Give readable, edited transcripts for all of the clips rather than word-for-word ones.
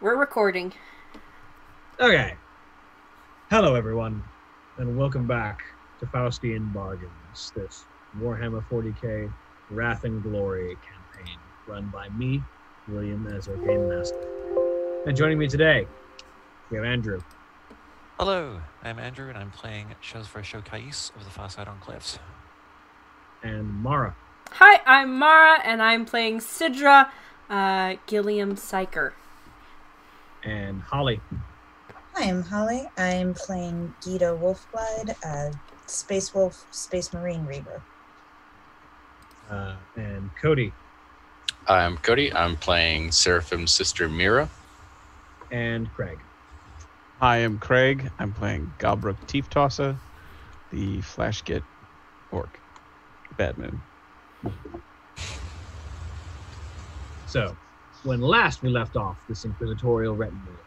We're recording. Okay. Hello, everyone, and welcome back to Faustian Bargains, this Warhammer 40k Wrath and Glory campaign run by me, William, as our Game Master. And joining me today, we have Andrew. Hello, I'm Andrew, and I'm playing Shows for Showcase of the Far Side Enclaves. And Mara. Hi, I'm Mara, and I'm playing Sidra, Gilliam Syker. And Holly. Hi, I'm Holly. I'm playing Gita Wolfblood, Space Wolf, Space Marine Reaver. And Cody. I'm Cody. I'm playing Seraphim's sister Mira. And Craig. Hi, I'm Craig. I'm playing Galbrook Teeth Tosser, the Flashgit Orc. Bad Moon. So, when last we left off this inquisitorial retinue,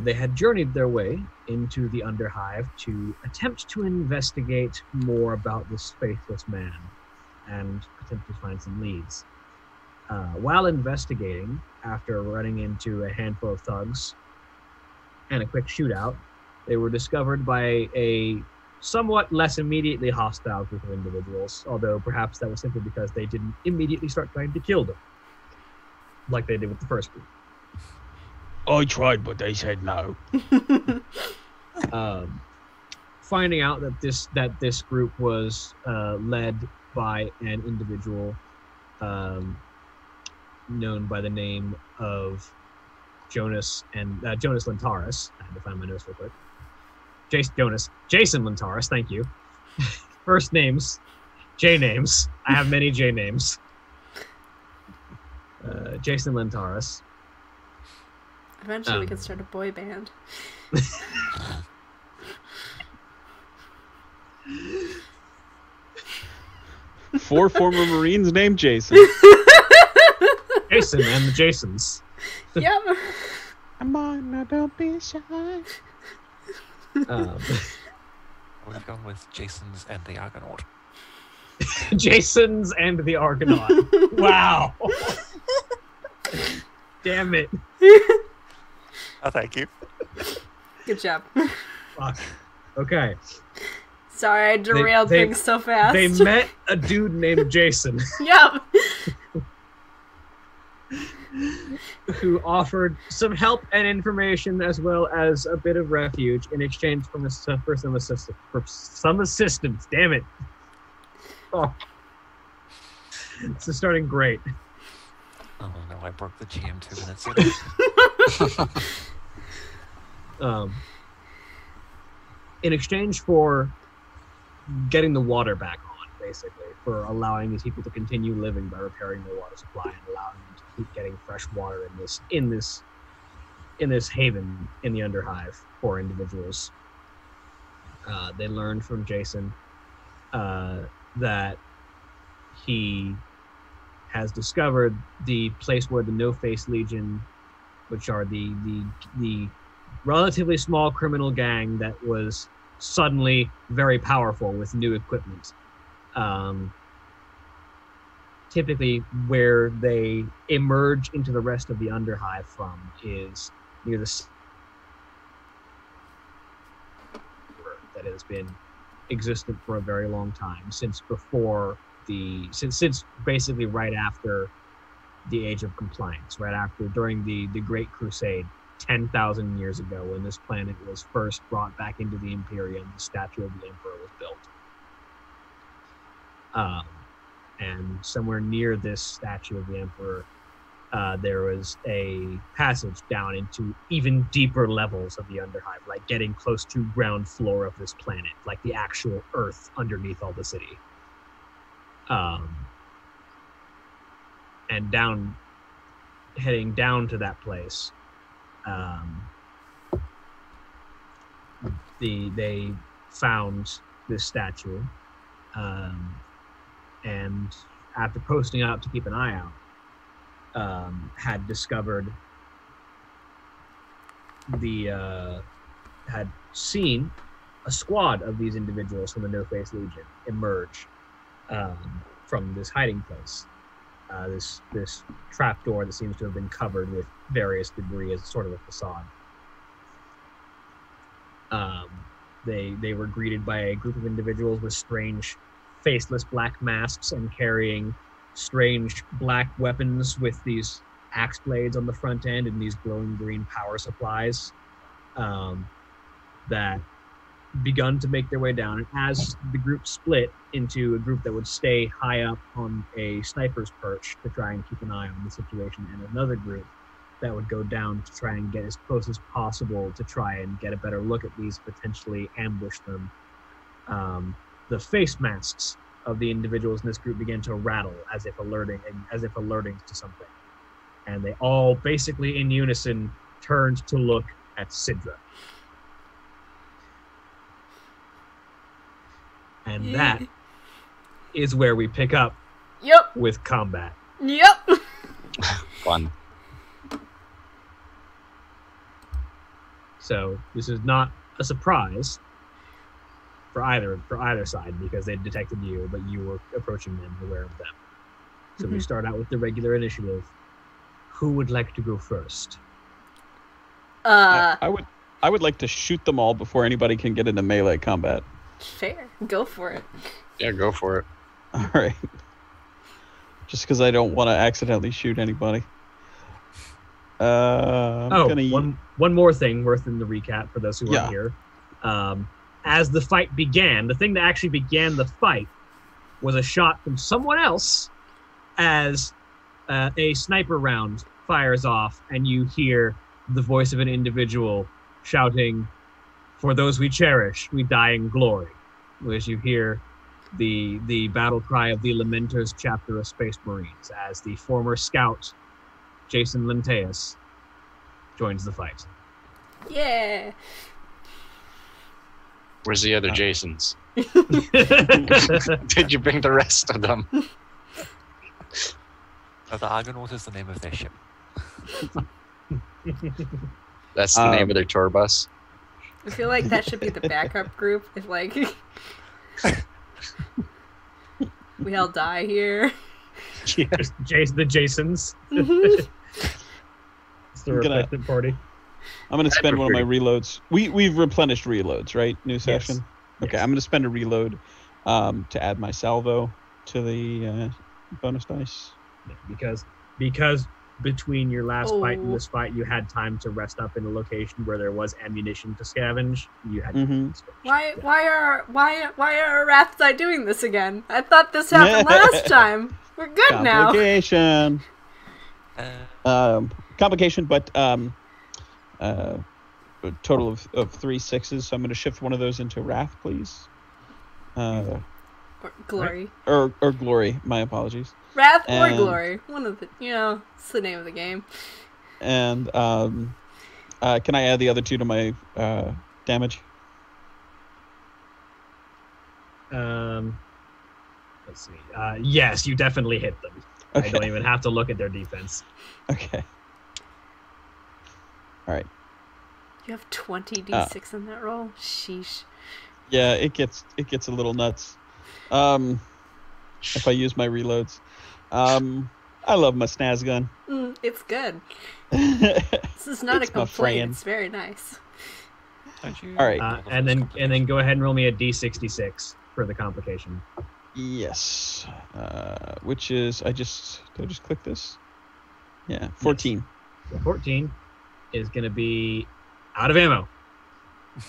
they had journeyed their way into the Underhive to attempt to investigate more about this faithless man and potentially find some leads. While investigating, after running into a handful of thugs and a quick shootout, they were discovered by a somewhat less immediately hostile group of individuals, although perhaps that was simply because they didn't immediately start trying to kill them, like they did with the first group. I tried, but they said no. Finding out that this group was led by an individual known by the name of Jonas Lantaris. I had to find my notes real quick. Jason Lantaris, thank you. First names, J names. I have many J names. Jason Lantaris. Eventually we could start a boy band. Four former Marines named Jason. Jason and the Jasons. Yep. Come on, now don't be shy. We've gone with Jason's and the Argonaut. Jasons and the Argonaut. Wow. Damn it. Oh, thank you. Good job. Fuck. Okay. Sorry, I derailed things so fast. They met a dude named Jason. Yep. Who offered some help and information as well as a bit of refuge in exchange for some assistance. Damn it. Oh. This is starting great. Oh no, I broke the GM 2 minutes ago. In exchange for getting the water back on, basically, for allowing these people to continue living by repairing their water supply and allowing them to keep getting fresh water in this haven in the Underhive for individuals. They learned from Jason that he has discovered the place where the No-Face Legion, which are the relatively small criminal gang that was suddenly very powerful with new equipment. Typically where they emerge into the rest of the Underhive from is near the that has been existent for a very long time, since basically right after the Age of Compliance, during the Great Crusade, 10,000 years ago, when this planet was first brought back into the Imperium, the statue of the Emperor was built. And somewhere near this statue of the Emperor, there was a passage down into even deeper levels of the Underhive, like getting close to ground floor of this planet, like the actual Earth underneath all the city. And heading down to that place, they found this statue, and after posting out to keep an eye out, had discovered had seen a squad of these individuals from the No-Face Legion emerge from this hiding place. this trapdoor that seems to have been covered with various debris as sort of a facade. They were greeted by a group of individuals with strange faceless black masks and carrying strange black weapons with these axe blades on the front end and these glowing green power supplies that begun to make their way down. And as the group split into a group that would stay high up on a sniper's perch to try and keep an eye on the situation, and another group that would go down to try and get as close as possible to try and get a better look at these, potentially ambush them, the face masks of the individuals in this group began to rattle as if alerting to something. And they all basically in unison turned to look at Sidra. And that is where we pick up with combat. Yep. Fun. So this is not a surprise for either side, because they detected you, but you were approaching them, aware of them. So we start out with the regular initiative. Who would like to go first? I would like to shoot them all before anybody can get into melee combat. Fair. Go for it. Yeah, go for it. All right. Just because I don't want to accidentally shoot anybody. One more thing worth in the recap for those who weren't here. As the fight began, the thing that actually began the fight was a shot from someone else as a sniper round fires off, and you hear the voice of an individual shouting, "For those we cherish, we die in glory," as you hear the battle cry of the Lamenters chapter of Space Marines, as the former scout, Jason Lenteus, joins the fight. Yeah. Where's the other Jasons? Did you bring the rest of them? The Argonaut is the name of their ship. That's the name of their tour bus. I feel like that should be the backup group. If like we all die here. Yes, the Jasons. Mm-hmm. It's the replacement party. I'm going to spend one of my reloads. We've replenished reloads, right? New session? Yes. Okay, yes. I'm going to spend a reload to add my salvo to the bonus dice. Yeah, because between your last fight and this fight, you had time to rest up in a location where there was ammunition to scavenge. You had Why are Rathside doing this again? I thought this happened last time. We're good now. Complication, but a total of 3 6s. So I'm going to shift one of those into Wrath, please. Or Glory. Right? Or Glory. My apologies. Wrath or Glory. One of the, it's the name of the game. And can I add the other 2 to my damage? Let's see. Yes, you definitely hit them. Okay. I don't even have to look at their defense. Okay. All right. You have 20 d6 in that roll? Sheesh. Yeah, it gets a little nuts. If I use my reloads. I love my snaz gun. It's good. This is not a complaint. It's very nice. All right. And then go ahead and roll me a d66 for the complication. Yes. Which is did I just click this? Yeah, 14. Yes. 14 is going to be out of ammo.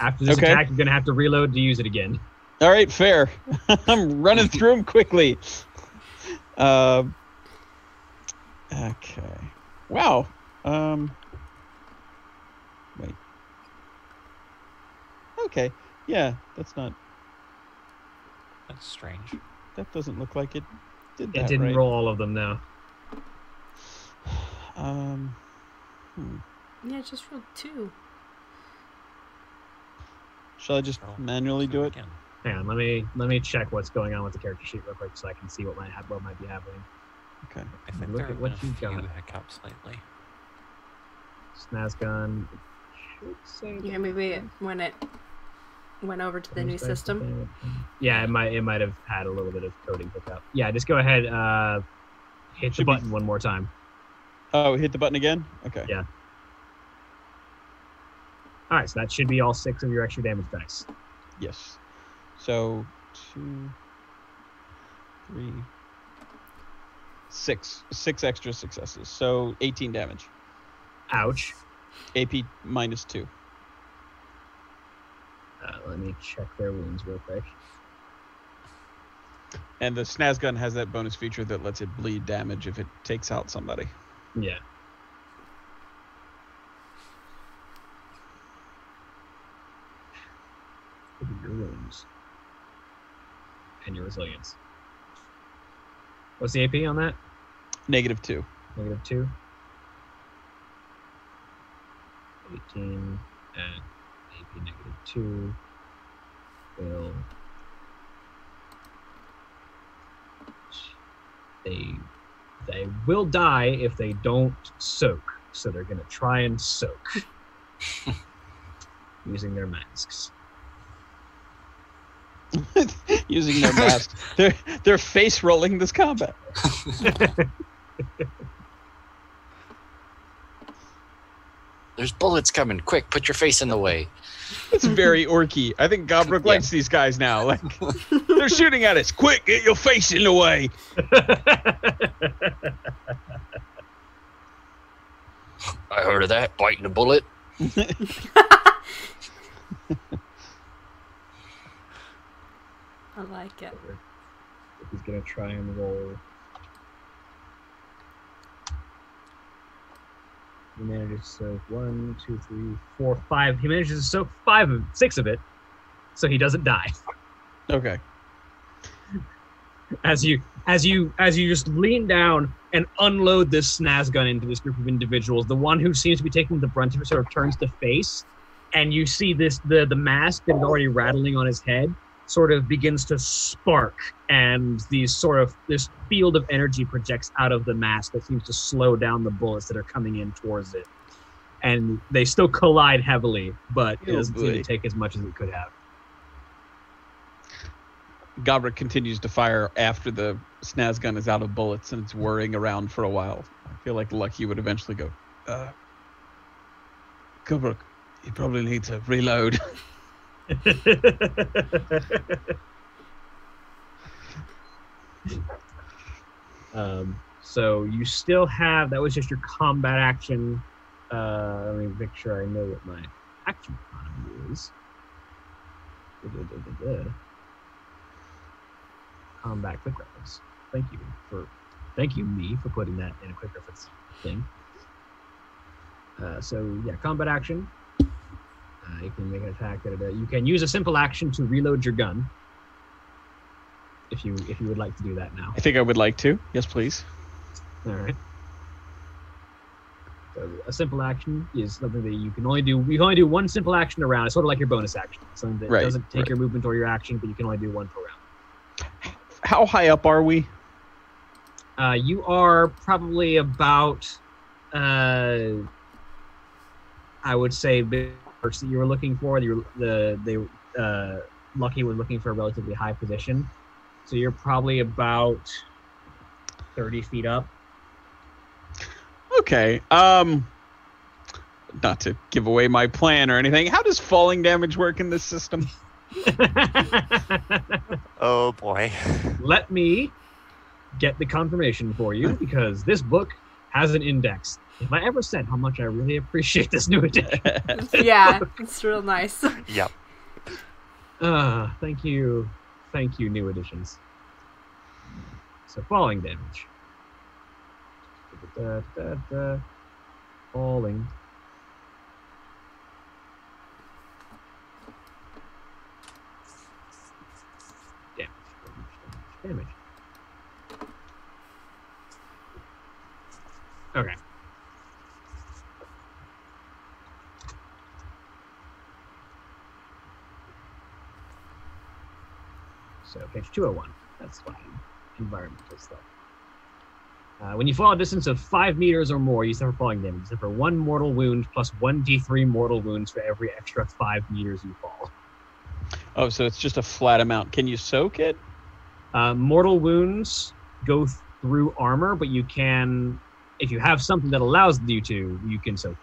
After this attack, you're going to have to reload to use it again. All right, fair. I'm running through them quickly. Okay. Wow. Wait. Okay. Yeah, that's strange. That doesn't look like it did that. It didn't roll all of them, though. Yeah, just rolled 2. Shall I just manually do it? Again. Hang on, let me check what's going on with the character sheet real quick so I can see what might be happening. Okay. I think Look there at what have been you've a few got. hiccups lately. Snaz gun. Should say Yeah, maybe when it went over to the new system. Yeah, it might have had a little bit of coding hiccup. Yeah, just go ahead, hit the Should be- button one more time. Oh, hit the button again? Okay. Yeah. All right, so that should be all 6 of your extra damage dice. Yes. So 2, 3, 6. 6 extra successes. So 18 damage. Ouch. AP -2. Let me check their wounds real quick. And the snaz gun has that bonus feature that lets it bleed damage if it takes out somebody. Yeah. Look at your wounds. And your resilience. What's the AP on that? -2. -2. 18 at AP -2 will... They will die if they don't soak. So they're going to try and soak. Using their masks. Using their masks. They're face rolling this combat. There's bullets coming. Quick, put your face in the way. It's very orky. I think Gobruk likes these guys now. Like, they're shooting at us. Quick, get your face in the way. I heard of that. Biting a bullet. I like it. He's going to try and roll. He manages to soak 1, 2, 3, 4, 5. He manages to soak 6 of it, so he doesn't die. Okay. As you just lean down and unload this snaz gun into this group of individuals, the one who seems to be taking the brunt of it sort of turns to face, and you see the mask that is already rattling on his head sort of begins to spark, and this field of energy projects out of the mask that seems to slow down the bullets that are coming in towards it. And they still collide heavily, but it doesn't seem to take as much as it could have. Gobruk continues to fire after the snaz gun is out of bullets and it's whirring around for a while. I feel like Lucky would eventually go, Gobruk, you probably need to reload. So you still have, that was just your combat action. Let me make sure I know what my action economy is. Combat quick reference. Thank you me for putting that in a quick reference thing. So yeah, combat action. You can make an attack. You can use a simple action to reload your gun. If you would like to do that now. I think I would like to. Yes, please. All right. So a simple action is something that you can only do. We can only do one simple action a round. It's sort of like your bonus action. Something that doesn't take your movement or your action, but you can only do one per round. How high up are we? You are probably about, I would say, the person you were looking for. Lucky was looking for a relatively high position, so you're probably about 30 feet up. Okay. Not to give away my plan or anything. How does falling damage work in this system? Oh boy. Let me get the confirmation for you, because this book has an index. If I ever said how much I really appreciate this new edition. Yeah, it's real nice. Yep. Thank you, new editions. So falling damage. Falling. Damage. Okay. So page 201. That's fine. Environmental stuff. When you fall a distance of 5 meters or more, you suffer falling damage. You suffer 1 mortal wound plus 1d3 mortal wounds for every extra 5 meters you fall. Oh, so it's just a flat amount. Can you soak it? Mortal wounds go through armor, but you can, if you have something that allows you to, you can soak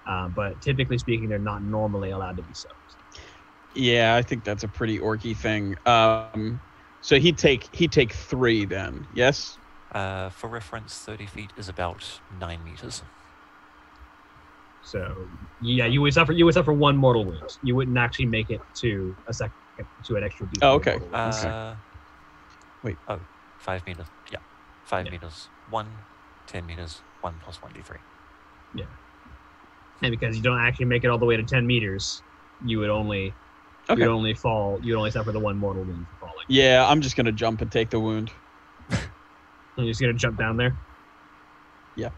them. But typically speaking, they're not normally allowed to be soaked. Yeah, I think that's a pretty orky thing. So he'd take 3 then. Yes. For reference, 30 feet is about 9 meters. So yeah, you would suffer 1 mortal wound. You wouldn't actually make it to an extra D4. Oh, okay. Wait. Oh, 5 meters. Yeah, 5 meters. 1, 10 meters. 1 plus 1d3. Yeah. And because you don't actually make it all the way to 10 meters, you would only Okay. you'd only suffer the 1 mortal wound for falling. Yeah, I'm just gonna jump and take the wound. You're just gonna jump down there. Yeah.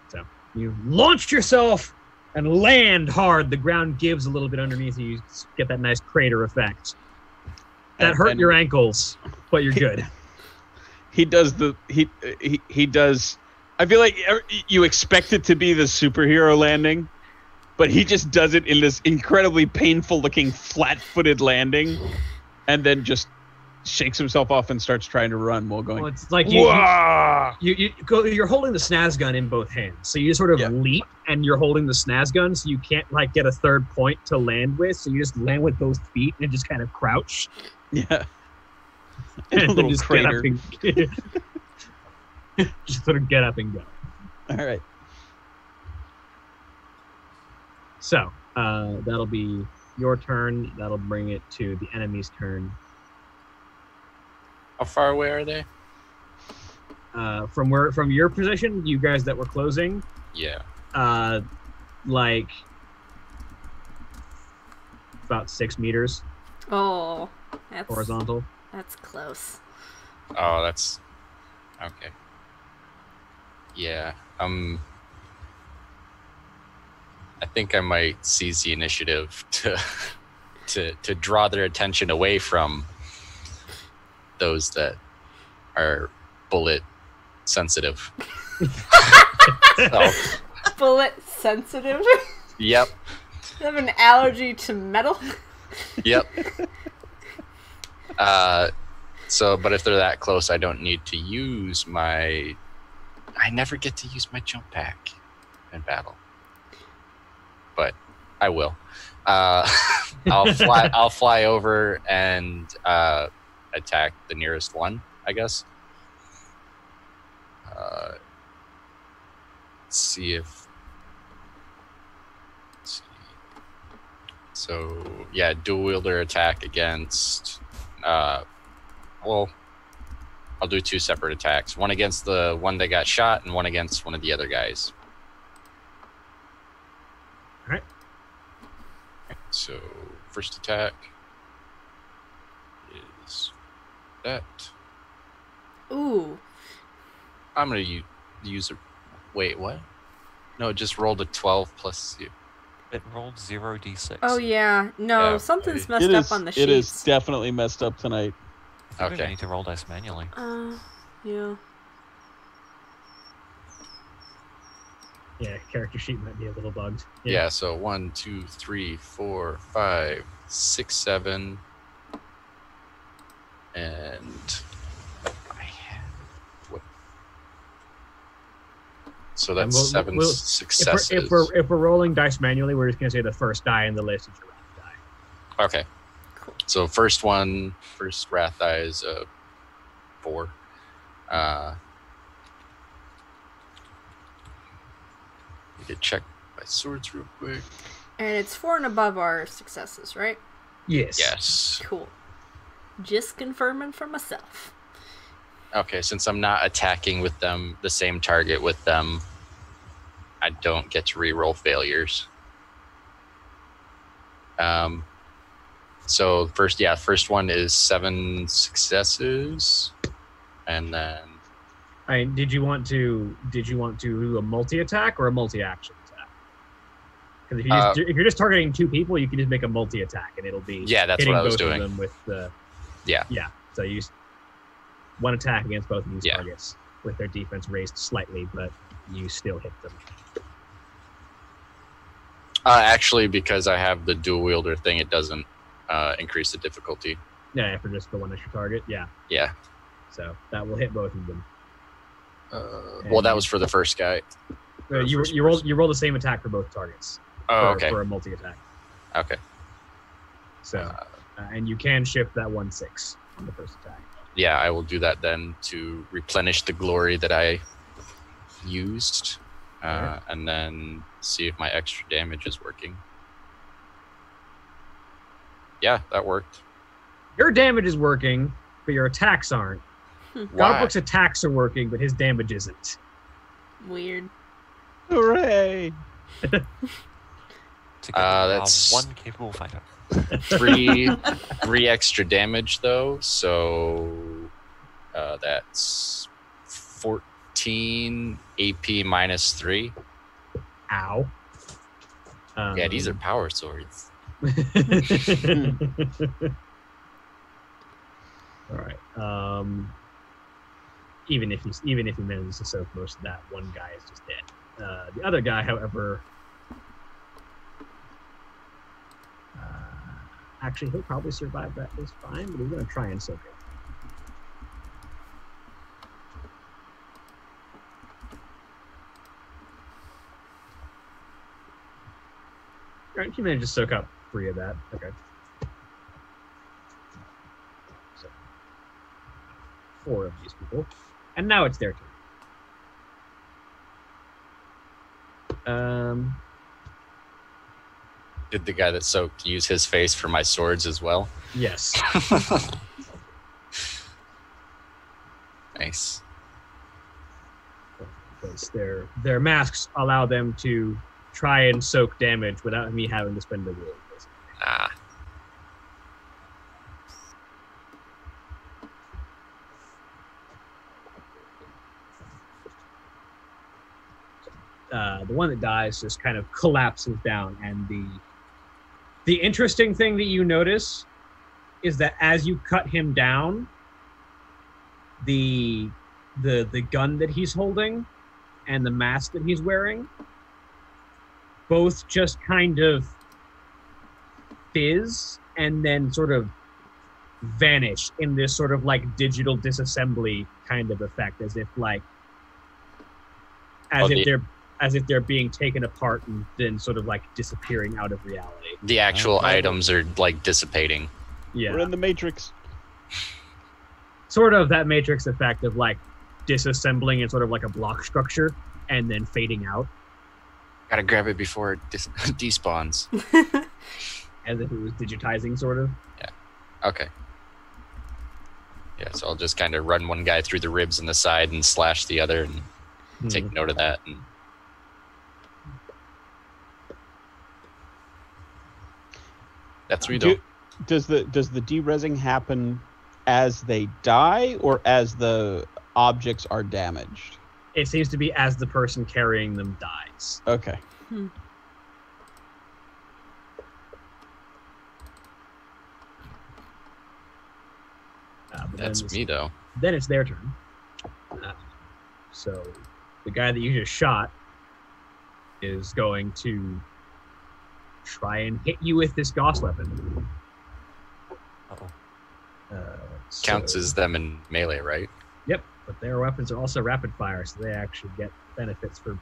So you launch yourself and land hard. The ground gives a little bit underneath you. You get that nice crater effect. That hurt your ankles, but you're good. He does. I feel like you expect it to be the superhero landing, but he just does it in this incredibly painful-looking flat-footed landing, and then just shakes himself off and starts trying to run while going. Well, it's like you're holding the snaz gun in both hands, so you sort of leap, and you're holding the snaz gun, so you can't like get a third point to land with. So you just land with both feet and just kind of crouch. Yeah. And a little just crater. Get up and just sort of get up and go. All right. So that'll be your turn. That'll bring it to the enemy's turn. How far away are they? From your position, you guys that were closing. Yeah. Like about 6 meters. Oh, that's horizontal. That's close. Oh, that's okay. Yeah. I think I might seize the initiative to draw their attention away from those that are bullet sensitive. So, Bullet sensitive? yep. You have an allergy to metal? Yep. But if they're that close, I don't need to use my. I never get to use my jump pack in battle, but I will. I'll fly over and attack the nearest one, I guess. Let's see. So yeah, dual wielder attack against. I'll do 2 separate attacks. One against the one that got shot, and one against one of the other guys. All right. So first attack is that. Ooh. I'm gonna use a. Wait, what? No, it just rolled a 12 plus. It rolled 0d6. Oh yeah. No, Yeah, something's messed up on the sheets. It is definitely messed up tonight. I Okay. need to roll dice manually. Yeah. Yeah, character sheet might be a little bugged. Yeah. So 1, 2, 3, 4, 5, 6, 7, and I have what? So that's And 7 successes. If we're rolling dice manually, we're just gonna say the first die in the list is your wrath die. Okay. So first wrath die is a 4. We could check my swords real quick. And it's 4 and above our successes, right? Yes. Yes. Cool. Just confirming for myself. Okay, since I'm not attacking with them, the same target with them, I don't get to reroll failures. So first one is 7 successes, and then. Did you want to do a multi-attack or a multi-action attack? Because if you're just targeting 2 people, you can just make a multi-attack, and it'll be That's hitting what I was both doing. of them with the. Yeah. Yeah. So you use 1 attack against both of these Yeah. targets with their defense raised slightly, but you still hit them. Actually, because I have the dual wielder thing, it doesn't increase the difficulty. Yeah, for just the one extra target. Yeah. Yeah. So that will hit both of them. Well, that was for the first guy. You roll the same attack for both targets. Oh, okay. For a multi-attack. Okay. So, and you can shift that 1/6 on the first attack. Yeah, I will do that then to replenish the glory that I used, and then see if my extra damage is working. Yeah, that worked. Your damage is working, but your attacks aren't. Godbrook's attacks are working, but his damage isn't. Weird. Hooray! That's one capable fighter. 3 extra damage though, so that's 14 AP minus 3. Ow. Yeah, these are power swords. All right. Even if he manages to soak most of that, one guy is just dead. The other guy, however, actually he'll probably survive that just fine, but he's gonna try and soak it. All right, he managed to soak up 3 of that. Okay. So 4 of these people. And now it's their turn. Did the guy that soaked use his face for my swords as well? Yes. Nice. Because their masks allow them to try and soak damage without me having to spend a will, basically. The one that dies just kind of collapses down, and the interesting thing that you notice is that as you cut him down, the gun that he's holding and the mask that he's wearing both just kind of fizz and then sort of vanish in this sort of like digital disassembly kind of effect, as if they're being taken apart and then sort of like disappearing out of reality. The actual items are like dissipating. Yeah. We're in the Matrix. Sort of that Matrix effect of like disassembling in sort of like a block structure and then fading out. Gotta grab it before it despawns. As if it was digitizing, sort of. Yeah. Okay. Yeah, so I'll just kind of run one guy through the ribs and the side and slash the other and take note of that. And that's 3 though. Does the de-resing happen as they die or as the objects are damaged? It seems to be as the person carrying them dies. Okay. That's me though. Then it's their turn. So the guy that you just shot is going to try and hit you with this Gauss weapon. Counts as them in melee, right? Yep, but their weapons are also rapid fire, so they actually get benefits for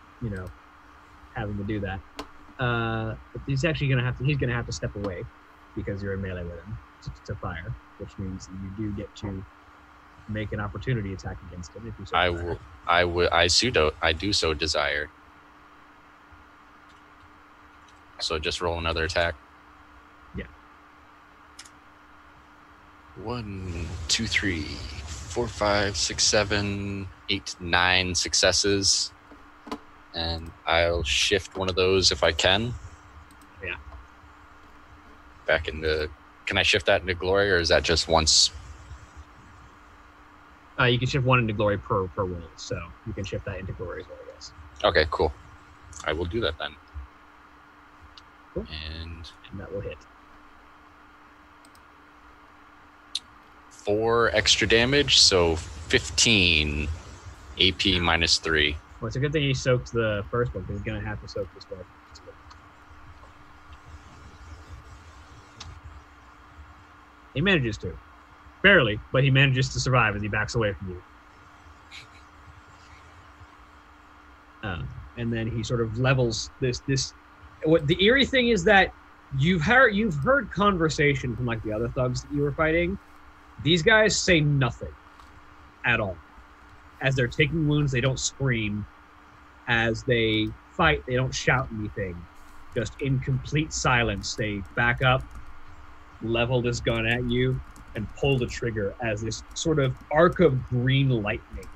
having to do that. But he's actually gonna have to step away because you're in melee with him to fire, which means that you do get to make an opportunity attack against him if you so desire. I do so desire. So just roll another attack. Yeah. 1, 2, 3, 4, 5, 6, 7, 8, 9 successes. And I'll shift one of those if I can. Yeah. Back into... Can I shift that into glory, or is that just once? You can shift one into glory per roll, so you can shift that into glory as well, I guess. Okay, cool. I will do that then. Cool. And that will hit. 4 extra damage, so 15 AP minus 3. Well, it's a good thing he soaked the first one, because he's going to have to soak this one. He manages to. Barely, but he manages to survive as he backs away from you. And then he sort of levels this. What the eerie thing is that you've heard conversation from like the other thugs that you were fighting. These guys say nothing at all. As they're taking wounds, they don't scream. As they fight, they don't shout anything. Just in complete silence, they back up, level this gun at you, and pull the trigger as this sort of arc of green lightning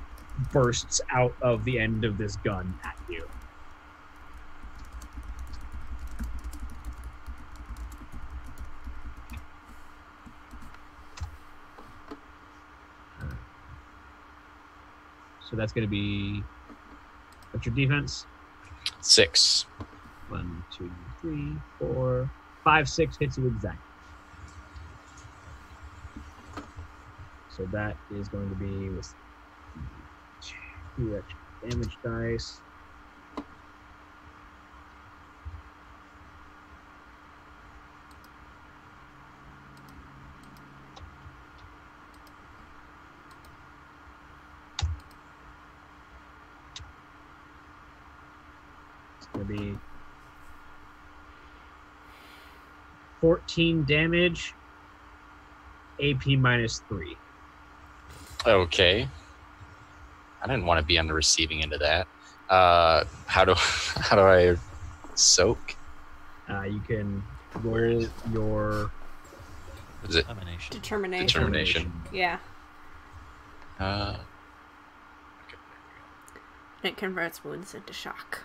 bursts out of the end of this gun at you. So that's going to be, what's your defense? 6. 1, 2, 3, 4, 5, 6 hits you exactly. So that is going to be with 2 extra damage dice. It's going to be 14 damage, AP -3. Okay. I didn't want to be on the receiving end of that. How do I soak? You can roll your Is it Determination. determination? Yeah. Okay. It converts wounds into shock.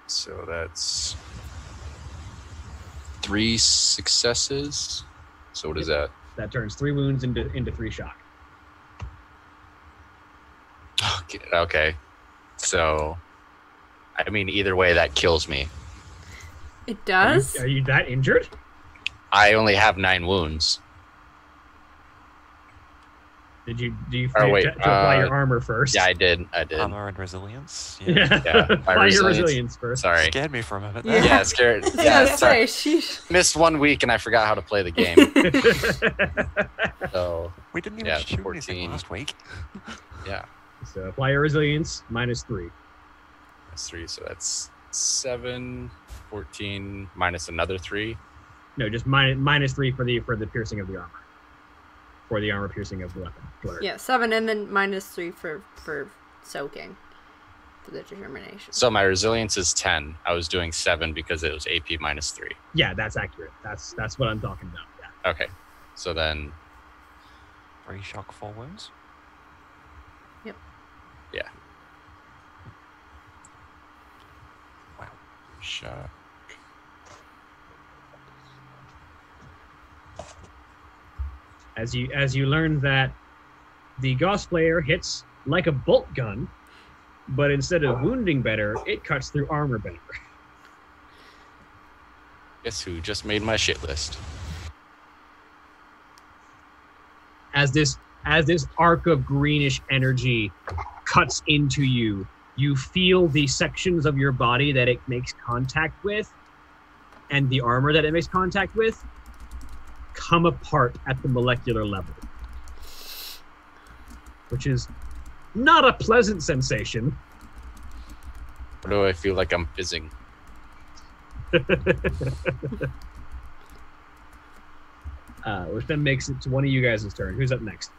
So that's 3 successes. So what is that? that turns 3 wounds into 3 shock. Okay. So, I mean, either way, that kills me. It does? Are you that injured? I only have 9 wounds. Do you Oh, wait, to apply your armor first? Yeah, I did. Armor and resilience. Yeah. Yeah, my apply your resilience. resilience first. Sorry. Scared me for a moment. Yeah. Yeah, scared. I was Yeah, gonna sorry. say, sheesh. Missed 1 week and I forgot how to play the game. So, We didn't even Yeah, shoot 14. anything last week. yeah, So apply your resilience, -3. that's 3. So that's 7, 14, minus another 3. No, just -3 for the piercing of the armor. For the armor piercing of the weapon. Yeah, 7 and then -3 for soaking. For the determination. So my resilience is 10. I was doing 7 because it was AP -3. Yeah, that's accurate. That's what I'm talking about. Yeah. Okay. So then, 3 shock, 4 wounds. Yep. yeah. Wow. Shock. As you learn that the Gauss Player hits like a bolt gun, but instead of wounding better, it cuts through armor better. Guess who just made my shit list? As this arc of greenish energy cuts into you, you feel the sections of your body that it makes contact with, and the armor that it makes contact with, come apart at the molecular level, which is not a pleasant sensation. Or do I feel like I'm fizzing? Which then makes it to one of you guys' turn. Who's up next?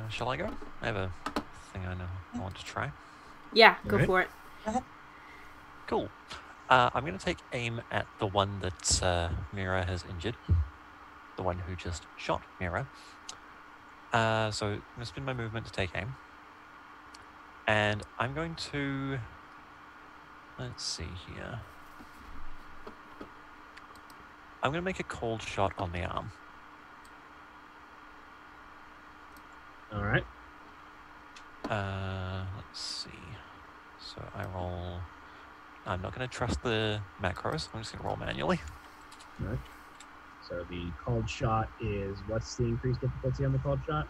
Shall I go? I have a thing I know I want to try. Yeah, go Alright. for it. Cool. I'm going to take aim at the one that Mira has injured. The one who just shot Mira. So I'm going to spin my movement to take aim. And I'm going to... Let's see here. I'm going to make a cold shot on the arm. All right. Let's see. So I roll... I'm not going to trust the macros. I'm just going to roll manually. All right. So the called shot is, what's the increased difficulty on the called shot?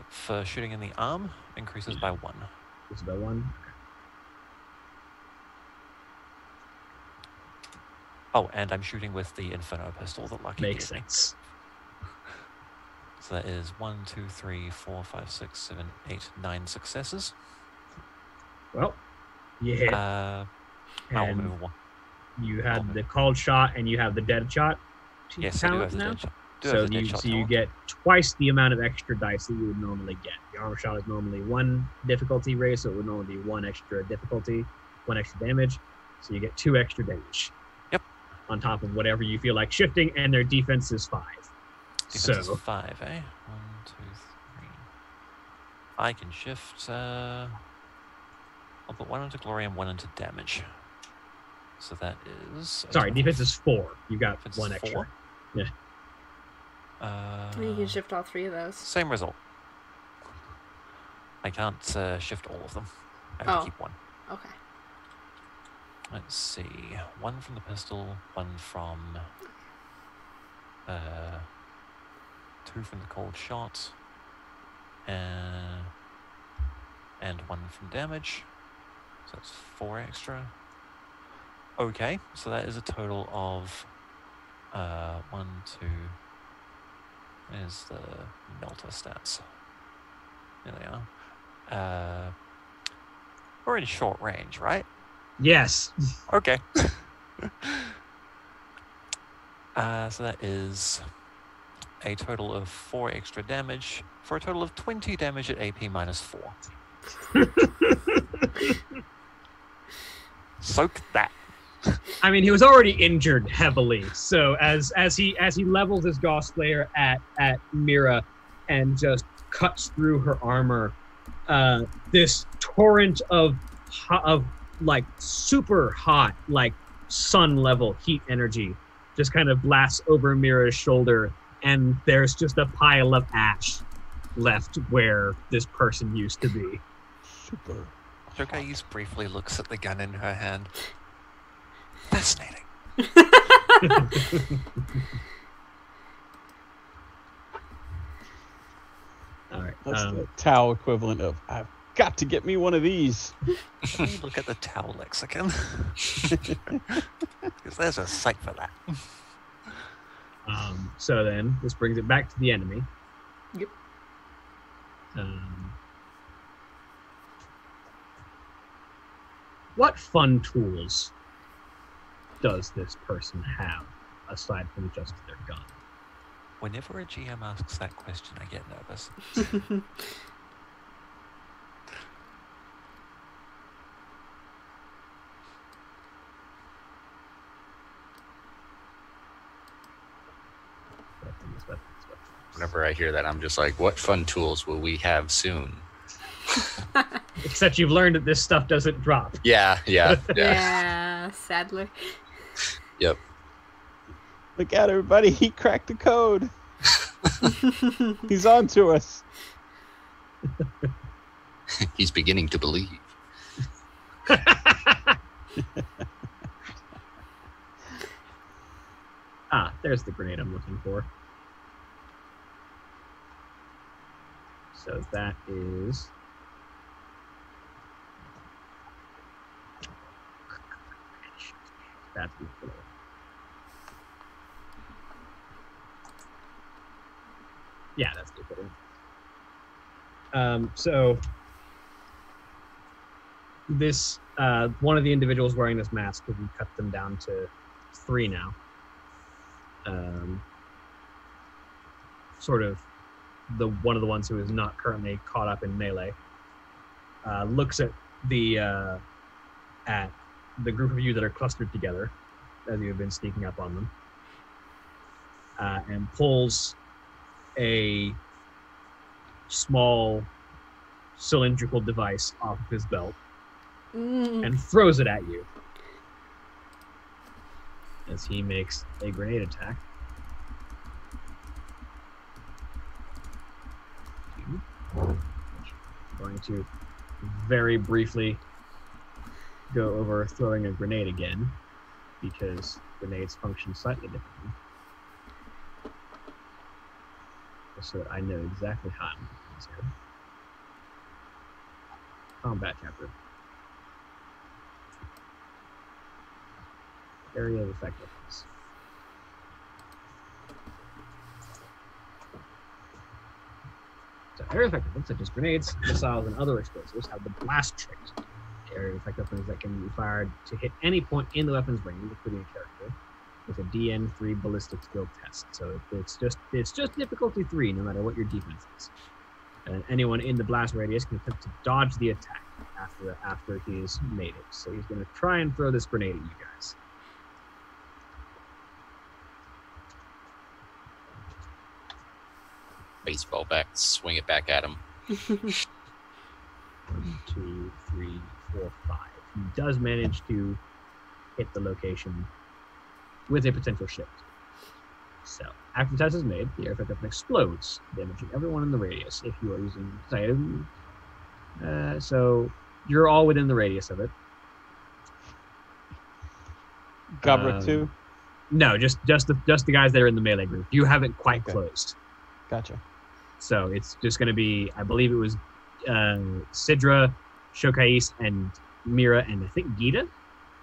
For shooting in the arm, increases by 1. It's about 1. Oh, and I'm shooting with the Inferno pistol that Lucky Makes gave me. sense. So that is 1, 2, 3, 4, 5, 6, 7, 8, 9 successes. Well, you hit, I'll and move one. you I'll had move. the called shot, and you have the dead shot. Yes, I do have talent the now. dead shot. So you get twice the amount of extra dice that you would normally get. The armor shot is normally 1 difficulty raise, so it would normally be 1 extra difficulty, 1 extra damage. So you get 2 extra damage. Yep. On top of whatever you feel like shifting, and their defense is 5. Defense is 5, eh? 1, 2, 3. I can shift. I'll put 1 into glory and 1 into damage. So that is. Sorry, defense is 4. You got Defense 1 is extra. 4? Yeah. You can shift all 3 of those. Same result. I can't shift all of them. I have to keep 1. Okay. Let's see. 1 from the pistol, 1 from 2 from the cold shot, and 1 from damage. So that's 4 extra. Okay, so that is a total of 1, 2. There's the melter stats. There they are. We're in short range, right? Yes. Okay. So that is a total of 4 extra damage for a total of 20 damage at AP minus 4. Soak that. I mean, he was already injured heavily, so as he levels his Gauss Slayer at Mira and just cuts through her armor, this torrent of like super hot, like sun level heat energy just kind of blasts over Mira's shoulder, and there's just a pile of ash left where this person used to be. Super. Shokais briefly looks at the gun in her hand. Fascinating. All right. That's the Tau equivalent of, I've got to get me one of these. Let me look at the Tau lexicon. Because there's a site for that. So then, this brings it back to the enemy. Yep. What fun tools does this person have aside from just their gun? Whenever a GM asks that question, I get nervous. Whenever I hear that, I'm just like, what fun tools will we have soon? Except you've learned that this stuff doesn't drop. Yeah. Yeah, sadly. Yep. Look out, everybody. He cracked the code. He's on to us. He's beginning to believe. There's the grenade I'm looking for. So that is... That's beautiful. Yeah, that's beautiful. So this one of the individuals wearing this mask, because we cut them down to 3 now. Sort of one of the ones who is not currently caught up in melee, looks at the group of you that are clustered together as you have been sneaking up on them, and pulls a small cylindrical device off of his belt and throws it at you as he makes a grenade attack. I'm going to very briefly go over throwing a grenade again, because grenades function slightly differently, so that I know exactly how I'm doing this here. Combat chapter. Area of effectiveness. So area of effectiveness, such as grenades, missiles, and other explosives, have the blast trait. Area of effectiveness that can be fired to hit any point in the weapon's range, including a character, with a DN3 ballistic skill test. So it's just difficulty 3, no matter what your defense is. And anyone in the blast radius can attempt to dodge the attack after he's made it. So he's going to try and throw this grenade at you guys. Baseball bat, swing it back at him. 1, 2, 3, 4, 5. He does manage to hit the location with a potential shift. So, after the test is made, the air effect weapon explodes, damaging everyone in the radius if you are using this item. So, you're all within the radius of it. Gobra 2? No, just the guys that are in the melee group. You haven't quite closed. Gotcha. So, it's just going to be, I believe it was Sidra, Shokais, and Mira, and I think Gita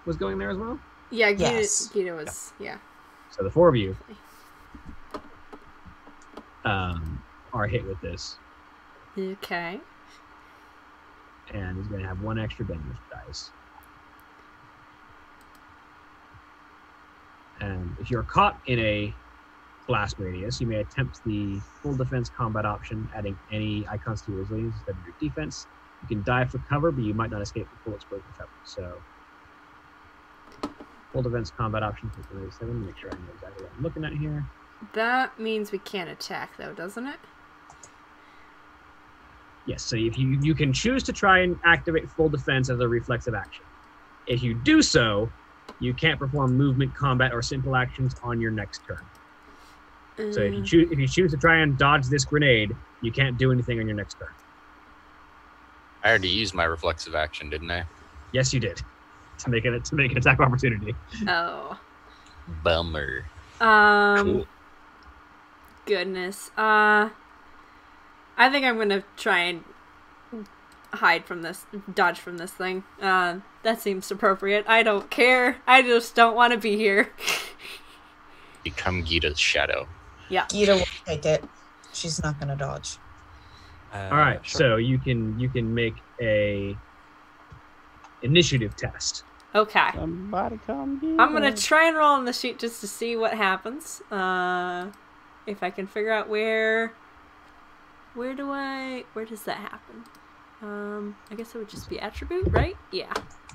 was going there as well. Yeah, Yes. Gita was, yeah. So the 4 of you are hit with this, Okay. and he's going to have 1 extra damage dice. And if you're caught in a blast radius, you may attempt the full defense combat option, adding any icons to your resilience instead of your defense. You can dive for cover, but you might not escape the full explosion effect. So, full defense combat option for 37. Make sure I know exactly what I'm looking at here. That means we can't attack, though, doesn't it? Yes, so if you can choose to try and activate full defense as a reflexive action. If you do so, you can't perform movement, combat, or simple actions on your next turn. So if you choose to try and dodge this grenade, you can't do anything on your next turn. I already used my reflexive action, didn't I? Yes, you did. To make an attack opportunity. Oh. Bummer. Cool. Goodness. I think I'm gonna try and dodge from this thing. That seems appropriate. I don't care. I just don't want to be here. Become Gita's shadow. Yeah. Gita will take it. She's not gonna dodge. All right, Sure. so you can make a initiative test. Okay. Somebody come get I'm gonna her. try and roll on the sheet just to see what happens. If I can figure out where does that happen? I guess it would just be attribute, right? Yeah.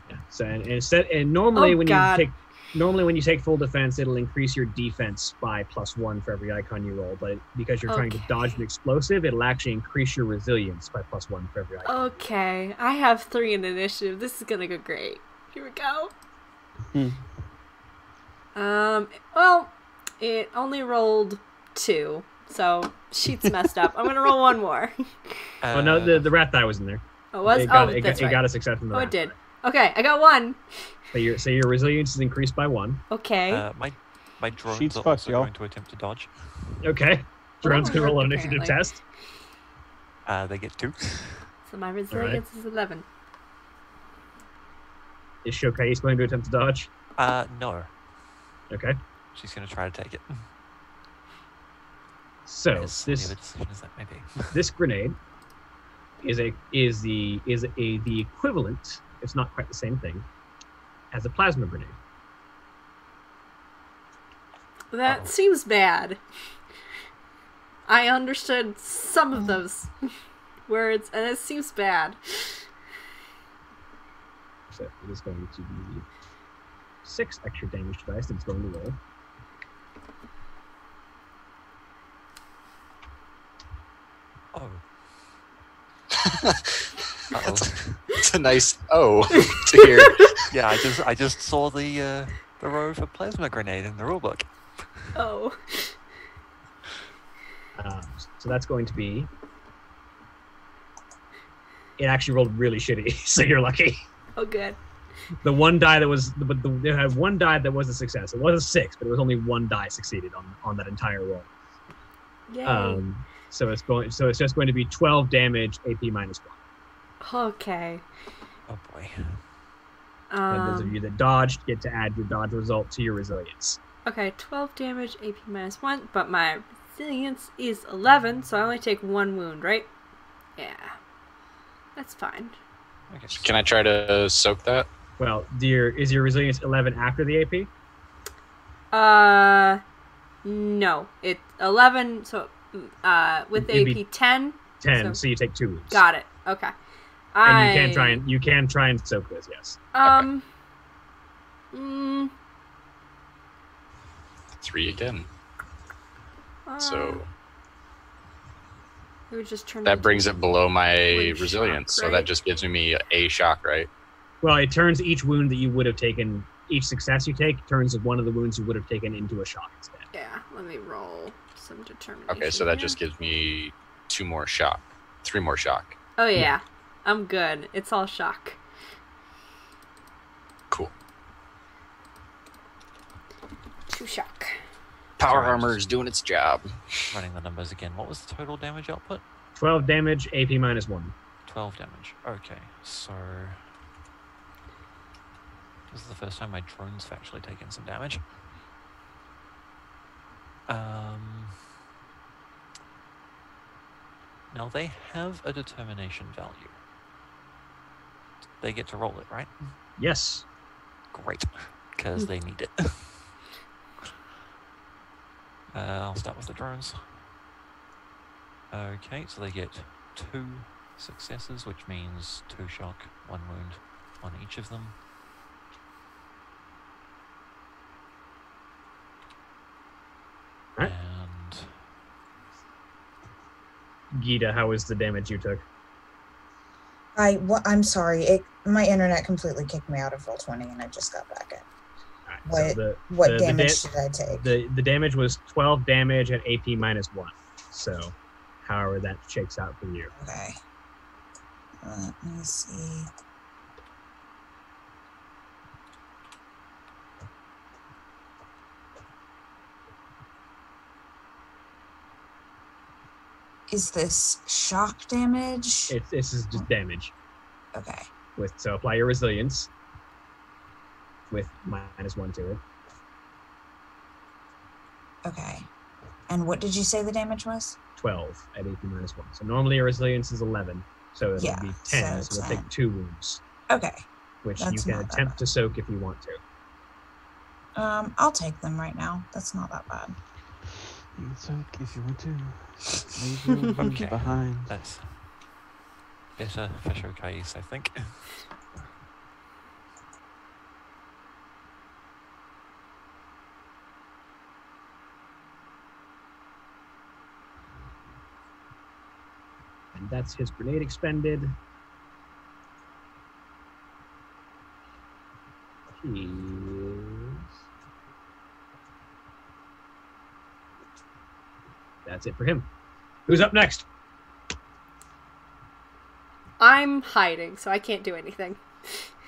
Yeah. So and normally Oh, God. Normally when you take full defense, it'll increase your defense by +1 for every icon you roll. But because you're trying to Okay. dodge an explosive, it'll actually increase your resilience by +1 for every icon. Okay. I have 3 in initiative. This is gonna go great. Here we go. Well, it only rolled 2, so sheet's messed up. I'm gonna roll 1 more. Oh no, the rat die was in there. Oh, was? It got, Oh, it that's got, right. it got a success from the Oh, rat it did. die. Okay, I got 1. So your resilience is increased by 1. Okay. My drones Sheets are fucked, also y'all. going to attempt to dodge. Okay. Drone's gonna roll an worked, initiative apparently. test. They get 2. So my resilience is 11. Is Shokais going to attempt to dodge? No. Okay. She's going to try to take it. So As silly this of a decision as that may be. this grenade is the equivalent, it's not quite the same thing, as a plasma grenade. That Uh-oh. seems bad. I understood some of those words, and it seems bad. So it is going to be 6 extra damage dice that it's going to roll. Oh. It's a nice to hear. Yeah, I just saw the row for plasma grenade in the rulebook. Oh. So that's going to be. It actually rolled really shitty, so you're lucky. Oh, good. The one die that was, they had one die that was a success. It was a 6, but it was only 1 die succeeded on that entire roll. Yay. So it's just going to be 12 damage, AP -1. Okay. Oh boy. And those of you that dodged get to add your dodge result to your resilience. Okay, 12 damage, AP -1, but my resilience is 11, so I only take 1 wound, right? Yeah. That's fine. Okay. Can I try to soak that? Well, is your resilience 11 after the AP? No. It's 11, so, with It'd be AP 10. 10, so you take 2 wounds. Got it. Okay. And you can try and soak this, yes. 3 again. So it would just turn that into brings it below my one resilience. shock, So right? that just gives me a shock, right? Well, it turns each wound that you would have taken, each success you take, turns one of the wounds you would have taken into a shock instead. Yeah, let me roll some determination. Okay, so that here. just gives me 2 more shock. 3 more shock. Oh, yeah. I'm good. It's all shock. Cool. 2 shock. Power Sorry, armor is doing its job. Running the numbers again. What was the total damage output? 12 damage, AP -1. 12 damage. Okay, so this is the first time my drones have actually taken some damage. Now they have a determination value. They get to roll it, right? Yes. Great, because they need it. I'll start with the drones. Okay, so they get 2 successes, which means 2 shock, 1 wound on each of them. Right. And Gita, how was the damage you took? I'm sorry. My internet completely kicked me out of Roll20, and I just got back in. Right, What damage did I take? The damage was 12 damage at AP -1. So, however that shakes out for you. Okay. Let me see. Is this shock damage? This is just damage. Okay. So apply your resilience with -1 to it. Okay. And what did you say the damage was? 12 at AP -1. So normally your resilience is 11. So it'll Yeah, be 10. so So it'll 10. take 2 wounds, Okay. which you That's can not that attempt bad. to soak if you want to. I'll take them right now. That's not that bad. You can soak if you want to. Leave your wounds Okay. behind. that's better for showcase, I think. And that's his grenade expended. He is... That's it for him. Who's up next? I'm hiding, so I can't do anything.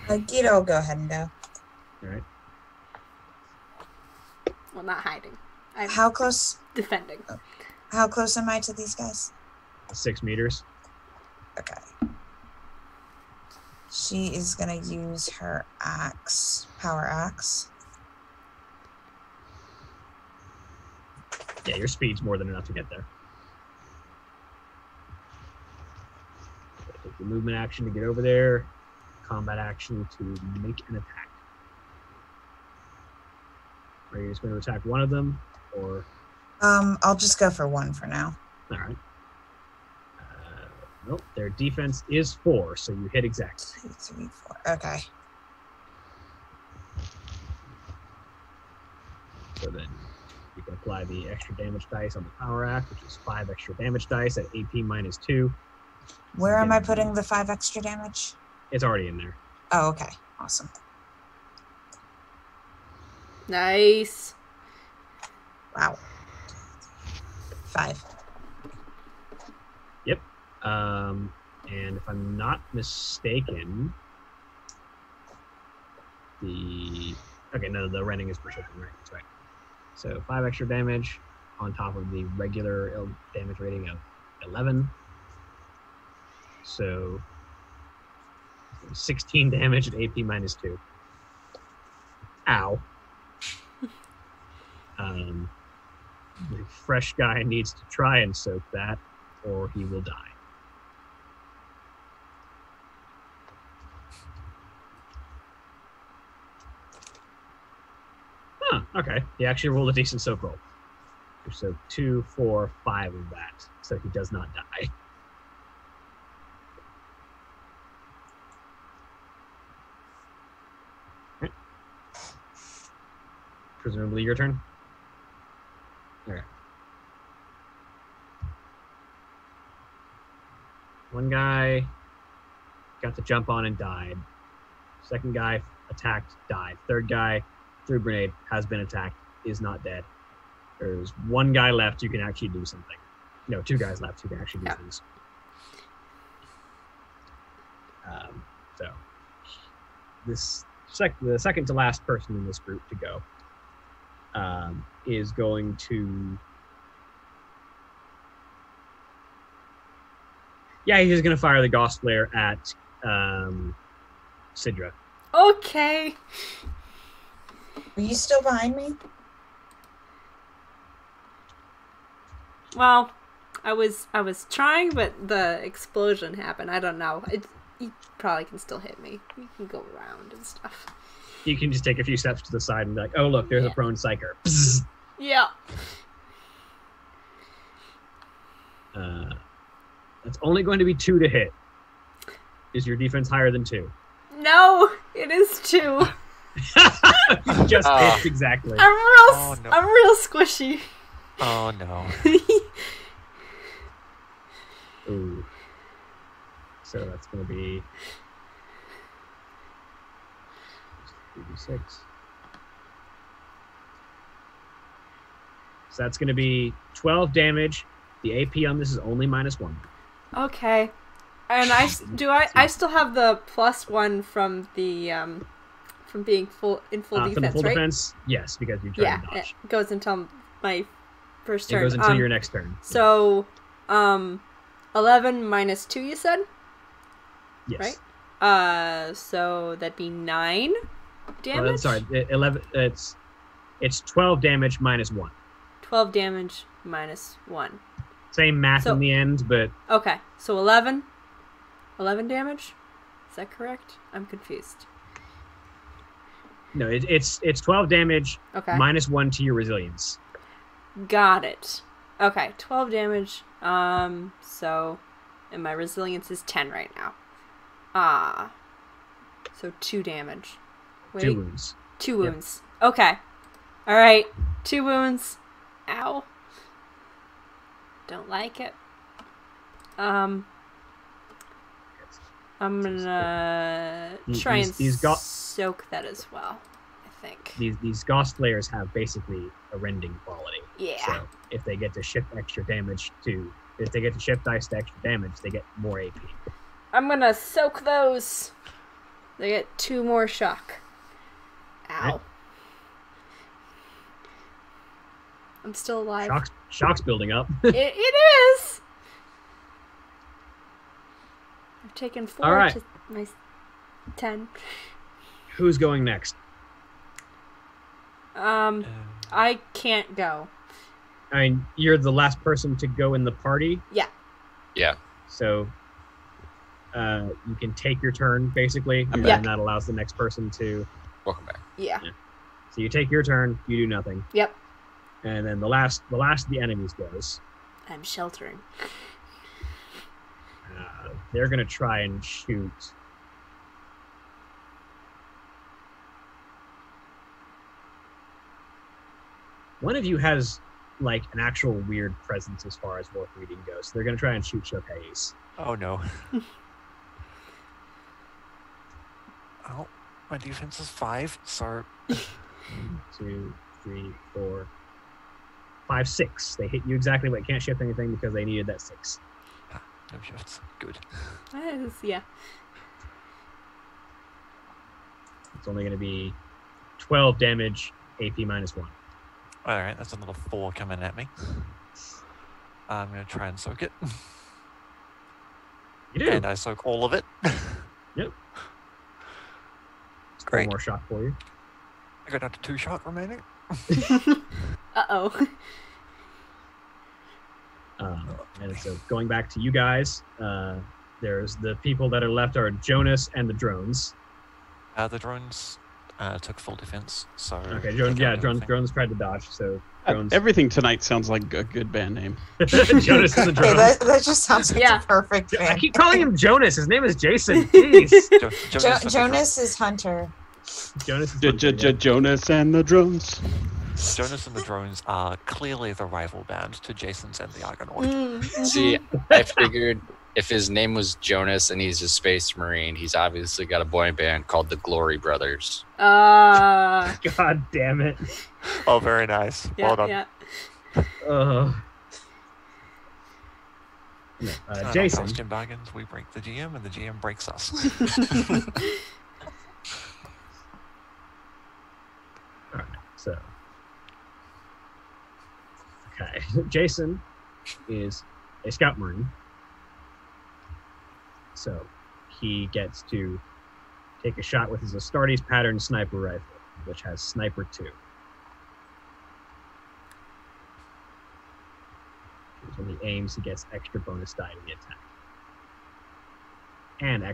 Guido, go ahead and go. All right. Well, not hiding. I'm How close? defending. How close am I to these guys? 6 meters. Okay. She is gonna use her axe, power axe. Yeah, your speed's more than enough to get there. So take your movement action to get over there. Combat action to make an attack. Are you just going to attack one of them, or? I'll just go for one for now. All right. Nope. Their defense is 4, so you hit exactly. 2, 3, 4. Okay. So then you can apply the extra damage dice on the power act, which is 5 extra damage dice at AP -2. Where am I putting the 5 extra damage? It's already in there. Oh, okay. Awesome. Nice. Wow. 5. Yep. And if I'm not mistaken, the rending is precision, right? That's right. So 5 extra damage on top of the regular damage rating of 11. So 16 damage at AP -2. Ow. The fresh guy needs to try and soak that, or he will die. Huh, okay. He actually rolled a decent soak roll. So 2, 4, 5 of that. So he does not die. Okay. Presumably your turn? Okay. One guy got the jump on and died. Second guy attacked, died. Third guy threw a grenade, has been attacked, is not dead. There's one guy left who can actually do something. No, 2 guys left who can actually do things. So the second to last person in this group to go is going to... Yeah, he's going to fire the Ghost Flare at Sidra. Okay. Are you still behind me? Well, I was trying, but the explosion happened. I don't know. You probably can still hit me. You can go around and stuff. You can just take a few steps to the side and be like, oh, look, there's a prone psyker. Bzz. Yeah. That's only going to be 2 to hit. Is your defense higher than 2? No, it is 2. Just hits exactly. I'm real squishy. Oh no. Ooh. So that's going to be 3d6. So that's going to be 12 damage. The AP on this is only -1. Okay. And I still have the +1 from the from being in full defense, from the full right? defense, yes, because you tried to Yeah, dodge. it goes until my first turn. It goes until your next turn. So, 11 minus 2, you said? Yes. Right? So that'd be 9 damage? Sorry, 11. It's 12 damage -1. 12 damage minus 1. Same math So- in the end, but Okay, so 11 damage? Is that correct? I'm confused. no, it's 12 damage Okay. -1 to your resilience. Got it. Okay, 12 damage. So, and my resilience is 10 right now. So 2 damage. Wait. 2 wounds. 2 wounds. Okay. Alright. 2 wounds. Ow. Don't like it. I'm gonna try and soak that as well, I think. These Ghost Flares have basically a rending quality. Yeah. So if they get to shift extra damage if they get to shift dice to extra damage, they get more AP. I'm gonna soak those. They get 2 more shock. Ow. Right. I'm still alive. Shock's building up. It is! I've taken 4 All right. to my 10. Who's going next? I can't go. I mean, you're the last person to go in the party. Yeah. Yeah. So you can take your turn, basically, I'm and back. that allows the next person to... Welcome back. Yeah. So you take your turn, you do nothing. Yep. And then the last of the enemies goes. I'm sheltering. They're going to try and shoot. One of you has, like, an actual weird presence as far as wolf reading goes. So they're going to try and shoot Showcase. Oh no. Oh, my defense is 5, so 2, 3, 4, 5, 6. They hit you exactly, but can't shift anything because they needed that 6. no shifts. Good. Yeah. It's only going to be 12 damage, AP -1. Alright, that's another 4 coming at me. I'm going to try and soak it. You do. And I soak all of it. Yep. 4 Great. more shock for you. I got down to 2 shot remaining. Uh-oh. And so going back to you guys, there's the people that are left are Jonas and the drones. The drones took full defense, so... Okay, drones tried to dodge, so drones... Everything tonight sounds like a good band name. Jonas and the drones. Okay, that just sounds like Yeah. a perfect I band. keep calling him Jonas. His name is Jason. Jeez. Jonas is Hunter. Jonas is Jonas and the drones. Jonas and the drones are clearly the rival band to Jason's and the Argonaut. See, I figured if his name was Jonas and he's a space marine, he's obviously got a boy band called the Glory Brothers. God damn it. Oh, very nice. Yeah, Well done. yeah. Jason. Faustian bargains, we break the GM and the GM breaks us. Alright, so. Okay. Jason is a scout marine. So he gets to take a shot with his Astartes pattern sniper rifle, which has sniper 2. When he aims, he gets extra bonus die to the attack. And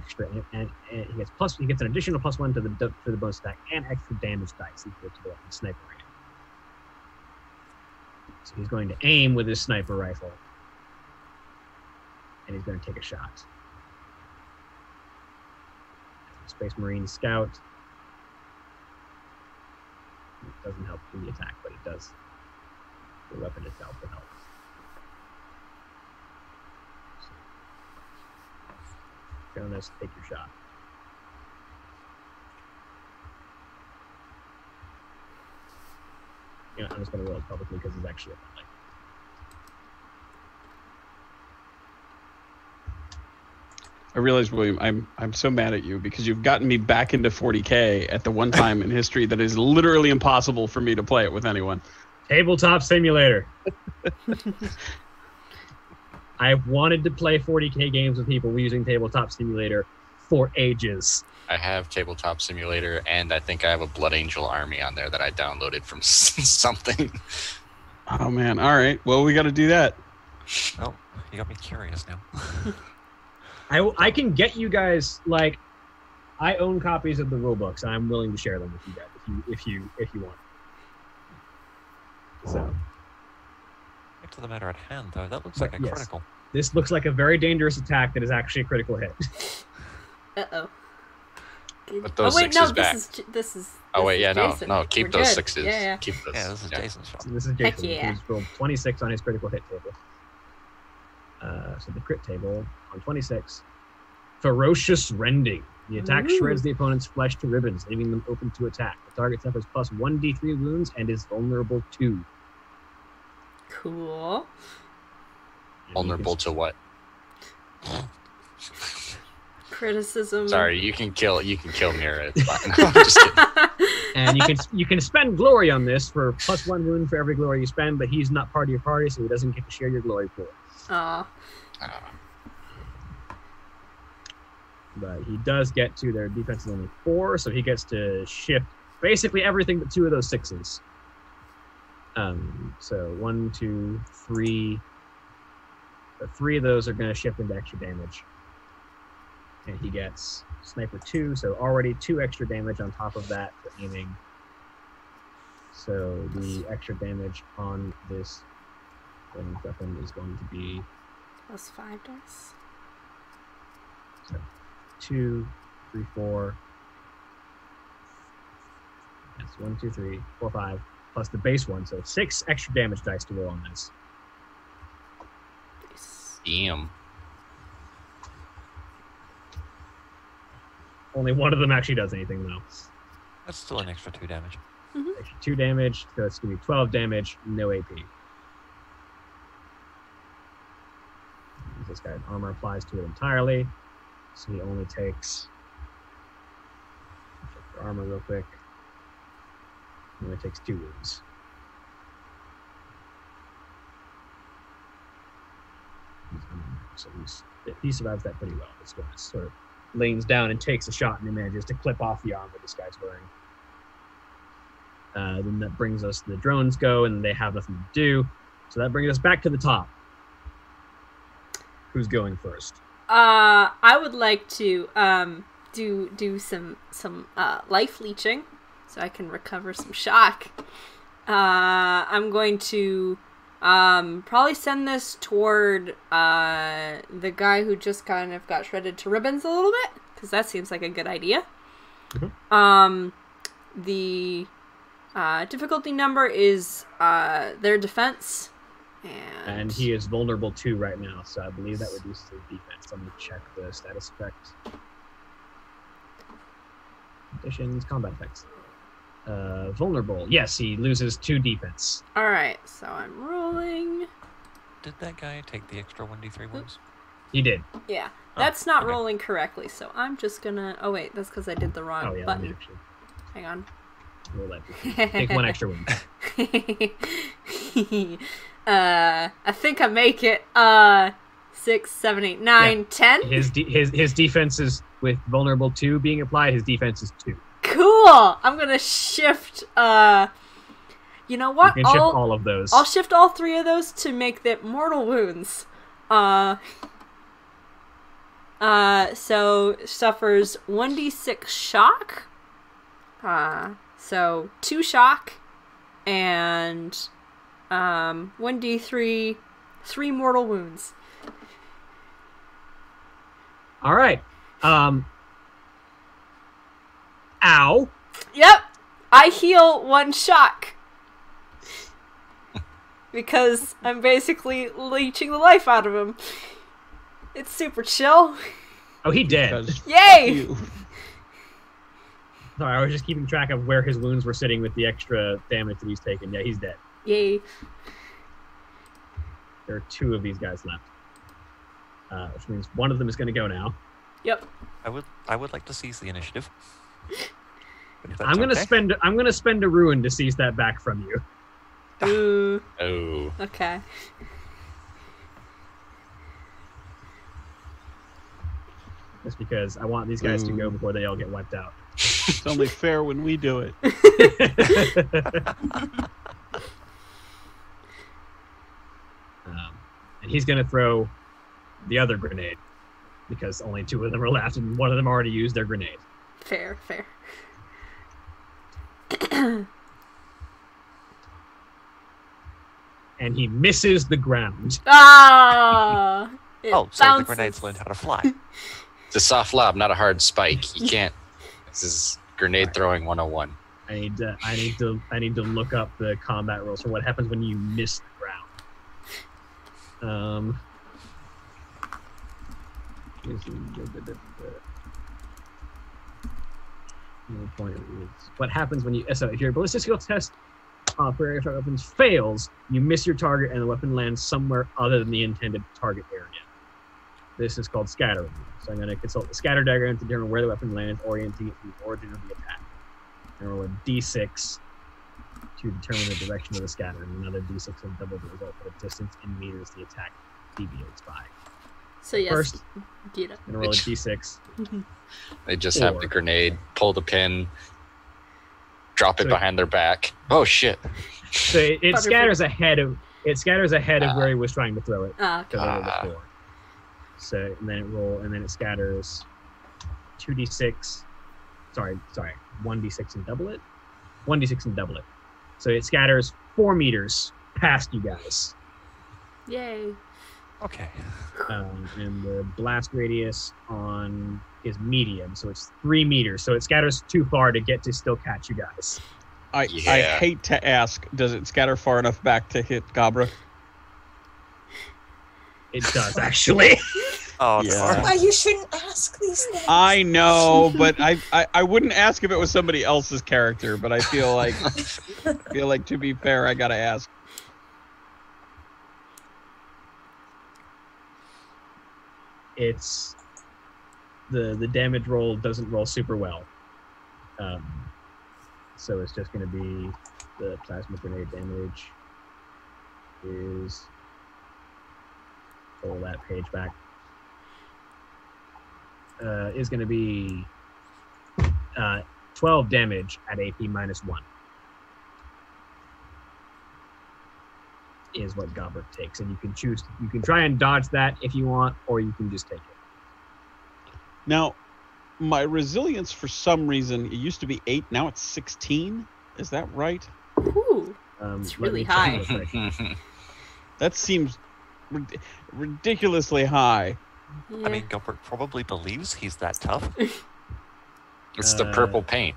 he gets an additional +1 to the bonus attack and extra damage dice equal to the weapon sniper rating. So he's going to aim with his sniper rifle, and he's going to take a shot. Space Marine Scout. It doesn't help in the attack, but it does. The weapon itself will help. Jonas, take your shot. I'm just going to roll it publicly because it's actually a fun. I realize, William, I'm so mad at you because you've gotten me back into 40K at the one time in history that is literally impossible for me to play it with anyone. Tabletop Simulator. I've wanted to play 40K games with people using Tabletop Simulator for ages. I have Tabletop Simulator, and I think I have a Blood Angel army on there that I downloaded from something. Oh, man. All right. Well, we got to do that. Oh, you got me curious now. I can get you guys, like, I own copies of the rulebooks, and I'm willing to share them with you guys if you want. So. Back to the matter at hand, though. That looks like a critical. This looks like a very dangerous attack that is actually a critical hit. Uh-oh. Put those sixes back. No. Keep those 6s. Yeah. Keep those. Yeah, this is Jason's shot. So this is Jason. yeah. He's rolled 26 on his critical hit table. So the crit table on 26. Ferocious Rending. The attack shreds the opponent's flesh to ribbons, leaving them open to attack. The target suffers +1d3 wounds and is vulnerable to. Cool. Vulnerable to what? Criticism. Sorry, you can kill Mira. It's fine. I'm just kidding. And you can spend glory on this for +1 wound for every glory you spend, but he's not part of your party, so he doesn't get to share your glory pool. Aw. But he does get to their defense is only 4, so he gets to shift basically everything but 2 of those 6s. So 1, 2, 3. The 3 of those are going to shift into extra damage. And he gets Sniper 2, so already 2 extra damage on top of that for aiming. So the extra damage on this weapon is going to be +5 dice. So 2, 3, 4. That's 1, 2, 3, 4, 5, plus the base one. So 6 extra damage dice to roll on this. Damn. Only one of them actually does anything though. That's still an extra 2 damage. Extra 2 damage, so it's going to be 12 damage, no AP. This guy's armor applies to it entirely, so he only takes. Check for armor real quick. He only takes 2 wounds. So he survives that pretty well. This guy sort of leans down and takes a shot, and he manages to clip off the armor this guy's wearing. Then that brings us, the drones go, and they have nothing to do. So that brings us back to the top. Who's going first? I would like to do some life leeching, so I can recover some shock. I'm going to probably send this toward the guy who just kind of got shredded to ribbons a little bit, because that seems like a good idea. Mm-hmm. The difficulty number is their defense. And he is vulnerable 2 right now, so I believe that reduces his defense. Let me check the status effects. Conditions, combat effects. Vulnerable. Yes, he loses 2 defense. Alright, so I'm rolling. Did that guy take the extra 1d3 wounds? He did. Yeah, that's not okay. rolling correctly, so I'm just gonna... Oh wait, that's because I did the wrong Oh yeah, let me button. actually Hang on. roll that. Take 1 extra wound. I think I make it. 6, 7, 8, 9, Yeah. 10. His defense is, with vulnerable 2 being applied, his defense is 2. Cool. I'm gonna shift. You know what? You can shift all of those. I'll shift all 3 of those to make that mortal wounds. So suffers 1d6 shock. So 2 shock and 1d3, 3 mortal wounds. All right. Ow. Yep. I heal 1 shock. Because I'm basically leeching the life out of him. It's super chill. Oh, he dead. Because Yay! you. Sorry, I was just keeping track of where his wounds were sitting with the extra damage that he's taken. Yeah, he's dead. Yay. There are 2 of these guys left. Which means one of them is going to go now. Yep. I would like to seize the initiative. But if that's I'm okay. gonna spend a ruin to seize that back from you. Ooh. Oh. Okay. Just because I want these guys to go before they all get wiped out. It's only fair when we do it. And he's gonna throw the other grenade because only 2 of them are left, and one of them already used their grenade. Fair, fair. And he misses the ground. Ah! It Oh, so the bounces. grenades learned how to fly. It's a soft lob, not a hard spike. You can't. This is grenade throwing 101. I need to look up the combat rules for what happens when you miss the ground. What happens when you? So if your ballistic skill test for area target weapons fails, you miss your target and the weapon lands somewhere other than the intended target area. This is called scattering. So I'm going to consult the scatter diagram to determine where the weapon lands, orienting it to the origin of the attack. And roll a d6 to determine the direction of the scatter, and another d6 will double the result for the distance in meters the attack deviates by. So yes, First, get it. I'm going to roll a d6. They just have the 4. grenade, pull the pin, drop it So- behind their back. Oh shit! So it scatters ahead of where he was trying to throw it. Ah, okay. So there were 4. So and then it scatters 2d6. Sorry, 1d6 and double it. 1d6 and double it. So it scatters 4 meters past you guys. Yay. Okay. And the blast radius on is medium, so it's 3 meters. So it scatters too far to get to still catch you guys. I Yeah. hate to ask, does it scatter far enough back to hit Gabra? It does actually. Oh, Yeah. no. You shouldn't ask these things. I know, but I wouldn't ask if it was somebody else's character, but I feel like to be fair, I gotta ask. It's the damage roll doesn't roll super well. So it's just going to be the plasma grenade damage is, pull that page back, is going to be 12 damage at AP -1. is what Gobert takes, and you can choose. You can try and dodge that if you want, or you can just take it. Now, my resilience for some reason it used to be 8. Now it's 16. Is that right? Ooh, it's Let really me check high. real quick. That seems ridiculously high. Yeah. I mean, Gilbert probably believes he's that tough. It's the purple paint.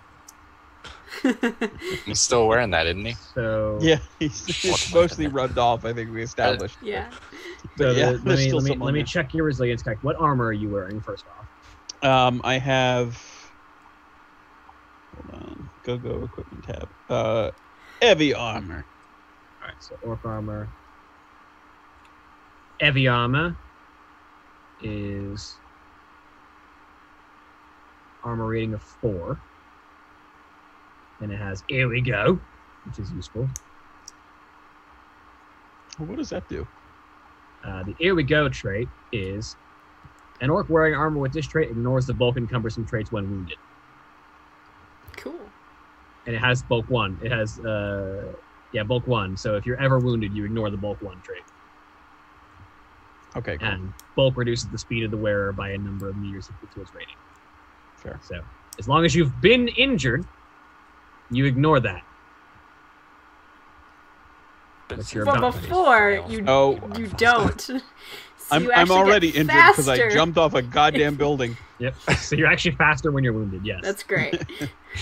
He's still wearing that, isn't he? So Yeah, it's mostly rubbed off. I think we established. yeah. But yeah, let there's still me some on there. check your resilience check. What armor are you wearing first off? I have. Hold on. Go equipment tab. Heavy armor. All right, so orc armor. Heavy armor is armor rating of 4. And it has here we go, which is useful. What does that do? The here we go trait is an orc wearing armor with this trait ignores the bulk and cumbersome traits when wounded. Cool. And it has bulk 1. It has bulk 1. So if you're ever wounded, you ignore the bulk 1 trait. Okay, cool. And bulk reduces the speed of the wearer by a number of meters equal to its rating. Fair. So as long as you've been injured, you ignore that. But you're But about before you don't. So I'm you actually already get injured because I faster. jumped off a goddamn building. Yep. So you're actually faster when you're wounded. Yes. That's great.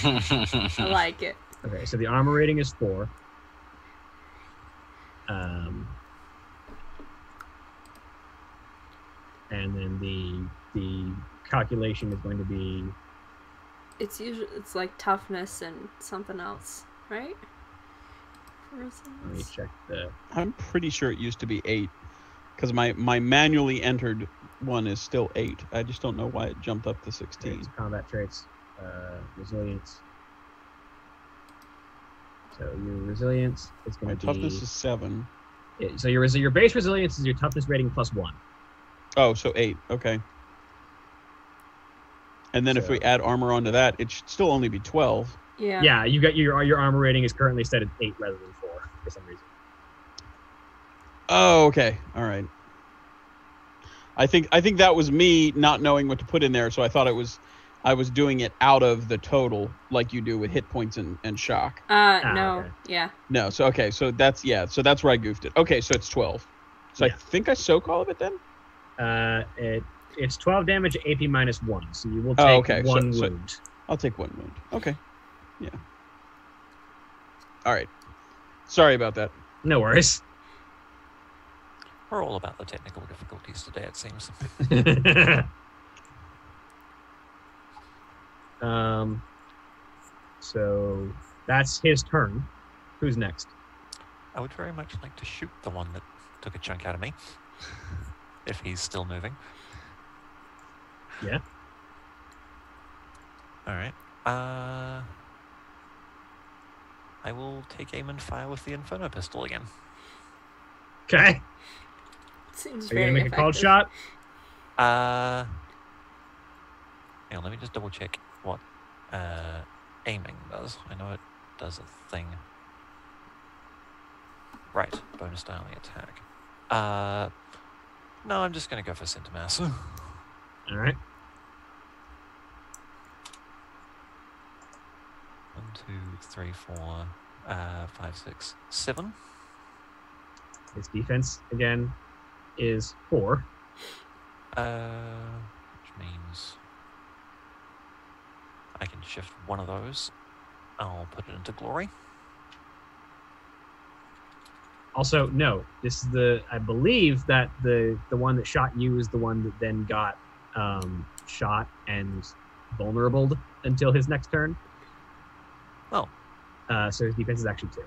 I like it. Okay. So the armor rating is 4. And then the calculation is going to be It's like toughness and something else, right? let me check the I'm pretty sure it used to be 8 because my manually entered one is still 8. I just don't know why it jumped up to 16. traits, combat traits, resilience. So your resilience is My going to be toughness is 7. so your base resilience is your toughness rating plus 1. Oh, so 8. Okay. And then if we So- add armor onto that, it should still only be 12. Yeah. Yeah, you got your armor rating is currently set at 8 rather than 4 for some reason. Oh, okay. All right. I think that was me not knowing what to put in there, so I thought I was doing it out of the total like you do with hit points and shock. No. okay. Yeah. No, so okay, so that's where I goofed it. Okay, so it's 12. So Yeah. I think I soak all of it then? It's 12 damage AP minus 1, so you will Oh, take okay. one So- wound. I'll take 1 wound. Okay. Yeah. All right. Sorry about that. No worries. We're all about the technical difficulties today, it seems. So that's his turn. Who's next? I would very much like to shoot the one that took a chunk out of me. If he's still moving. Yeah. Alright. I will take aim and fire with the Inferno pistol again. Okay. Seems Are you very gonna make effective. a cold shot? Hang on, let me just double check what aiming does. I know it does a thing. Right, bonus die on the attack. No, I'm just gonna go for center mass. All right. 1, 2, 3, 4, 5, 6, 7. His defense again is 4. Which means I can shift one of those. I'll put it into glory. Also, no, this is I believe that the one that shot you is the one that then got shot and vulnerable until his next turn. Oh. So his defense is actually 2.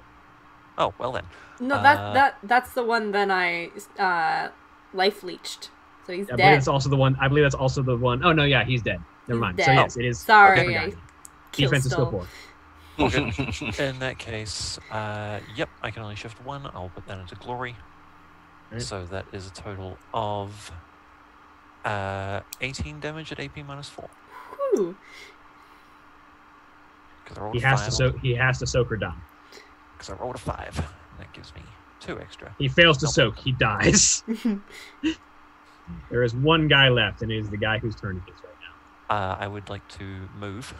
Oh, well then. No, that's the one that I life leached. So he's I believe dead. that's also the one. I believe that's also the one. Oh no, yeah, he's dead. Never He's mind. dead. So yes, it is. Sorry, forgot I you. kill Defense is still stole. 4. In that case, yep, I can only shift one. I'll put that into glory. Right. So that is a total of 18 damage at AP minus 4. Whew. Because I rolled He a 5. has to soak her down. Because I rolled a 5. And that gives me 2 extra. He fails to Nope. soak. He dies. There is one guy left, and it is the guy whose turn it is right now. I would like to move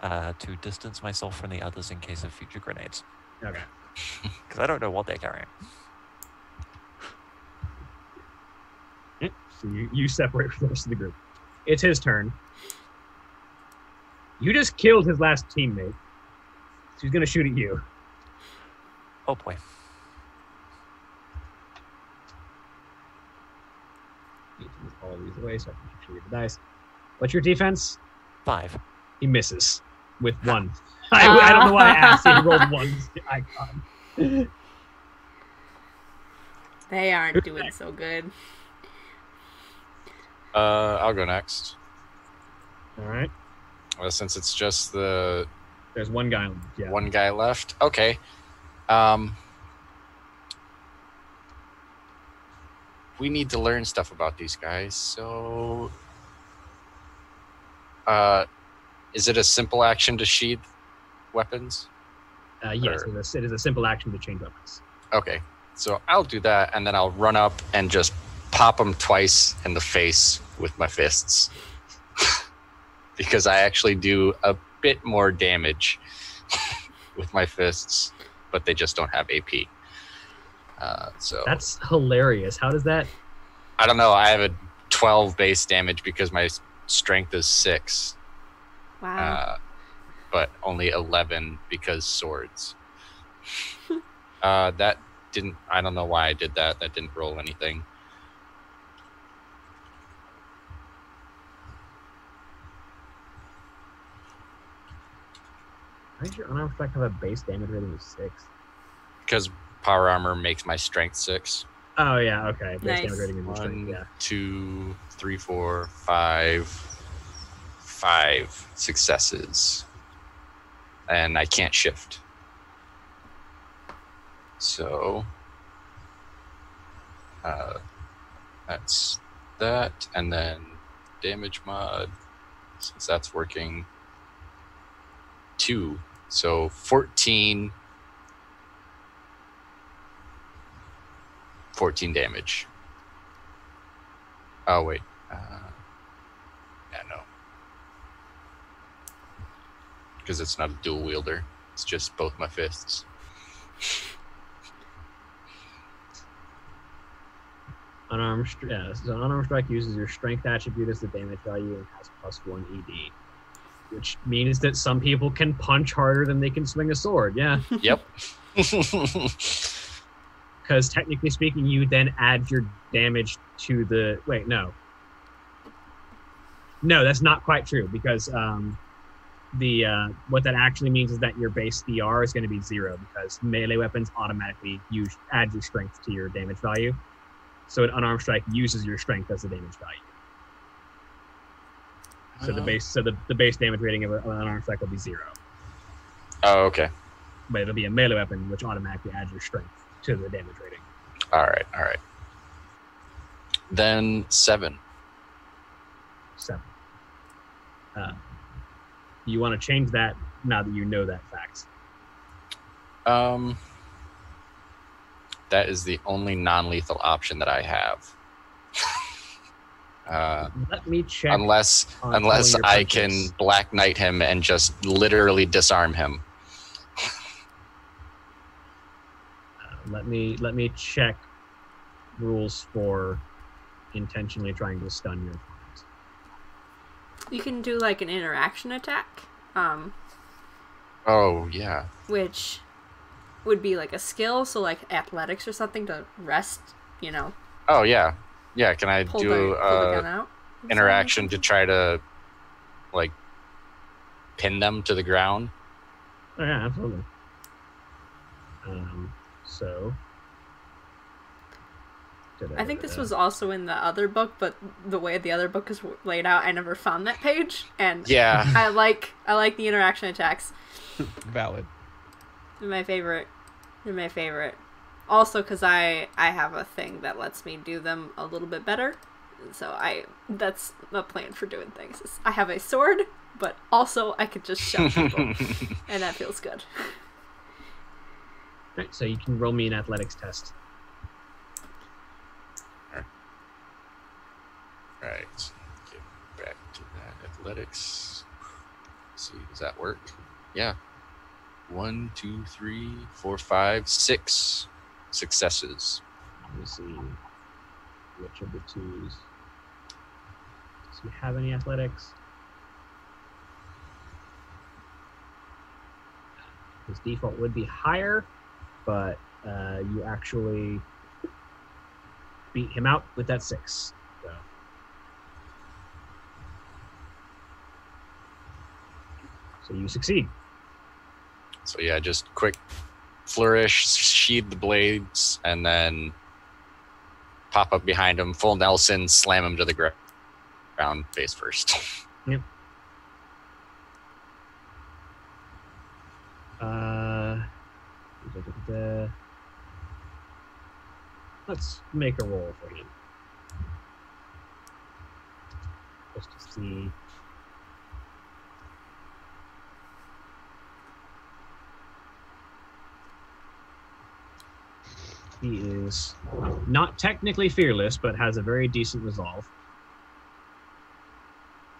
to distance myself from the others in case of future grenades. Okay. Because I don't know what they're carrying. So you separate from the rest of the group. It's his turn. You just killed his last teammate. So he's going to shoot at you. Oh boy. Need to move all these away so I can show you the dice. What's your defense? 5. He misses with 1. I don't know why I asked. He rolled 1. Icon. They aren't doing so good. I'll go next. All right. Well, since it's just the There's one guy left. Yeah. one guy left. Okay. We need to learn stuff about these guys. So, is it a simple action to sheath weapons? Yes, Or- it is a simple action to change weapons. Okay. So I'll do that, and then I'll run up and just pop him twice in the face with my fists. Because I actually do a bit more damage with my fists, but they just don't have AP. So That's hilarious. How does that? I don't know. I have a 12 base damage because my strength is 6, Wow. but only 11 because swords. That didn't. I don't know why I did that. That didn't roll anything. Why does your unarmed strike have a base damage rating of 6? Because power armor makes my strength 6. Oh yeah, okay. Base Nice. damage rating of your strength. 1, Yeah. 2, 3, 4, 5. 5 successes. And I can't shift. So that's that. And then damage mod, since that's working, 2. So 14 damage. Oh, wait. Yeah, no. Because it's not a dual wielder. It's just both my fists. So an unarmed strike uses your strength attribute as the damage value and has +1 ED, which means that some people can punch harder than they can swing a sword. Yeah, Yep. because technically speaking, you then add your damage to the. Wait, no, that's not quite true because what that actually means is that your base DR is going to be 0 because melee weapons automatically add your strength to your damage value. So an unarmed strike uses your strength as the damage value. So the base damage rating of an unarmed strike will be 0. Oh, okay. But it'll be a melee weapon which automatically adds your strength to the damage rating. All right. Then 7. 7. You want to change that now that you know that fact. That is the only non-lethal option that I have. Let me check. Unless on telling your I punches. can Black Knight him and just literally disarm him. Let me check rules for intentionally trying to stun your opponent. You can do like an interaction attack, Oh, yeah. which would be like a skill, so like athletics or something to rest, Oh, yeah. Yeah, can I pull do the gun out. interaction to try to, like, pin them to the ground? Oh yeah, absolutely. So. I think this was also in the other book, but the way the other book is laid out, I never found that page, and Yeah. I like the interaction attacks. Valid. They're my favorite. Also, because I have a thing that lets me do them a little bit better. So that's a plan for doing things. I have a sword, but also I could just shove people, and that feels good. Right, so you can roll me an athletics test. Right. Get back to that athletics. Let's see, does that work? Yeah. 1, 2, 3, 4, 5, 6 successes. Let me see which of the twos. Does he have any athletics? His default would be higher, but you actually beat him out with that 6. So you succeed. So yeah, just quick flourish, sheathe the blades, and then pop up behind him, full Nelson, slam him to the ground face first. Yep. Let's make a roll for him. Just to see. He is not technically fearless, but has a very decent resolve.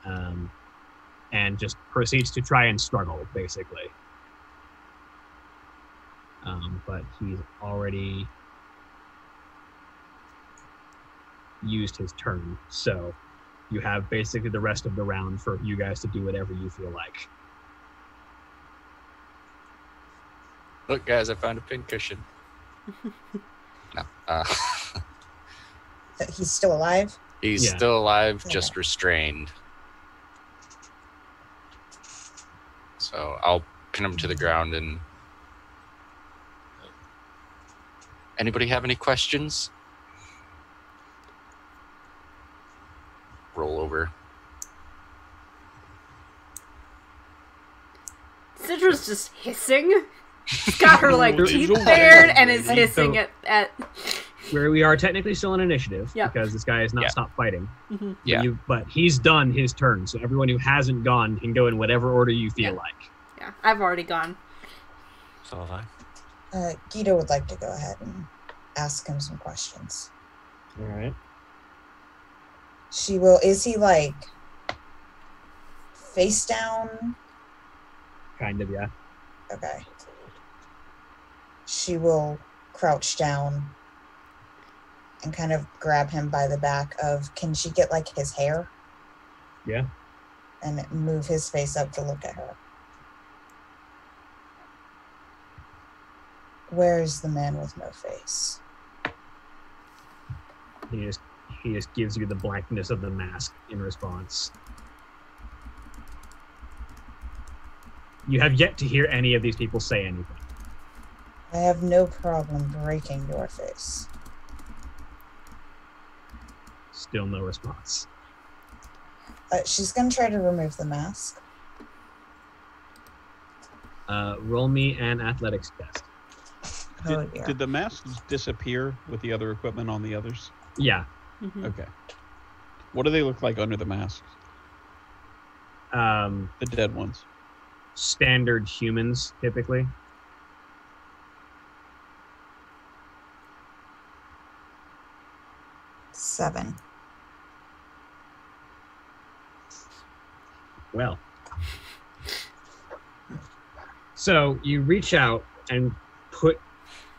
And just proceeds to try and struggle, basically. But he's already used his turn, so you have basically the rest of the round for you guys to do whatever you feel like. Look, guys, I found a pincushion. No. He's still alive? He's Yeah. still alive, Okay. just restrained. So I'll pin him to the ground and... Anybody have any questions? Roll over. Citra's just hissing. She's got her like It's teeth over. bared and is So- hissing at Where we are technically still in initiative, Yeah. because this guy has not Yeah. stopped fighting. Mhm. Yeah. But he's done his turn, so everyone who hasn't gone can go in whatever order you feel Yeah. like. Yeah, I've already gone. So have I. Guido would like to go ahead and ask him some questions. All right. She will. Is he like face down? Kind of, yeah. Okay. She will crouch down and kind of grab him by the back of, can she get like his hair? Yeah. And move his face up to look at her. Where's the man with no face? He just gives you the blankness of the mask in response. You have yet to hear any of these people say anything. I have no problem breaking your face. Still no response. She's gonna try to remove the mask. Roll me an athletics test. Oh dear. Did the masks disappear with the other equipment on the others? Yeah. Mhm. Okay. What do they look like under the masks? The dead ones. Standard humans, typically. Seven. Well. So you reach out and put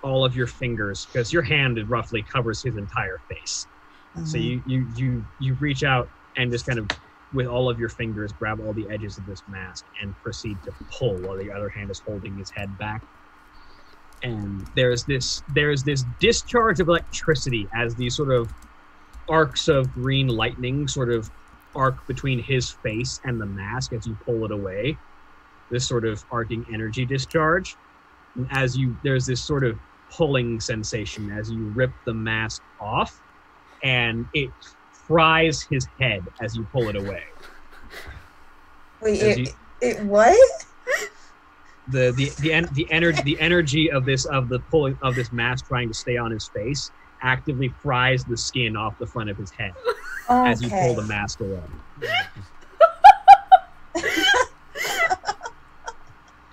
all of your fingers, because your hand roughly covers his entire face. So you reach out and just kind of, with all of your fingers, grab all the edges of this mask and proceed to pull while the other hand is holding his head back. And there's this discharge of electricity as these sort of arcs of green lightning sort of arc between his face and the mask as you pull it away. This sort of arcing energy discharge. And there's this sort of pulling sensation as you rip the mask off, and it fries his head as you pull it away. Wait, what? The energy of the pulling of this mask trying to stay on his face actively fries the skin off the front of his head as you pull the mask away.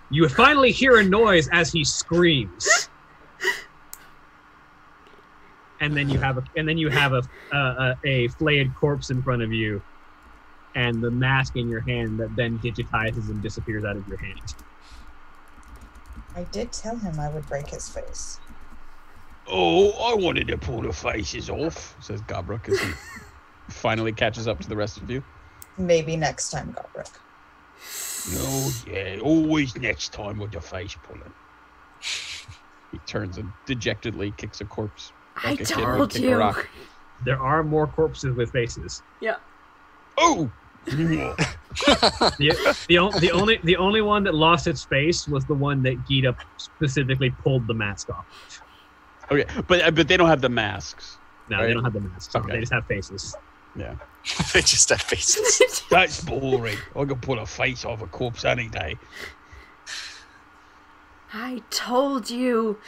You finally hear a noise as he screams. And and then you have a flayed corpse in front of you, and the mask in your hand that then digitizes and disappears out of your hand. I did tell him I would break his face. Oh, I wanted to pull the faces off, says Gabruk as he finally catches up to the rest of you. Maybe next time, Gabruk. Oh, yeah, always next time with the face pulling. He turns and dejectedly kicks a corpse. I Like a kid would told kick a you. rock. There are more corpses with faces. Yeah. Oh! The only one that lost its face was the one that Gita specifically pulled the mask off. Okay, but they don't have the masks. No, Right. they don't have the masks. on. Okay. They just have faces. Yeah. They just have faces. That's boring. I can pull a face off a corpse any day. I told you.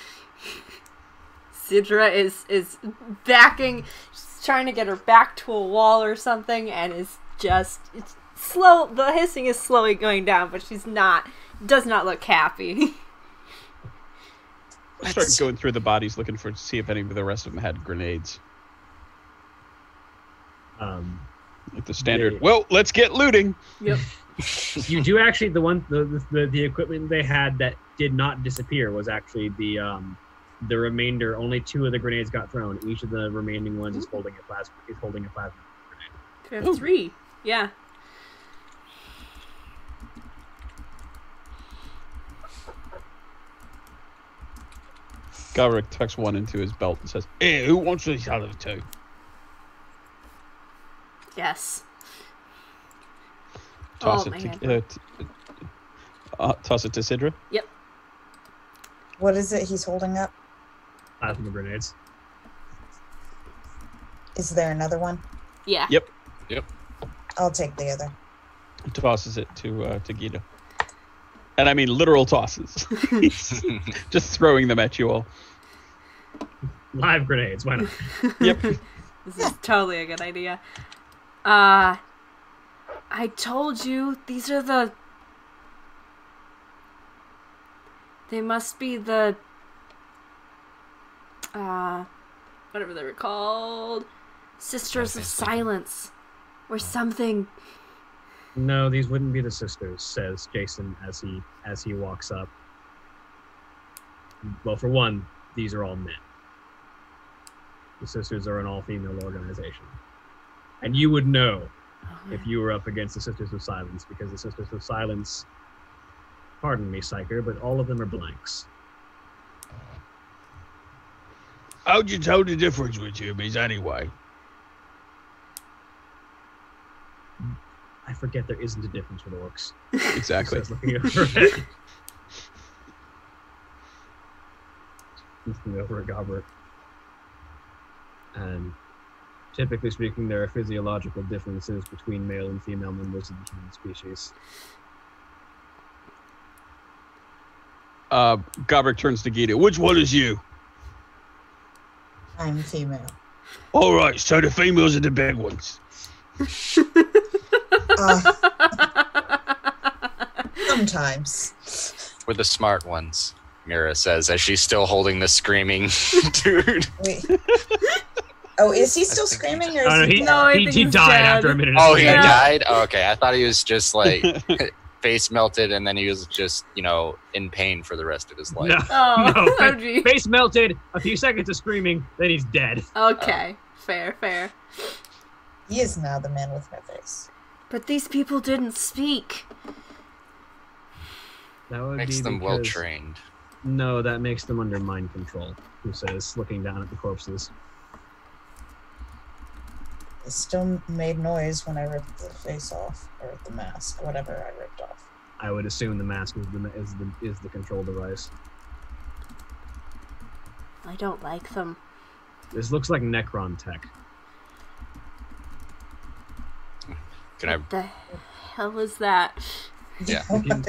Sidra is backing, she's trying to get her back to a wall or something, and it's slow. The hissing is slowly going down, but does not look happy. I start going through the bodies looking to see if any of the rest of them had grenades. Like the standard, well, let's get looting. Yep. You do actually the equipment they had that did not disappear was actually the remainder. Only 2 of the grenades got thrown. Each of the remaining ones is holding a plasma grenade. We have 3. Yeah. Gabruk tucks one into his belt and says, "Hey, who wants these other 2?" Yes. Toss Oh, it man. toss it to Sidra. Yep. What is it he's holding up? Plasma grenades. Is there another one? Yeah. Yep. I'll take the other. Tosses it to Gita. And I mean literal tosses. Just throwing them at you all. Live grenades. Why not? Yep. This is totally a good idea. I told you, these are they must be the, whatever they were called, Sisters of Silence, or something. No, these wouldn't be the sisters, says Jason as he walks up. Well, for one, these are all men. The sisters are an all-female organization. And you would know if you were up against the Sisters of Silence, because the Sisters of Silence, pardon me, Psyker, but all of them are blanks. How'd you tell the difference with humans anyway? I forget there isn't a difference with orcs. Exactly. Says, looking over it. Looking over at Gabbert. And typically speaking, there are physiological differences between male and female members of the human species. Gabbert turns to Gita. Which one is you? I'm female. All right, so the females are the big ones. Sometimes. We're the smart ones, Mira says, as she's still holding the screaming dude. Wait. Oh, is he still screaming or is Oh, no, he he, dead? No, I he, think he he's died dead. after a minute. Oh, he Yeah. died? Oh, okay, I thought he was just like face melted and then he was just, in pain for the rest of his life. No, Oh, no. oh, gee. Face melted, a few seconds of screaming, then he's dead. Okay, fair. He is now the man with no face. But these people didn't speak. That would Makes be them because- well trained. No, that makes them under mind control, who says, looking down at the corpses. It still made noise when I ripped the face off, or the mask, whatever I ripped off. I would assume the mask is the control device. I don't like them. This looks like Necron tech. Can I? What the hell is that? Yeah.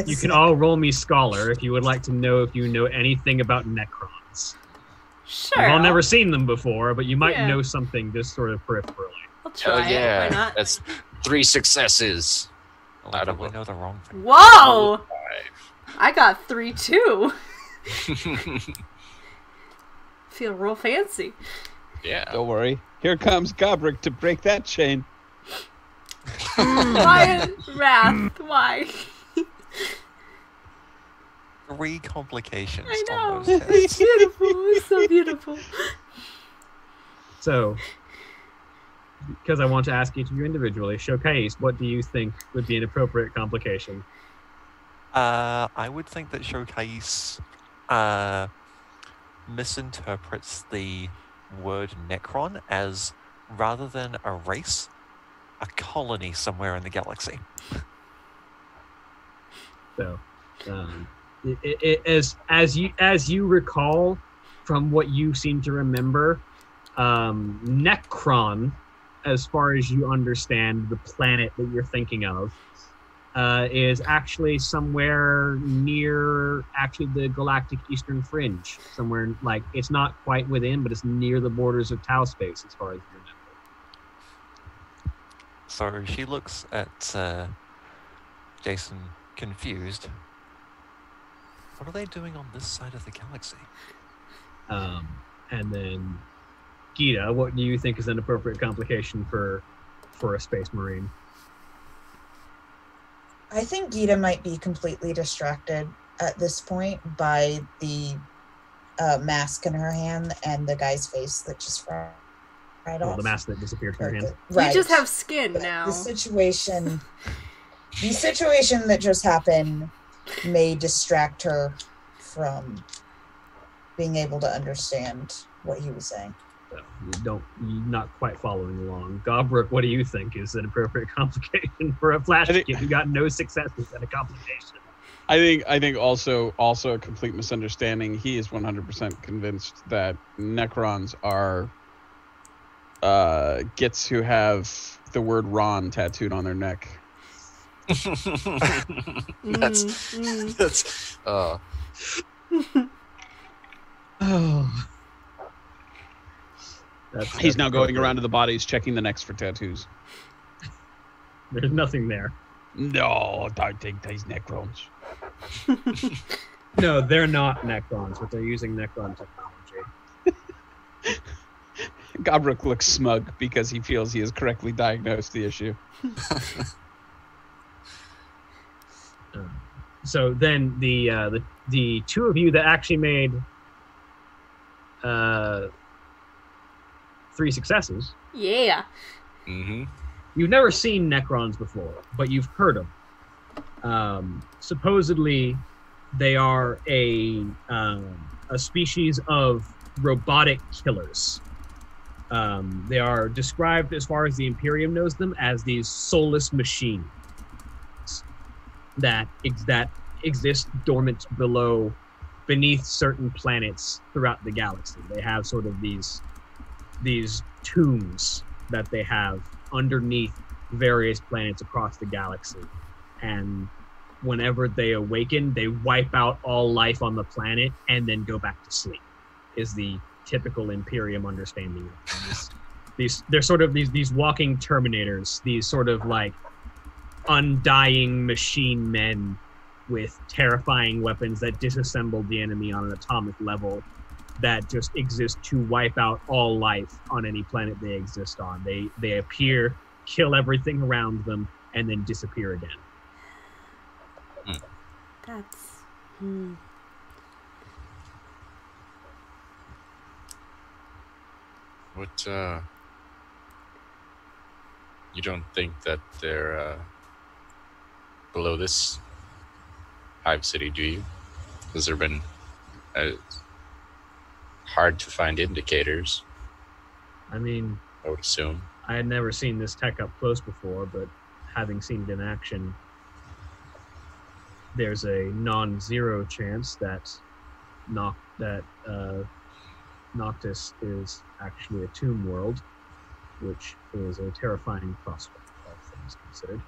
You can all roll me Scholar if you would like to know if you know anything about Necrons. Sure. You've all never seen them before, but you might Yeah. know something just sort of peripherally. I'll Oh, try it. Why yeah. not? That's 3 successes. Oh, Out of we a- know the wrong thing. Whoa! I got 3 too. Feel real fancy. Yeah. Don't worry. Here comes Gobrick to break that chain. Why, Wrath? Why? 3 complications I on know. those It's tests. beautiful. It's so beautiful. So, because I want to ask each of you individually, Showcase, what do you think would be an appropriate complication? I would think that Showcase misinterprets the word Necron as, rather than a race, a colony somewhere in the galaxy. So, as you recall from what you seem to remember, Necron, as far as you understand the planet that you're thinking of, is actually somewhere near the galactic eastern fringe. Somewhere, like, it's not quite within, but it's near the borders of Tau space, as far as you remember. So she looks at Jason confused. What are they doing on this side of the galaxy? And then, Gita, what do you think is an appropriate complication for a space marine? I think Gita might be completely distracted at this point by the mask in her hand and the guy's face that just fried off. The mask that disappeared from her hand. Right. You just have skin now. The situation that just happened may distract her from being able to understand what he was saying. So you're not quite following along. Gobrick, what do you think is an appropriate complication for a flash kid who got no successes and a complication? I think also a complete misunderstanding. He is 100% convinced that Necrons are gets who have the word Ron tattooed on their neck. That's Oh. He's now going around to the bodies checking the necks for tattoos. There's nothing there. No, don't think these Necrons. No, they're not Necrons, but they're using Necron technology. Gobrick looks smug because he feels he has correctly diagnosed the issue. So then the two of you that actually made 3 successes. Yeah. Mm-hmm. You've never seen Necrons before, but you've heard them. Supposedly, they are a species of robotic killers. They are described, as far as the Imperium knows them, as these soulless machines that exist dormant beneath certain planets throughout the galaxy. They have sort of these tombs that they have underneath various planets across the galaxy, and whenever they awaken, they wipe out all life on the planet and then go back to sleep, is the typical Imperium understanding of them. They're sort of these walking Terminators, these sort of like undying machine men with terrifying weapons that disassemble the enemy on an atomic level, that just exist to wipe out all life on any planet they exist on. They appear, kill everything around them, and then disappear again. That's... What, you don't think that they're, below this hive city, do you? Has there been hard to find indicators? I mean, I would assume. I had never seen this tech up close before, but having seen it in action, there's a non-zero chance that Noctis is actually a tomb world, which is a terrifying prospect, all things considered.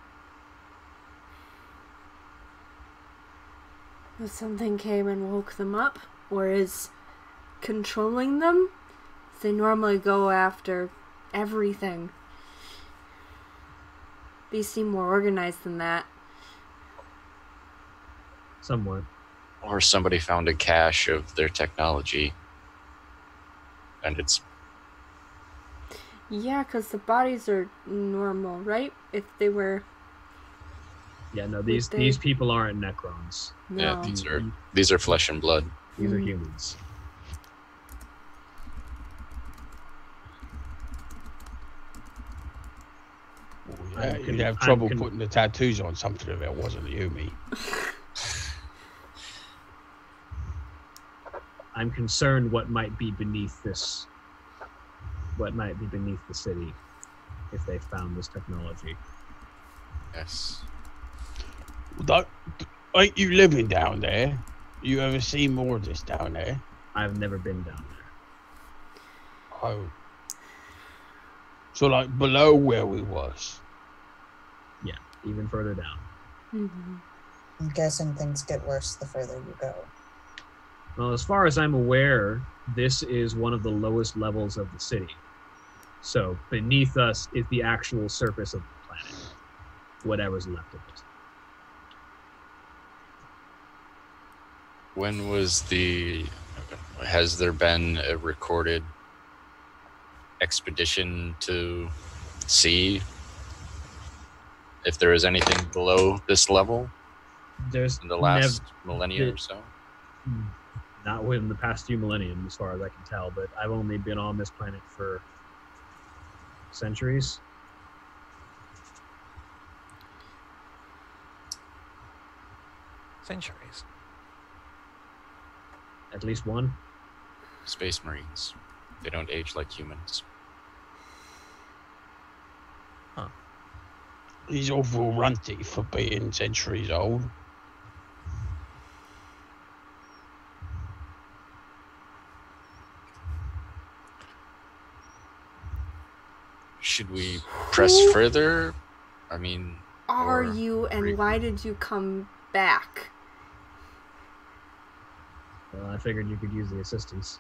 If something came and woke them up, or is controlling them, they normally go after everything. These seem more organized than that. Somewhat. Or somebody found a cache of their technology, and it's Yeah, because the bodies are normal, right? If they were... Yeah, no, they- these people aren't Necrons. No. Yeah, these are flesh and blood. These are Mm. humans. Yeah, you'd have trouble putting the tattoos on something if it wasn't you, me. I'm concerned what might be beneath the city if they found this technology. Yes. Ain't you living down there? You ever seen more of this down there? I've never been down there. Oh. So like below where we was. Yeah, even further down. Mm-hmm. I'm guessing things get worse the further you go. Well, as far as I'm aware, this is one of the lowest levels of the city. So beneath us is the actual surface of the planet. Whatever's left of it. When was has there been a recorded expedition to see if there is anything below this level There's in the last millennia or so? Not within the past few millennia, as far as I can tell, but I've only been on this planet for centuries. Centuries. At least one. Space Marines. They don't age like humans. He's awful runty for being centuries old. Should we press further? I mean... Are or you, and why did you come back? Well, I figured you could use the assistance.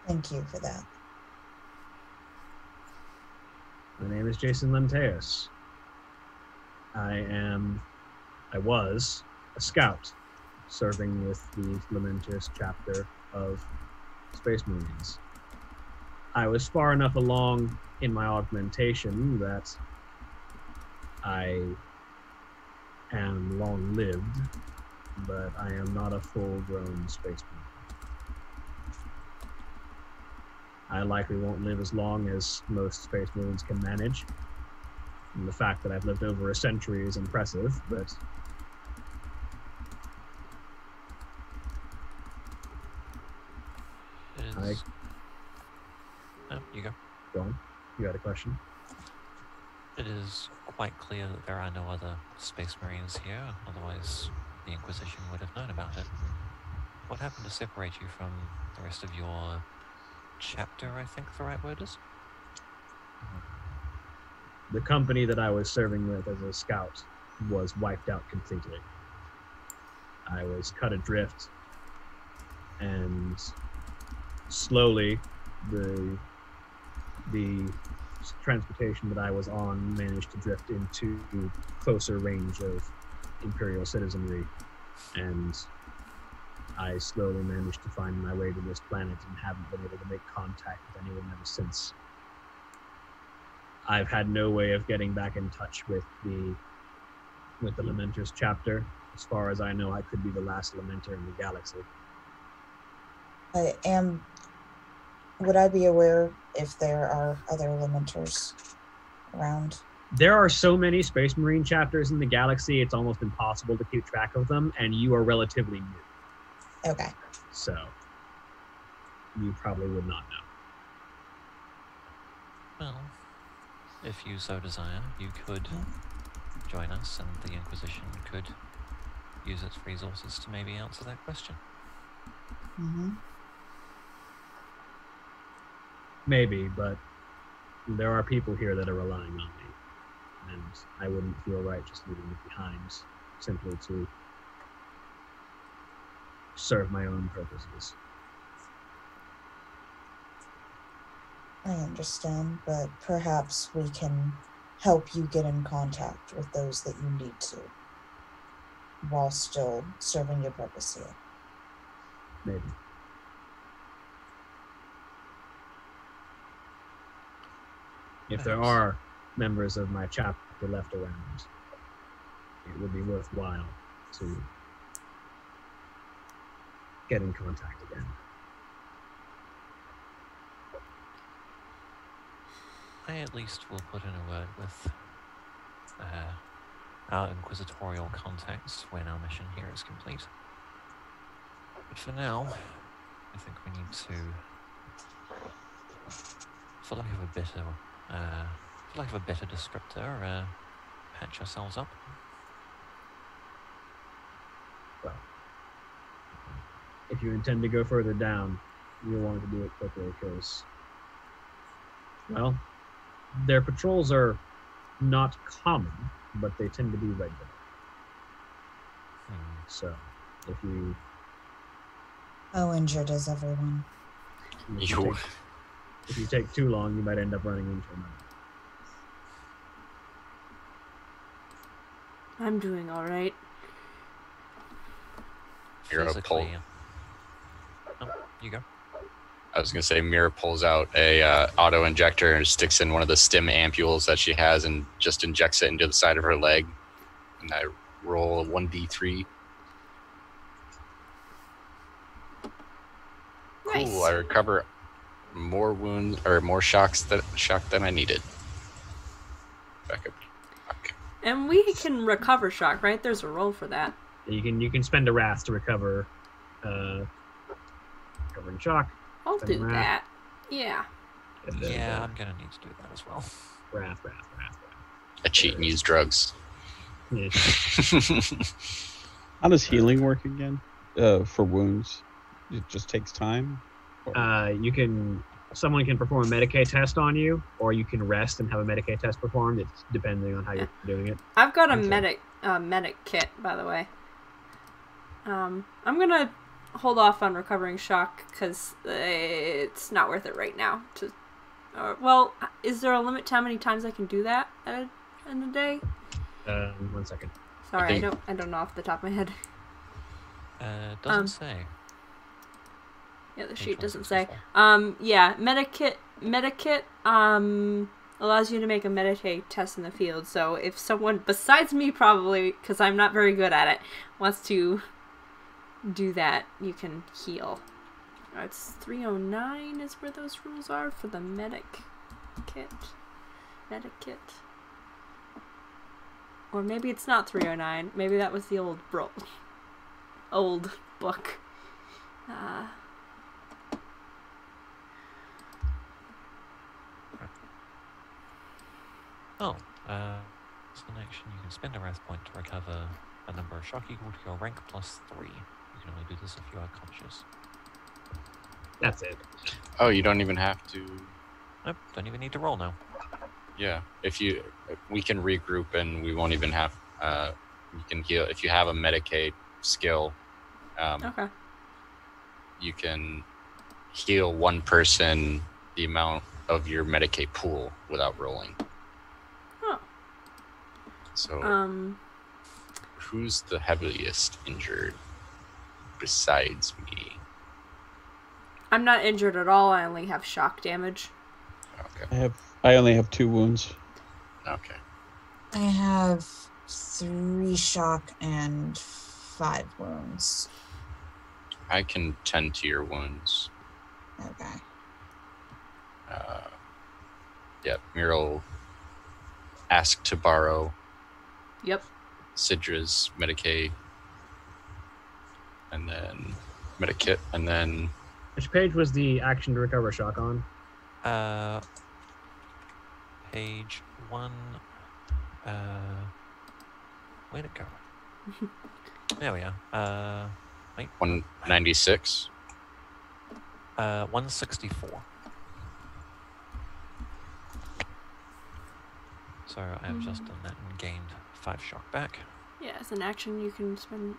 Thank you for that. My name is Jason Lenteus. I was a scout serving with the Lamentus chapter of Space Marines. I was far enough along in my augmentation that I am long-lived, but I am not a full-grown Space Marine. I likely won't live as long as most Space Marines can manage. And the fact that I've lived over a century is impressive, but You go. go on. You had a question? It is quite clear that there are no other Space Marines here, otherwise the Inquisition would have known about it. What happened to separate you from the rest of your chapter, I think the right word is? The company that I was serving with as a scout was wiped out completely. I was cut adrift, and slowly the transportation that I was on managed to drift into closer range of Imperial citizenry, and I slowly managed to find my way to this planet and haven't been able to make contact with anyone ever since. I've had no way of getting back in touch with the Lamenters chapter. As far as I know, I could be the last Lamenter in the galaxy. Would I be aware if there are other Lamenters around? There are so many Space Marine chapters in the galaxy, it's almost impossible to keep track of them, and you are relatively new. Okay. So, you probably would not know. Well, if you so desire, you could join us and the Inquisition could use its resources to maybe answer that question. Mm-hmm. Maybe, but there are people here that are relying on me, and I wouldn't feel right just leaving it behind simply to serve my own purposes. I understand, but perhaps we can help you get in contact with those that you need to while still serving your purpose here. Maybe. if there are members of my chapter left around, it would be worthwhile to get in contact again. I at least will put in a word with our inquisitorial contacts when our mission here is complete. But for now, I think we need to, for lack of a better descriptor, patch ourselves up. Well, if you intend to go further down, you'll want to do it quickly because, well, their patrols are not common, but they tend to be regular. So, if you... How injured is everyone? If you take too long, you might end up running into another. I'm doing all right. Mira pull. Oh, you go. I was gonna say Mira pulls out a auto injector and sticks in one of the stim ampules that she has and just injects it into the side of her leg. And I roll a 1d3. Nice. Cool. I recover more wounds or more shock than I needed. Back up. Okay. And we can recover shock, right? There's a roll for that. You can spend a wrath to recover recovering shock. I'll do that. Yeah. Yeah, I'm gonna need to do that as well. Wrath. I cheat and use drugs. Yeah. How does healing work again? For wounds, it just takes time. Someone can perform a Medicaid test on you, or you can rest and have a Medicaid test performed. It's depending on how you're doing it. I've got a medic kit, by the way. I'm gonna hold off on recovering shock because it's not worth it right now. Well, is there a limit to how many times I can do that in a day? 1 second. Sorry, I don't know off the top of my head. Doesn't say. Yeah, the sheet doesn't say. Yeah, Medikit allows you to make a Medicaid test in the field. So if someone besides me, probably because I'm not very good at it, wants to do that, you can heal. It's 309 is where those rules are for the Medikit. Or maybe it's not 309. Maybe that was the old book. As an action, you can spend a wrath point to recover a number of shock equal to your rank plus 3. You can only do this if you are conscious. That's it. Oh, you don't even have to. Nope, don't even need to roll now. Yeah, we can regroup and we won't even have. You can heal if you have a Medicaid skill. Okay. You can heal one person the amount of your Medicaid pool without rolling. Oh. So, who's the heaviest injured besides me? I'm not injured at all. I only have shock damage. Okay. I only have 2 wounds. Okay. I have 3 shock and 5 wounds. I can tend to your wounds. Okay. Yeah, Muriel asked to borrow. Yep. Sidra's Medicaid. And then Medikit, and then... Which page was the action to recover shock on? Page 1. Where'd it go? There we are. Wait. 196. 164. So I've just done that and gained 5 shock back. Yeah, as an action, you can spend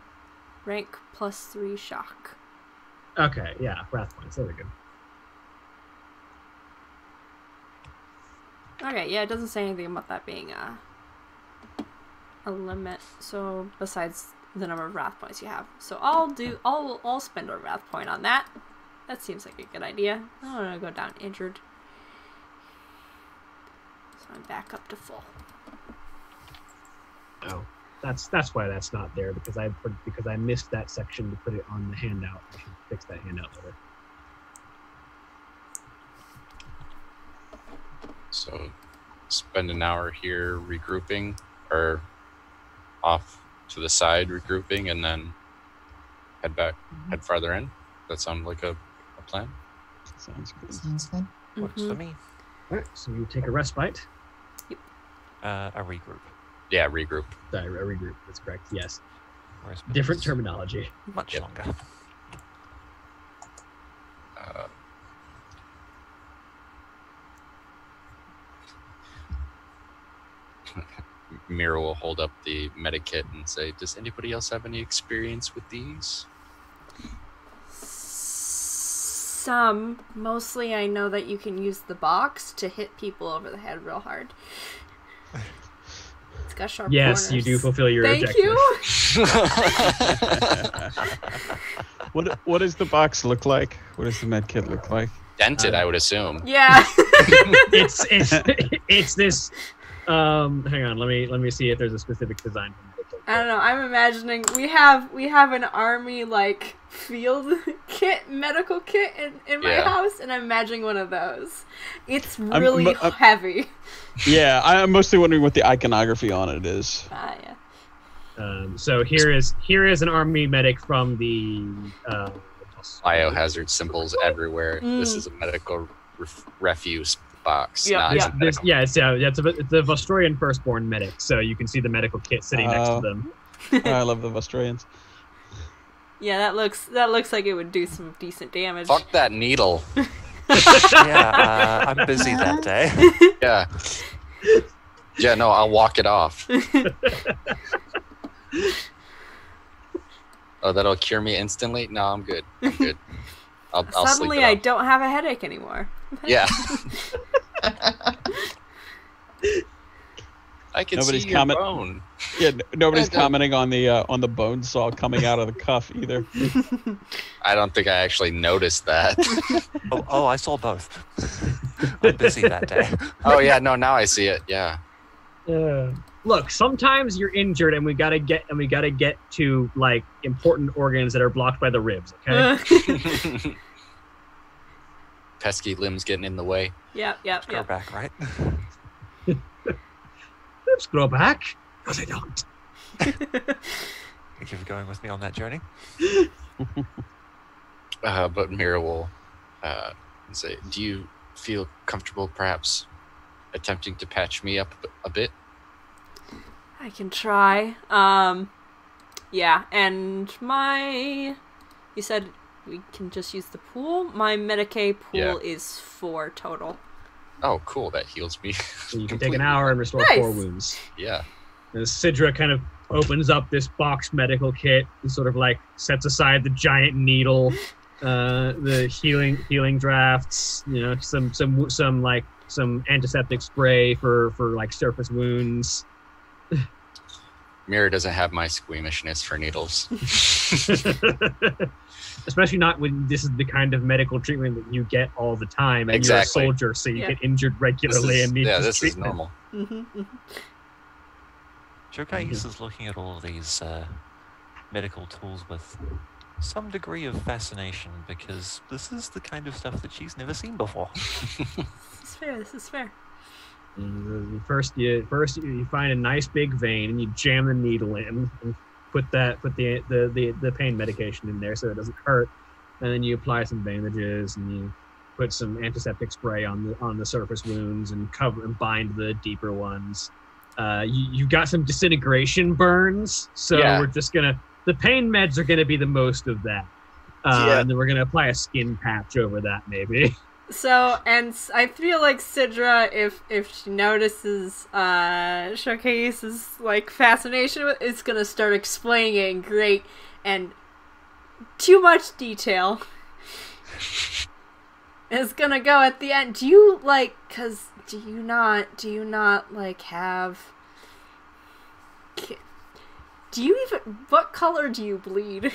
rank plus 3 shock. Okay, yeah, wrath points. There we go. Okay, yeah, it doesn't say anything about that being a limit. So besides the number of wrath points you have, so I'll spend a wrath point on that. That seems like a good idea. I don't want to go down injured. I'm back up to full. Oh, that's why that's not there, because I missed that section to put it on the handout. I should fix that handout later. So spend an hour here regrouping, or off to the side regrouping, and then head farther in. That sound like a plan? Sounds good. Sounds good. Works for me. All right, so you take a respite. A regroup. Yeah, regroup. Sorry, a regroup. That's correct. Yes. Respite Different is terminology. Much Yep. longer. Mira will hold up the medikit and say, "Does anybody else have any experience with these?" Some. Mostly I know that you can use the box to hit people over the head real hard. It's got sharp Yes, corners. you do fulfill your Thank objective. you! What does the box look like? What does the med kit look like? Dented, I would assume. Yeah. It's this. Hang on. Let me see if there's a specific design for medical. I don't know. I'm imagining we have an army like field kit, medical kit in my Yeah. house, and I'm imagining one of those. It's really heavy. Yeah, I'm mostly wondering what the iconography on it is. Yeah. So here is an army medic from the Biohazard symbols everywhere. This is a medical refuse box. Yeah, not yeah. a medical- it's a Vostrian firstborn medic, so you can see the medical kit sitting next to them. I love the Vostrians. Yeah, that looks like it would do some decent damage. Fuck that needle. Yeah, I'm busy that day. Yeah. Yeah, no, I'll walk it off. Oh, that'll cure me instantly? No, I'm good. I'm good. I'll Suddenly, sleep it I off. don't have a headache anymore. Yeah. I can Nobody's see your comment- bone. Yeah, nobody's I don't- commenting on the bone saw coming out of the cuff either. I don't think I actually noticed that. Oh, I saw both. I'm busy that day. Oh yeah, no, now I see it. Yeah. Look, sometimes you're injured, and we gotta get to like important organs that are blocked by the ribs. Okay. Pesky limbs getting in the way. Yep. Go back, right? Ribs grow back. Because I don't. Thank you for going with me on that journey. But Mira will say, "Do you feel comfortable, perhaps, attempting to patch me up a bit?" I can try. Yeah, and you said we can just use the pool. My Medicaid pool is 4 total. Oh, cool. That heals me. So you can take an hour and restore 4 wounds. Yeah. And Sidra kind of opens up this box medical kit and sort of like sets aside the giant needle, the healing drafts, some antiseptic spray for like surface wounds. Mira doesn't have my squeamishness for needles. Especially not when this is the kind of medical treatment that you get all the time, and Exactly. you're a soldier, so you get injured regularly and need this treatment. is normal. Shokai is looking at all of these medical tools with some degree of fascination, because this is the kind of stuff that she's never seen before. This is fair. First you find a nice big vein and you jam the needle in and put the pain medication in there so it doesn't hurt, and then you apply some bandages and you put some antiseptic spray on the surface wounds and cover and bind the deeper ones. You got some disintegration burns, so we're just the pain meds are gonna be the most of that, and then we're gonna apply a skin patch over that maybe. So, and I feel like Sidra, if she notices Shokage's like fascination with, is gonna start explaining it in great and too much detail. It's gonna go at the end. Do you not like have? Do you even? What color do you bleed?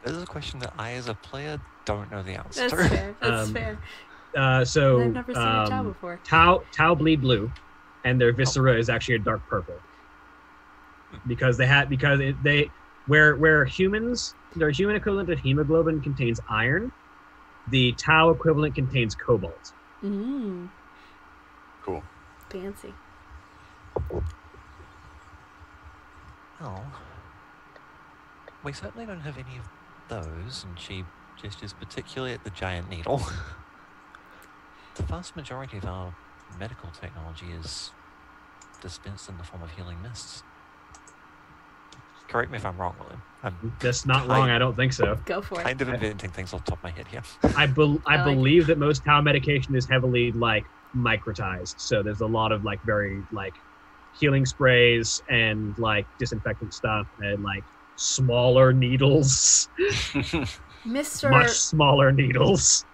This is a question that I, as a player, don't know the answer That's to. fair. That's fair. So I've never seen a Tau before. Tau bleed blue, and their viscera is actually a dark purple. Because where humans, their human equivalent of hemoglobin contains iron, the Tau equivalent contains cobalt. Mm. Cool. Fancy. Well, we certainly don't have any of those, and she gestures particularly at the giant needle. The vast majority of our medical technology is dispensed in the form of healing mists. Correct me if I'm wrong, William. That's not wrong. I don't think so. Go for it. Kind of inventing things off the top of my head here. I like believe that most Tau medication is heavily like microtized, so there's a lot of like very like healing sprays and like disinfectant stuff and like smaller needles. Mr. Much smaller needles.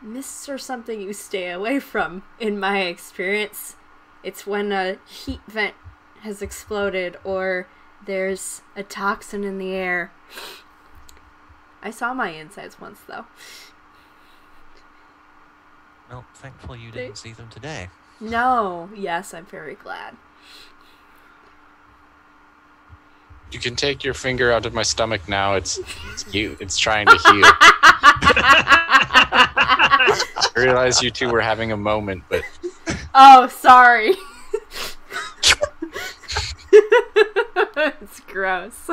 Mr. Something you stay away from, in my experience. It's when a heat vent has exploded or there's a toxin in the air. I saw my insides once, though. Well, thankfully you didn't see them today. No. Yes, I'm very glad. You can take your finger out of my stomach now. It's trying to heal. I realize you two were having a moment, but... Oh, sorry. It's gross.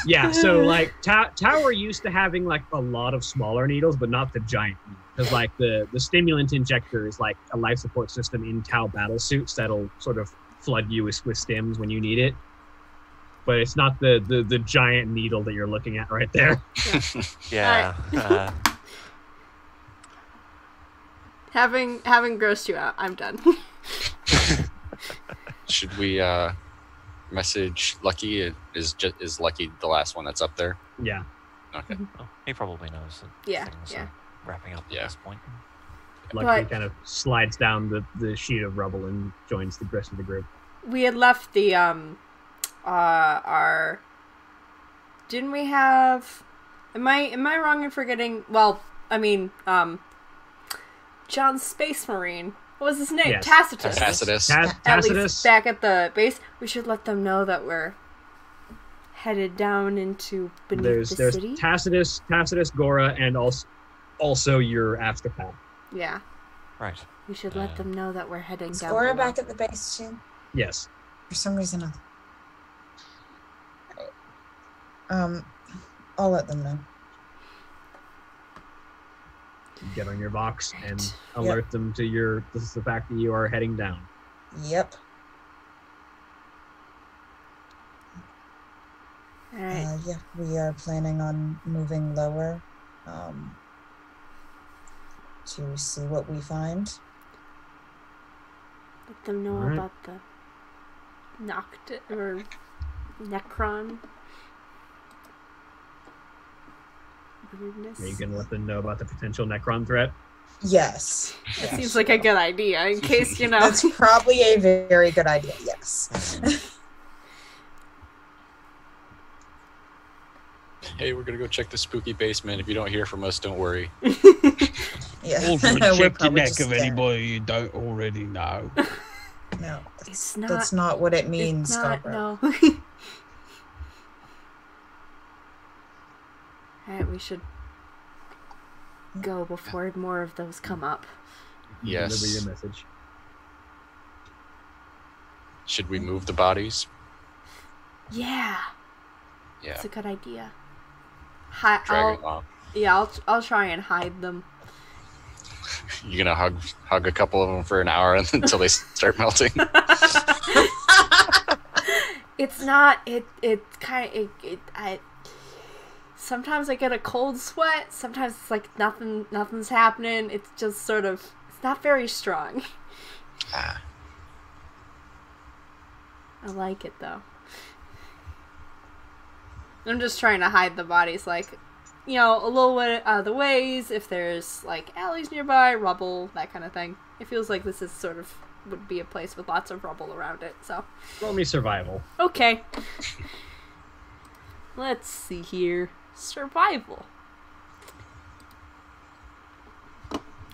Yeah, so like Tau are used to having like a lot of smaller needles, but not the giant needle. Because like the stimulant injector is like a life support system in Tau battle suits that'll sort of flood you with stims when you need it. But it's not the giant needle that you're looking at right there. Yeah. Having grossed you out, I'm done. Should we message Lucky? Is Lucky the last one that's up there? Yeah. Okay. Oh, he probably knows that Yeah, things yeah. are wrapping up Yeah. at this point. Lucky kind of slides down the sheet of rubble and joins the rest of the group. We had left the our. Didn't we have? Am I wrong in forgetting? Well, I mean, John's Space Marine. What was his name? Yes. Tacitus. Tacitus. At least back at the base, we should let them know that we're headed down into beneath the There's city. Tacitus, Gora, and also your astropath. Yeah, Right. we should let them know that we're heading Is down. Gora below. back at the base too? Yes. For some reason, I'll let them know. Get on your box and alert them to the fact that you are heading down. Yep. All right. Yeah, we are planning on moving lower to see what we find. Let them know Alright. about the Necron weirdness. Are you going to let them know about the potential Necron threat? Yes. That Yes. seems like a good idea, in case, you know. That's probably a very good idea, yes. Hey, we're gonna go check the spooky basement. If you don't hear from us, don't worry. Yeah. Also, We're check your probably neck just of scared. anybody you don't already know. No, It's not. that's not what it means, It's not, Scarborough. no. Alright, we should go before more of those come up. Yes. Deliver your message. Should we move the bodies? Yeah, Yeah. that's a good idea. Drag them off. I'll try and hide them. You gonna hug a couple of them for an hour until they start melting? It's not. I sometimes I get a cold sweat. Sometimes it's like nothing's happening. It's just sort of. It's not very strong. Ah. I like it though. I'm just trying to hide the bodies, like, you know, a little bit out of the ways. If there's like alleys nearby, rubble, that kind of thing. It feels like this is sort of would be a place with lots of rubble around it. So. Roll me survival. Okay. Let's see here. Survival.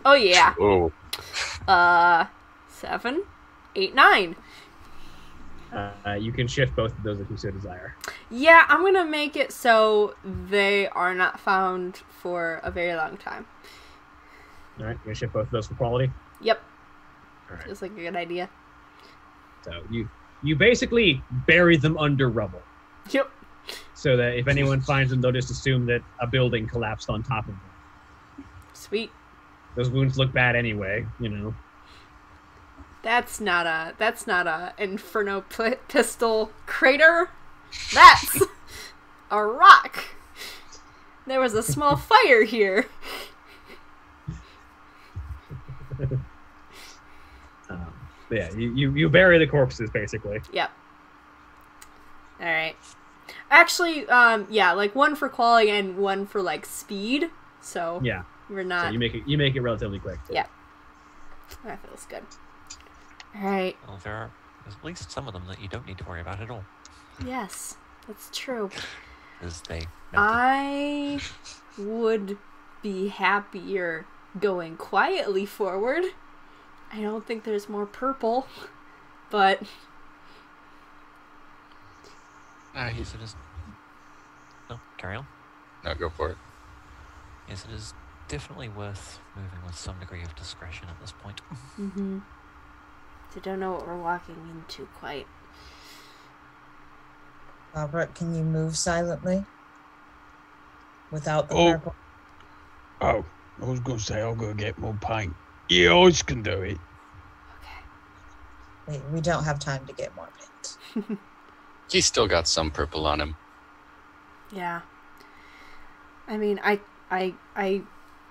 Oh yeah. Oh. 7, 8, 9. You can shift both of those if you so desire. Yeah, I'm gonna make it so they are not found for a very long time. All right, you're gonna shift both of those for quality. Yep. All right. Feels like a good idea. So you basically bury them under rubble, Yep. so that if anyone finds them, they'll just assume that a building collapsed on top of them. Sweet. Those wounds look bad anyway, you know. That's not a Inferno pistol crater. That's a rock. There was a small fire here. Yeah, you bury the corpses basically. Yep. All right. Actually, yeah, like one for quality and one for like speed. So Yeah. we're not. So you make it relatively quick. Too. Yeah. That feels good. All right. Well, there's at least some of them that you don't need to worry about at all, Yes, that's true. as they melted. I would be happier going quietly forward. I don't think there's more purple, but Yes, it is. No, carry on. No, go for it. Yes, it is definitely worth moving with some degree of discretion at this point. I don't know what we're walking into quite. Robert, can you move silently? Without the Oh. purple? Oh, I was going to say I'll go get more paint. Yeah, I can do it. Okay. We don't have time to get more paint. He's still got some purple on him. Yeah. I mean, I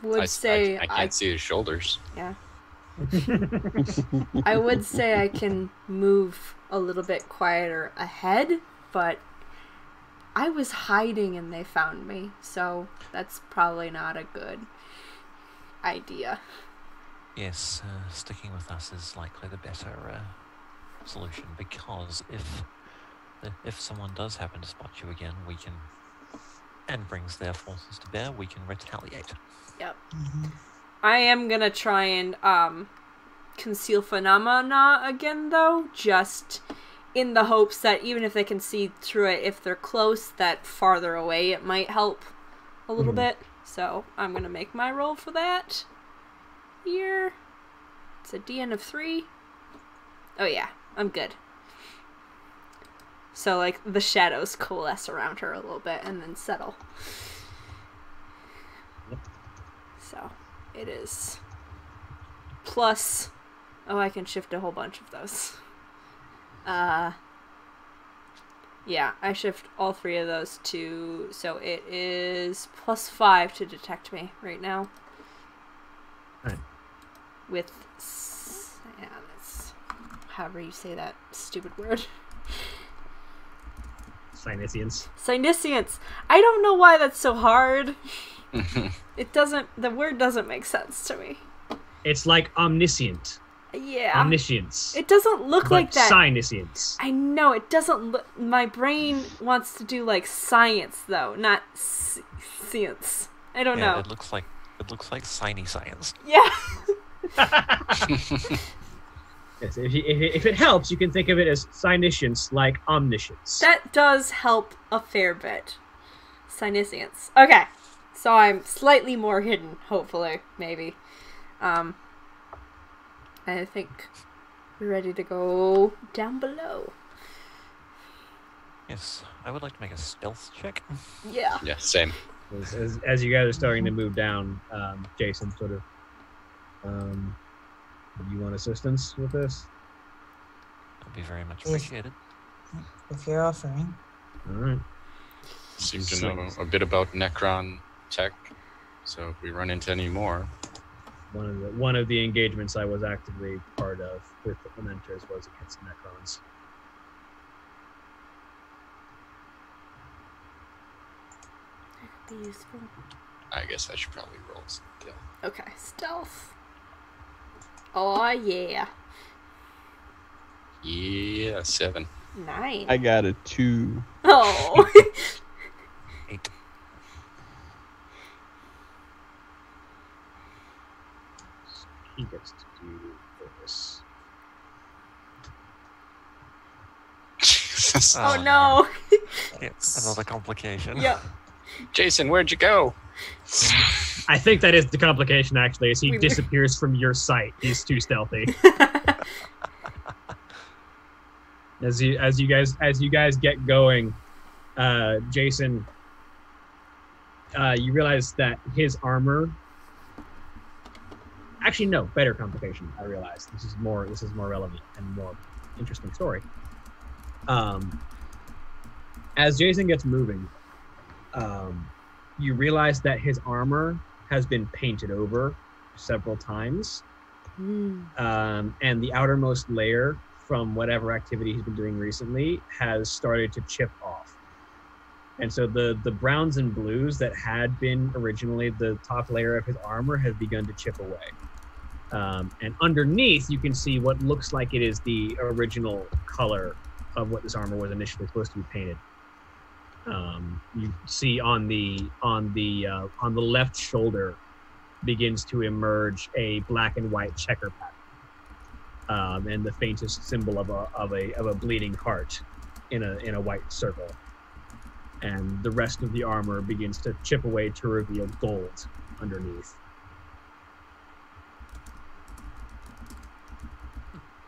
would say I can't see his shoulders. Yeah. I would say I can move a little bit quieter ahead, but I was hiding and they found me, so that's probably not a good idea. Yes, sticking with us is likely the better solution, because if someone does happen to spot you again, we can, and brings their forces to bear, we can retaliate. Yep. I am gonna try and conceal phenomena again, though, just in the hopes that even if they can see through it, if they're close, that farther away it might help a little bit. So I'm gonna make my roll for that. Here, it's a DN of 3. Oh yeah, I'm good. So like the shadows coalesce around her a little bit and then settle. So it is plus. Oh, I can shift a whole bunch of those. Yeah, I shift all 3 of those to, so it is +5 to detect me right now. Right. With, yeah, that's however you say that stupid word. Sinisians. Sinisience. I don't know why that's so hard. It doesn't, the word doesn't make sense to me. It's like omniscient. Yeah. Omniscience. It doesn't look but like that. Siniscience. I know, it doesn't look... My brain wants to do, like, science, though, not science. I don't know. It looks like signy science. Yeah. Yes, if it helps, you can think of it as siniscience, like omniscience. That does help a fair bit. Sinisience. Okay. So I'm slightly more hidden, hopefully, maybe. I think we're ready to go down below. Yes, I would like to make a stealth check. Yeah. Yeah, same. As you guys are starting to move down, Jason sort of, you want assistance with this? That'd be very much appreciated. If you're offering. All right. Seem to know a bit about Necron tech, so if we run into any more. One of the engagements I was actively part of with the Lamenters was against Necrons. That could be useful. I guess I should probably roll still. Okay, stealth. Oh, yeah. Yeah, 7. 9. I got a 2. Oh. 8. he gets to do this. Jesus. Oh no. Yeah, another complication. Yep. Jason, where'd you go? I think that is the complication, actually, as he We- disappears from your sight. He's too stealthy. As you guys get going, Jason, you realize that his armor. Actually, no, better complication. I realize this is more relevant and more interesting story. As Jason gets moving, you realize that his armor has been painted over several times, and the outermost layer from whatever activity he's been doing recently has started to chip off. And so the browns and blues that had been originally the top layer of his armor has begun to chip away. And underneath, you can see what looks like it is the original color of what this armor was initially supposed to be painted. You see on the left shoulder begins to emerge a black and white checker pattern, and the faintest symbol of a bleeding heart in a white circle. And the rest of the armor begins to chip away to reveal gold underneath,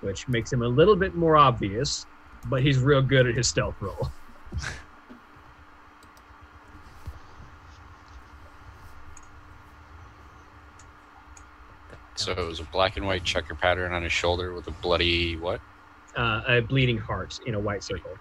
which makes him a little bit more obvious, but he's real good at his stealth roll. So it was a black and white checker pattern on his shoulder with a bloody what? A bleeding heart in a white circle.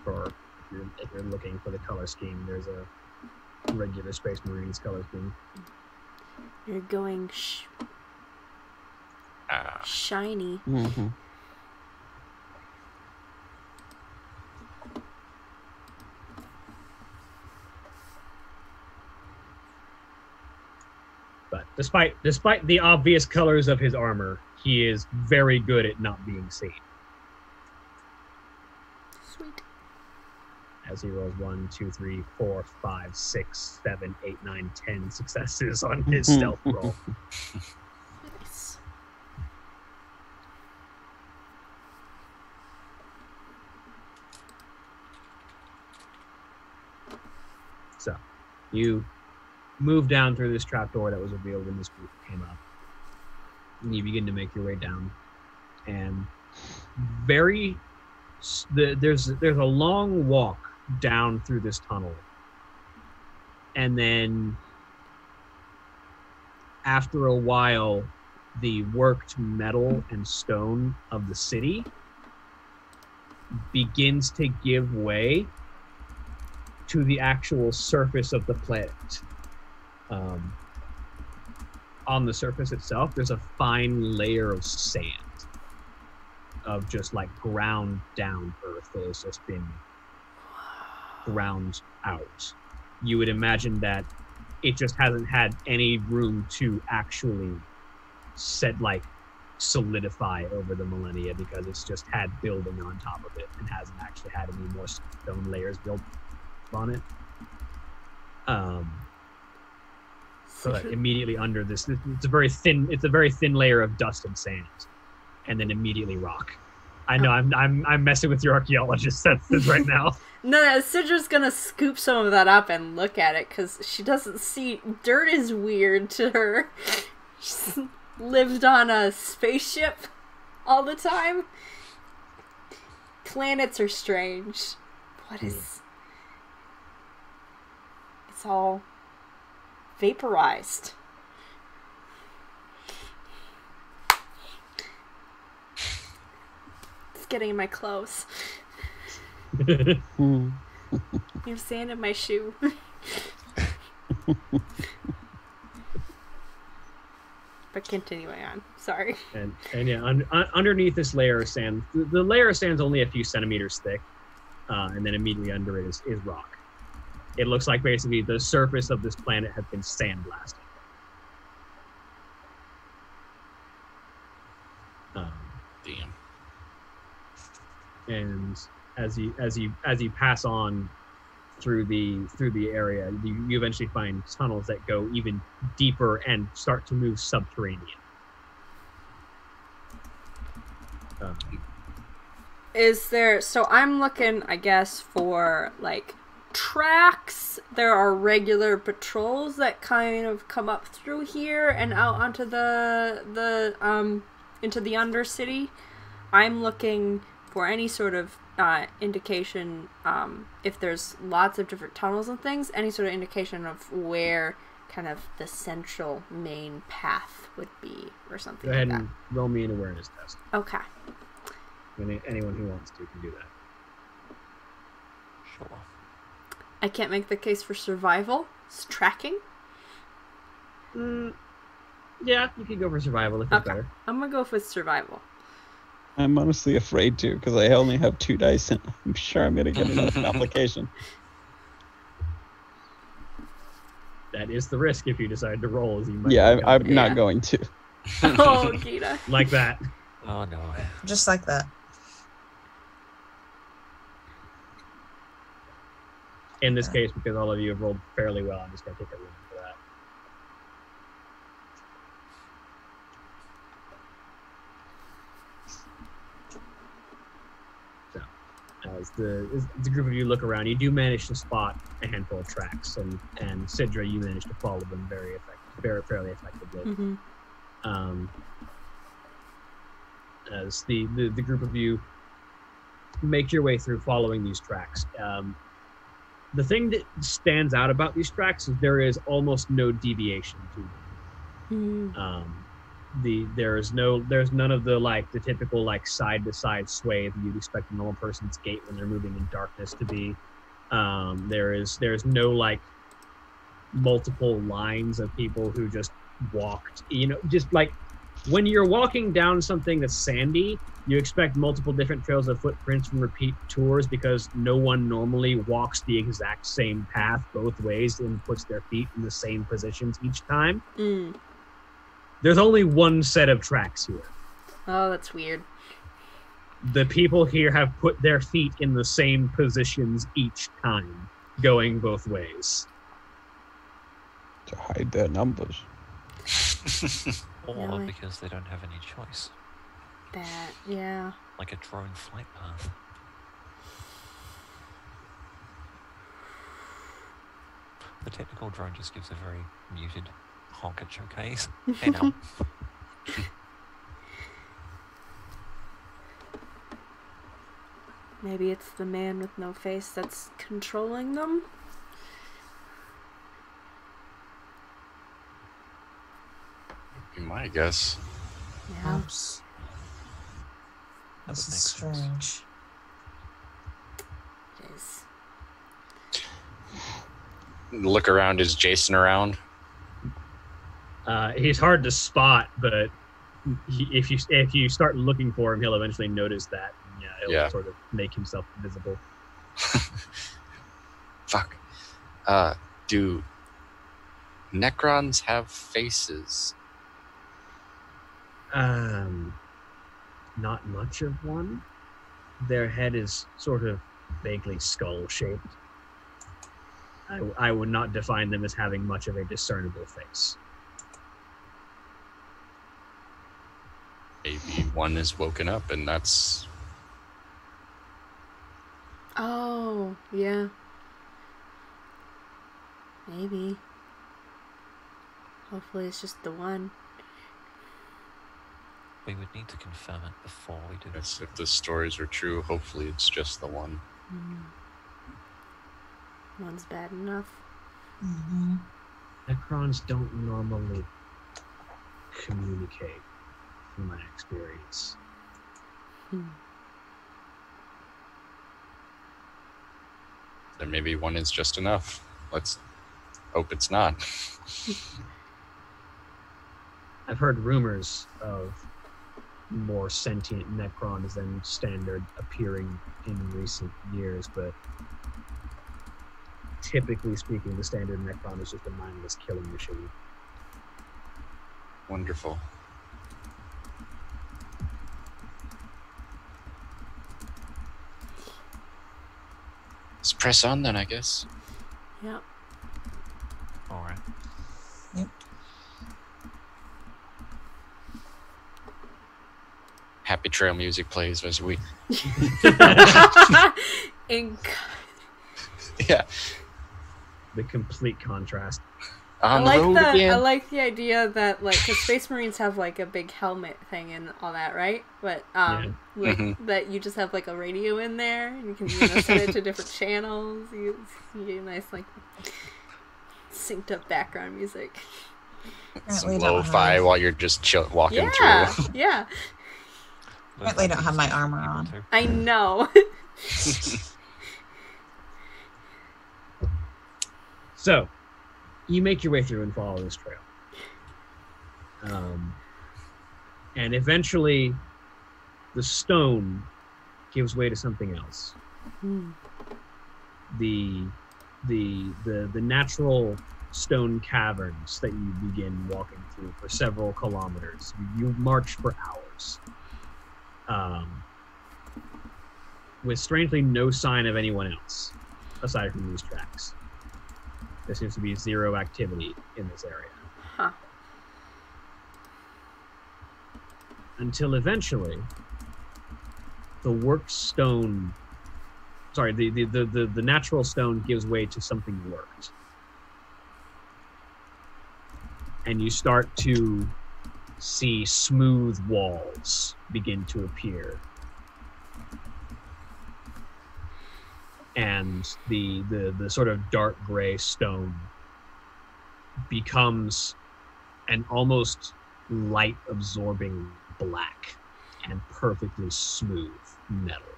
Or if you're looking for the color scheme, there's a regular Space Marines color scheme. You're going shiny. Mm-hmm. But despite the obvious colors of his armor, he is very good at not being seen. Sweet. As he rolls 1, 2, 3, 4, 5, 6, 7, 8, 9, 10 successes on his stealth roll. Nice. So, you move down through this trapdoor that was revealed when this group came up. And you begin to make your way down. And there's a long walk down through this tunnel. And then after a while, the worked metal and stone of the city begins to give way to the actual surface of the planet. On the surface itself, there's a fine layer of sand, of just like ground down earth that has just been ground out. You would imagine that it just hasn't had any room to actually solidify over the millennia, because it's just had building on top of it and hasn't actually had any more stone layers built on it. But immediately under this, it's a very thin layer of dust and sand, and then immediately rock. I know I'm messing with your archaeologist senses right now. No, Sidra's gonna scoop some of that up and look at it, because she doesn't see... Dirt is weird to her. She's lived on a spaceship all the time. Planets are strange. What is... It's all vaporized. It's getting in my clothes. There's sand in my shoe. But continuing on, sorry. And yeah, underneath this layer of sand, the layer of sand is only a few centimeters thick, and then immediately under it is rock. It looks like basically the surface of this planet has been sandblasted. Damn. And as you pass on through the area, you eventually find tunnels that go even deeper and start to move subterranean. Is there... So I'm looking, I guess, for, like, tracks. There are regular patrols that kind of come up through here and out onto into the Undercity. I'm looking for any sort of indication, if there's lots of different tunnels and things, any sort of indication of where kind of the central main path would be or something. Go ahead like and roll me an awareness test. that. Okay. Anyone who wants to can do that. Sure. I can't make the case for survival. It's tracking. Yeah, you can go for survival if it's better. I'm gonna go with survival. I'm honestly afraid to, because I only have 2 dice, and I'm sure I'm going to get enough application. That is the risk if you decide to roll. As you might I'm not going to. Oh, Gita. Like that. Oh no. Just like that. In this case, because all of you have rolled fairly well, I'm just going to take a room for that. As the group of you look around, you do manage to spot a handful of tracks, and Sidra, you manage to follow them fairly effectively. Mm-hmm. As the group of you make your way through following these tracks, the thing that stands out about these tracks is there is almost no deviation to them. Mm-hmm. There's none of the typical side to side sway that you'd expect a normal person's gait when they're moving in darkness to be. There's no multiple lines of people who just walked, just when you're walking down something that's sandy, you expect multiple different trails of footprints from repeat tours because no one normally walks the exact same path both ways and puts their feet in the same positions each time. There's only one set of tracks here. Oh, that's weird. The people here have put their feet in the same positions each time, going both ways. To hide their numbers. Or Really? because they don't have any choice. Yeah. Like a drone flight path. The technical drone just gives a very muted honk at showcase. Hey now. Maybe it's the man with no face that's controlling them? Be my guess. Yeah. This That would is make sense. strange. It is. Look around. Is Jason around? He's hard to spot, but if you start looking for him, he'll eventually notice that. And, he'll sort of make himself visible. Fuck. Do Necrons have faces? Not much of one. Their head is sort of vaguely skull-shaped. I would not define them as having much of a discernible face. Maybe one is woken up and that's... Oh, yeah. Maybe. Hopefully it's just the one. We would need to confirm it before we do Yes, if the stories are true, hopefully it's just the one. One's bad enough. Mm-hmm. Necrons don't normally communicate, from my experience. Then maybe one is just enough. Let's hope it's not. I've heard rumors of more sentient Necrons than standard appearing in recent years, but typically speaking, the standard Necron is just a mindless killing machine. Wonderful. press on then, I guess. Yep. All right. Yep. Happy trail music plays as we. Yeah. The complete contrast. On the road again. I like the idea that, like, because Space Marines have like a big helmet thing and all that, right? But that you just have like a radio in there, and you can set it to different channels. You get a nice like synced up background music. Some lo-fi while you're just walking through. Yeah. Apparently, don't have my armor on. I know. So, you make your way through and follow this trail. And eventually, the stone gives way to something else. The natural stone caverns that you begin walking through for several kilometers. You march for hours. With strangely no sign of anyone else, aside from these tracks. There seems to be zero activity in this area. Huh. Until eventually, the worked stone... Sorry, the natural stone gives way to something worked. And you start to see smooth walls begin to appear. And the sort of dark gray stone becomes an almost light absorbing black and perfectly smooth metal.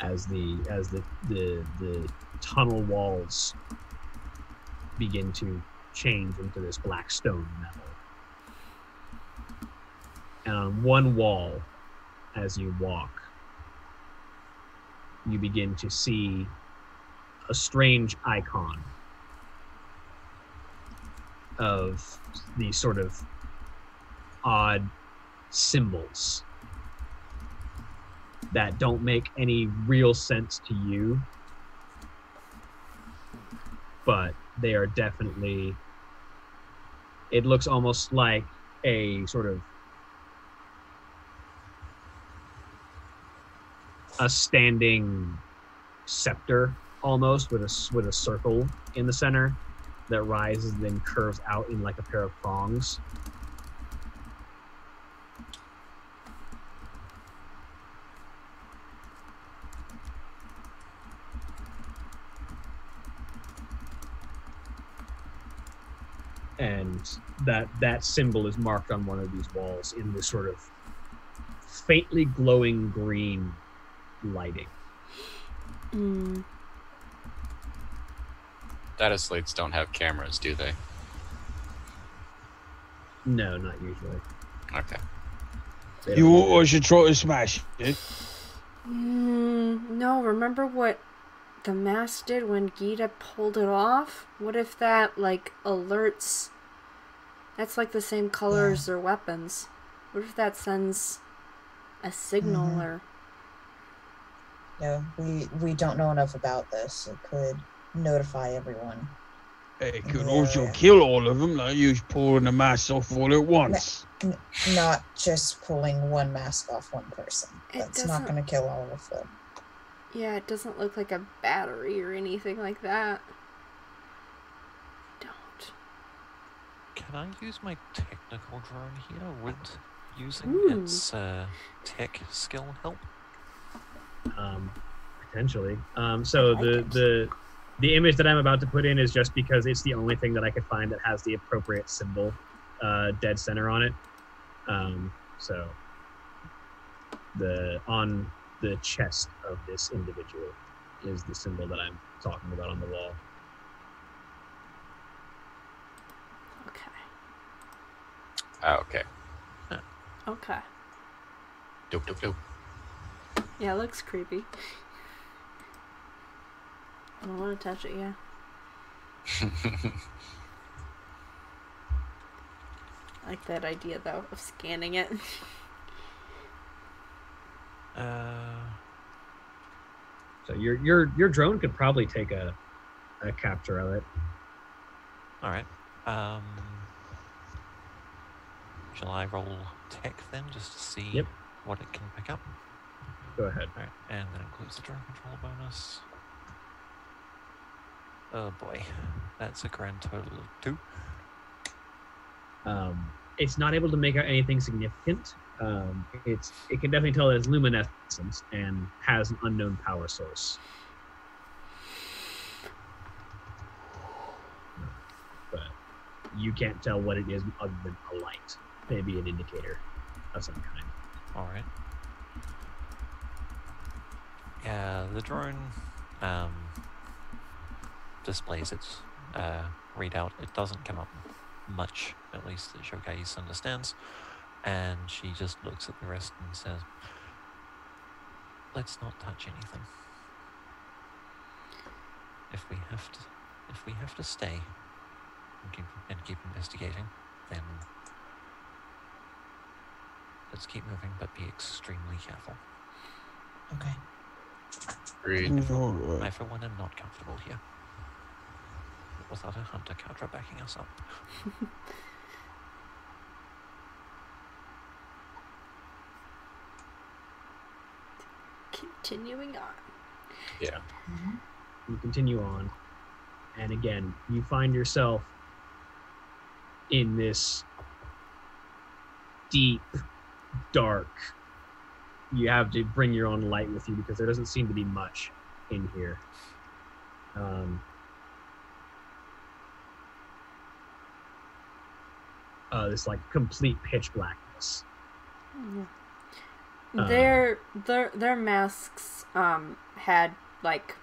As the tunnel walls begin to change into this black stone metal. And on one wall, as you walk, you begin to see a strange icon of these sort of odd symbols that don't make any real sense to you, but they are definitely, it looks almost like a sort of a standing scepter, almost with a circle in the center that rises and then curves out in like a pair of prongs. And that symbol is marked on one of these walls in this sort of faintly glowing green lighting. Data slates don't have cameras, do they? No, not usually. Okay. You should try to smash it. No, remember what the mask did when Gita pulled it off? What if that, like, alerts... That's like the same color as their weapons. What if that sends a signal or... No, we don't know enough about this. It could notify everyone. It could also kill all of them, like you pulling the mask off all at once. Not just pulling one mask off one person. That's not going to kill all of them. Yeah, it doesn't look like a battery or anything like that. Don't. Can I use my technical drone here? Would using its tech skill help? Potentially. So the image that I'm about to put in is just because it's the only thing that I could find that has the appropriate symbol dead center on it. So on the chest of this individual is the symbol that I'm talking about on the wall. Okay. Okay. Dope. Yeah, it looks creepy. I don't want to touch it, yeah. I like that idea, though, of scanning it. So your drone could probably take a capture of it. All right. Shall I roll tech then, just to see what it can pick up? Go ahead. All right, and that includes the drone control bonus. Oh boy, that's a grand total of 2. It's not able to make out anything significant. It can definitely tell that it's luminescent and has an unknown power source. But you can't tell what it is other than a light. Maybe an indicator of some kind. All right. Yeah, the drone displays its readout. It doesn't come up much, at least that Showcase understands. And she just looks at the rest and says, "Let's not touch anything. If we have to stay and keep investigating, then let's keep moving, but be extremely careful." Okay. Agreed. I, for one, am not comfortable here without a hunter cadre backing us up. Continuing on. Yeah. You continue on, and again, you find yourself in this deep, dark. You have to bring your own light with you because there doesn't seem to be much in here. This like complete pitch blackness. Their masks had like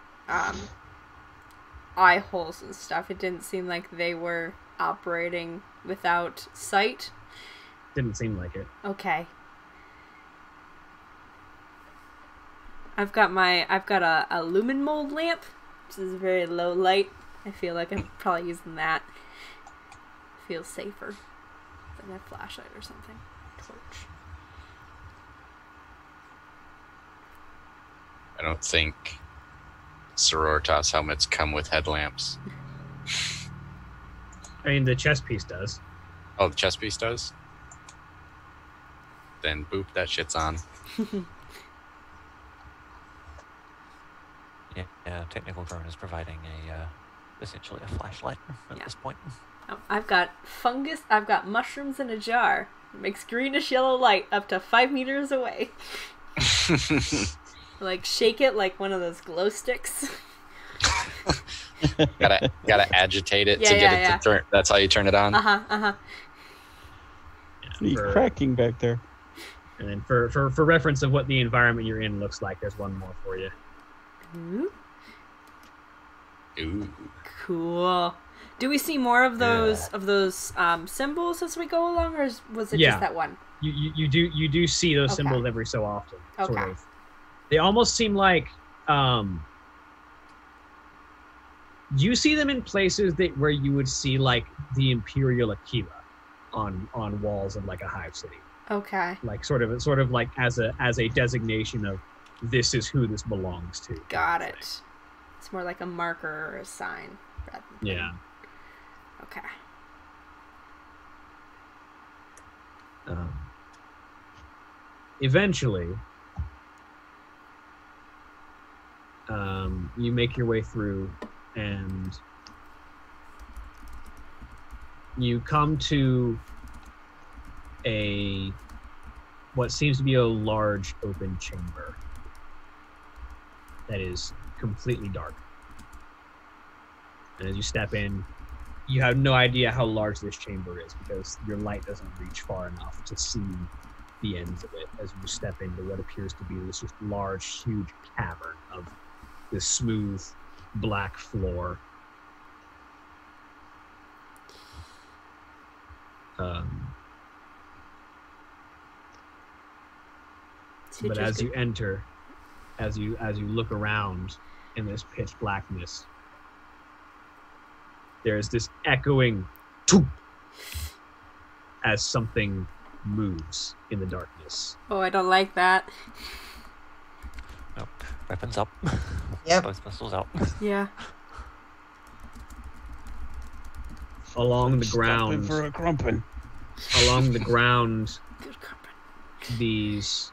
eye holes and stuff. It didn't seem like they were operating without sight. Didn't seem like it. Okay. I've got a lumen mold lamp, which is very low light. I feel like I'm probably using that. Feels safer than a flashlight or something. Torch. I don't think Sororitas helmets come with headlamps. I mean, the chest piece does. Oh, the chest piece does? Then boop, that shit's on. Yeah, technical drone is providing essentially a flashlight at this point. Oh, I've got fungus. I've got mushrooms in a jar. It makes greenish yellow light up to 5 meters away. Like shake it like one of those glow sticks. gotta agitate it to get it to turn. That's how you turn it on. What are you cracking back there? And then for reference of what the environment you're in looks like, there's one more for you. Ooh. Cool. Do we see more of those symbols as we go along, or was it just that one? You do see those symbols every so often. Okay. Sort of. They almost seem like you see them in places where you would see like the Imperial Aquila on walls of like a hive city. Okay. Like sort of like as a designation of this is who this belongs to. Got it. It's more like a marker or a sign rather than... Yeah. Okay. Eventually, you make your way through, and you come to what seems to be a large open chamber that is completely dark. And as you step in, you have no idea how large this chamber is because your light doesn't reach far enough to see the ends of it as you step into what appears to be this just large, huge cavern of this smooth black floor. But as you enter, as you look around in this pitch blackness, there's this echoing toop as something moves in the darkness. Oh, I don't like that. Yep. Weapons up. Yep. Both pistols out. Yeah. Along the Stopping ground, for a crumpin'. along the ground, Good company. these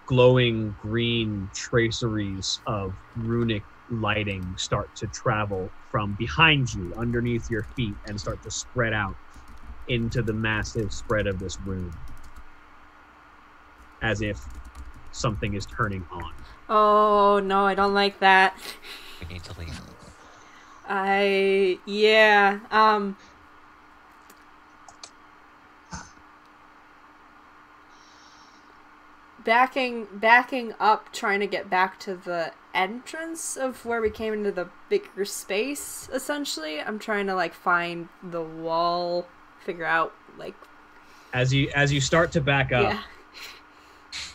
glowing green traceries of runic lighting start to travel from behind you, underneath your feet, and start to spread out into the massive spread of this room, as if something is turning on. Oh no, I don't like that. We need to leave. Yeah. Backing up, trying to get back to the entrance of where we came into the bigger space, essentially. I'm trying to, like, find the wall, figure out, like... As you start to back up, Yeah.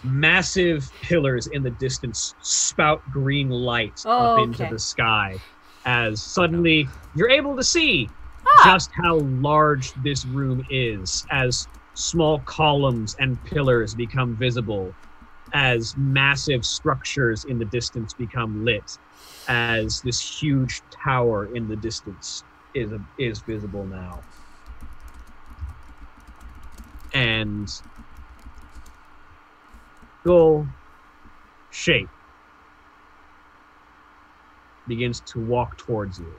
massive pillars in the distance spout green light up into the sky, as suddenly you're able to see just how large this room is, as small columns and pillars become visible, as massive structures in the distance become lit, as this huge tower in the distance is visible now. And skull shape begins to walk towards you,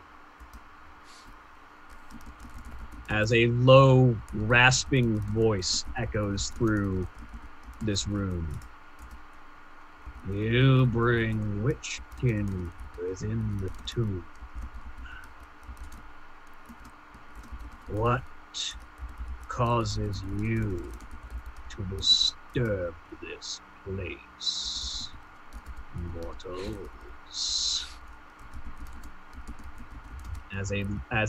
as a low, rasping voice echoes through this room. You bring witchkin within the tomb. What causes you to disturb this place, mortals? As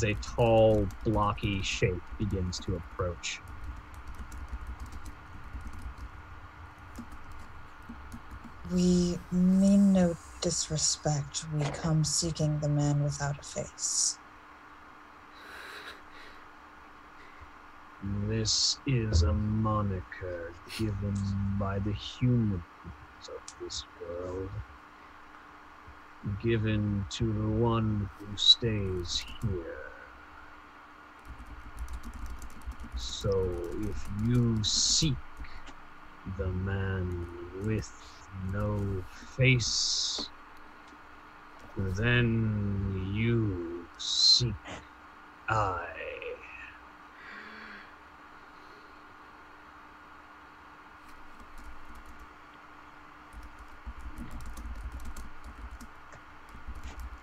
a tall, blocky shape begins to approach. We mean no disrespect. We come seeking the man without a face. This is a moniker given by the humans of this world, given to the one who stays here. So if you seek the man with no face, then you seek I.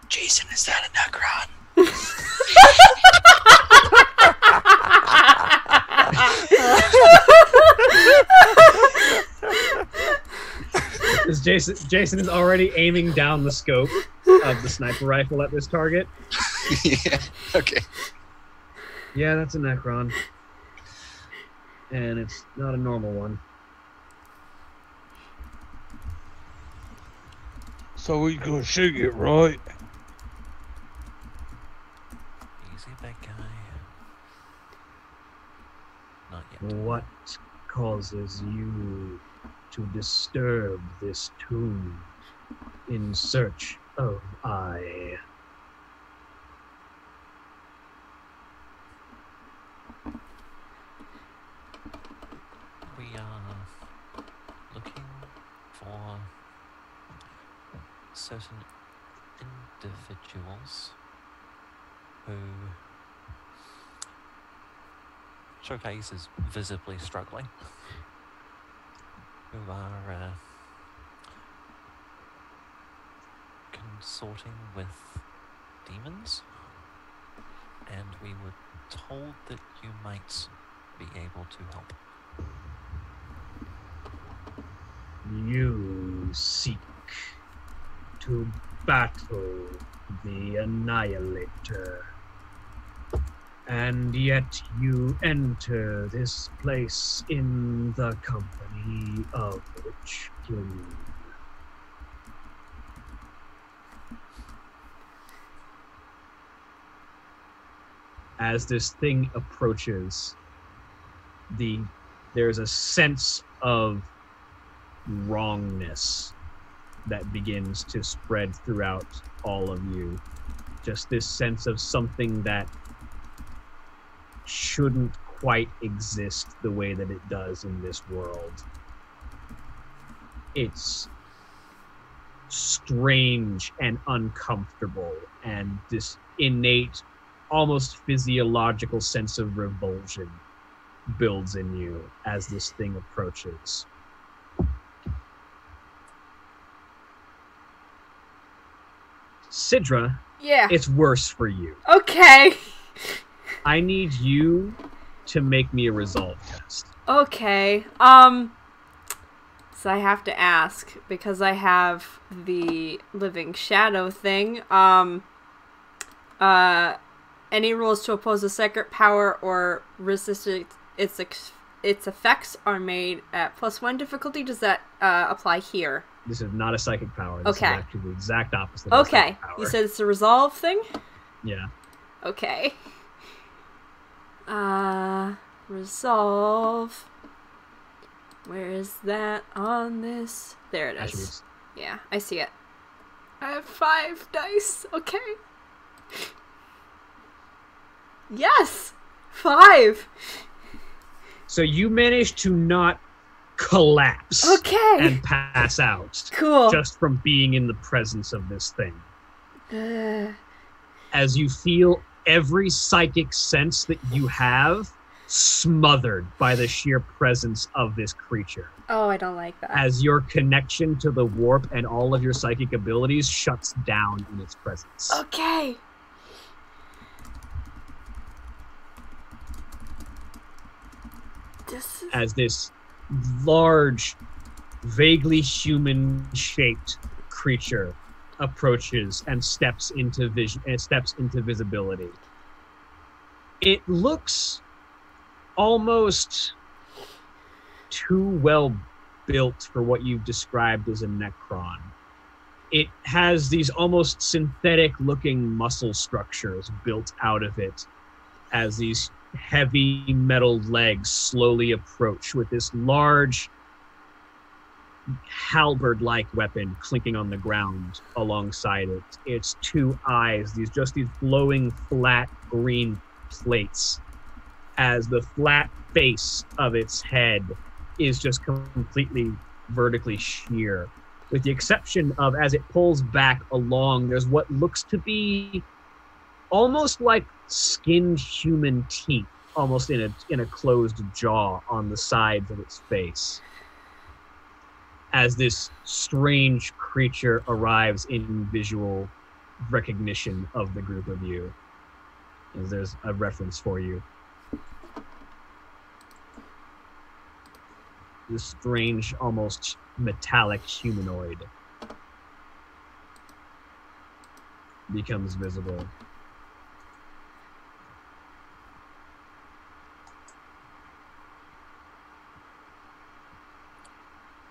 Jason, is that a Necron? Jason is already aiming down the scope of the sniper rifle at this target. Yeah, okay. Yeah, that's a Necron. And it's not a normal one. So we gonna shoot it, right? Easy, big guy. Not yet. What causes you to disturb this tomb in search of I? We are looking for certain individuals who Showcase is visibly struggling, who are consorting with demons, and we were told that you might be able to help. You seek to battle the Annihilator, and yet you enter this place in the company of Witchkin. As this thing approaches, there's a sense of wrongness that begins to spread throughout all of you. Just this sense of something that shouldn't quite exist the way that it does in this world. It's strange and uncomfortable, and this innate, almost physiological sense of revulsion builds in you as this thing approaches. Sidra, Yeah. it's worse for you. Okay. I need you to make me a resolve test. Okay. So I have to ask, because I have the living shadow thing, any rules to oppose a sacred power or resist its effects are made at +1 difficulty. Does that apply here? This is not a psychic power. This Okay. is actually the exact opposite of a Okay. psychic power. You said it's a resolve thing? Yeah. Okay. Resolve. Where is that on this? There it is. Attributes. Yeah, I see it. I have 5 dice. Okay. Yes! 5! So you managed to not collapse Okay. and pass out Cool. just from being in the presence of this thing. Uh, As you feel every psychic sense that you have smothered by the sheer presence of this creature. oh, I don't like that. As your connection to the warp and all of your psychic abilities shuts down in its presence. Okay. This is... As this large, vaguely human-shaped creature approaches and steps into visibility. It looks almost too well built for what you've described as a Necron. It has these almost synthetic-looking muscle structures built out of it as these heavy metal legs slowly approach with this large halberd-like weapon clinking on the ground alongside it. Its 2 eyes, these glowing flat green plates, as the flat face of its head is just completely vertically sheer, with the exception of, as it pulls back along, there's what looks to be almost like skinned human teeth, almost in a closed jaw on the sides of its face, as this strange creature arrives in visual recognition of the group of you. As there's a reference for you. This strange, almost metallic humanoid becomes visible.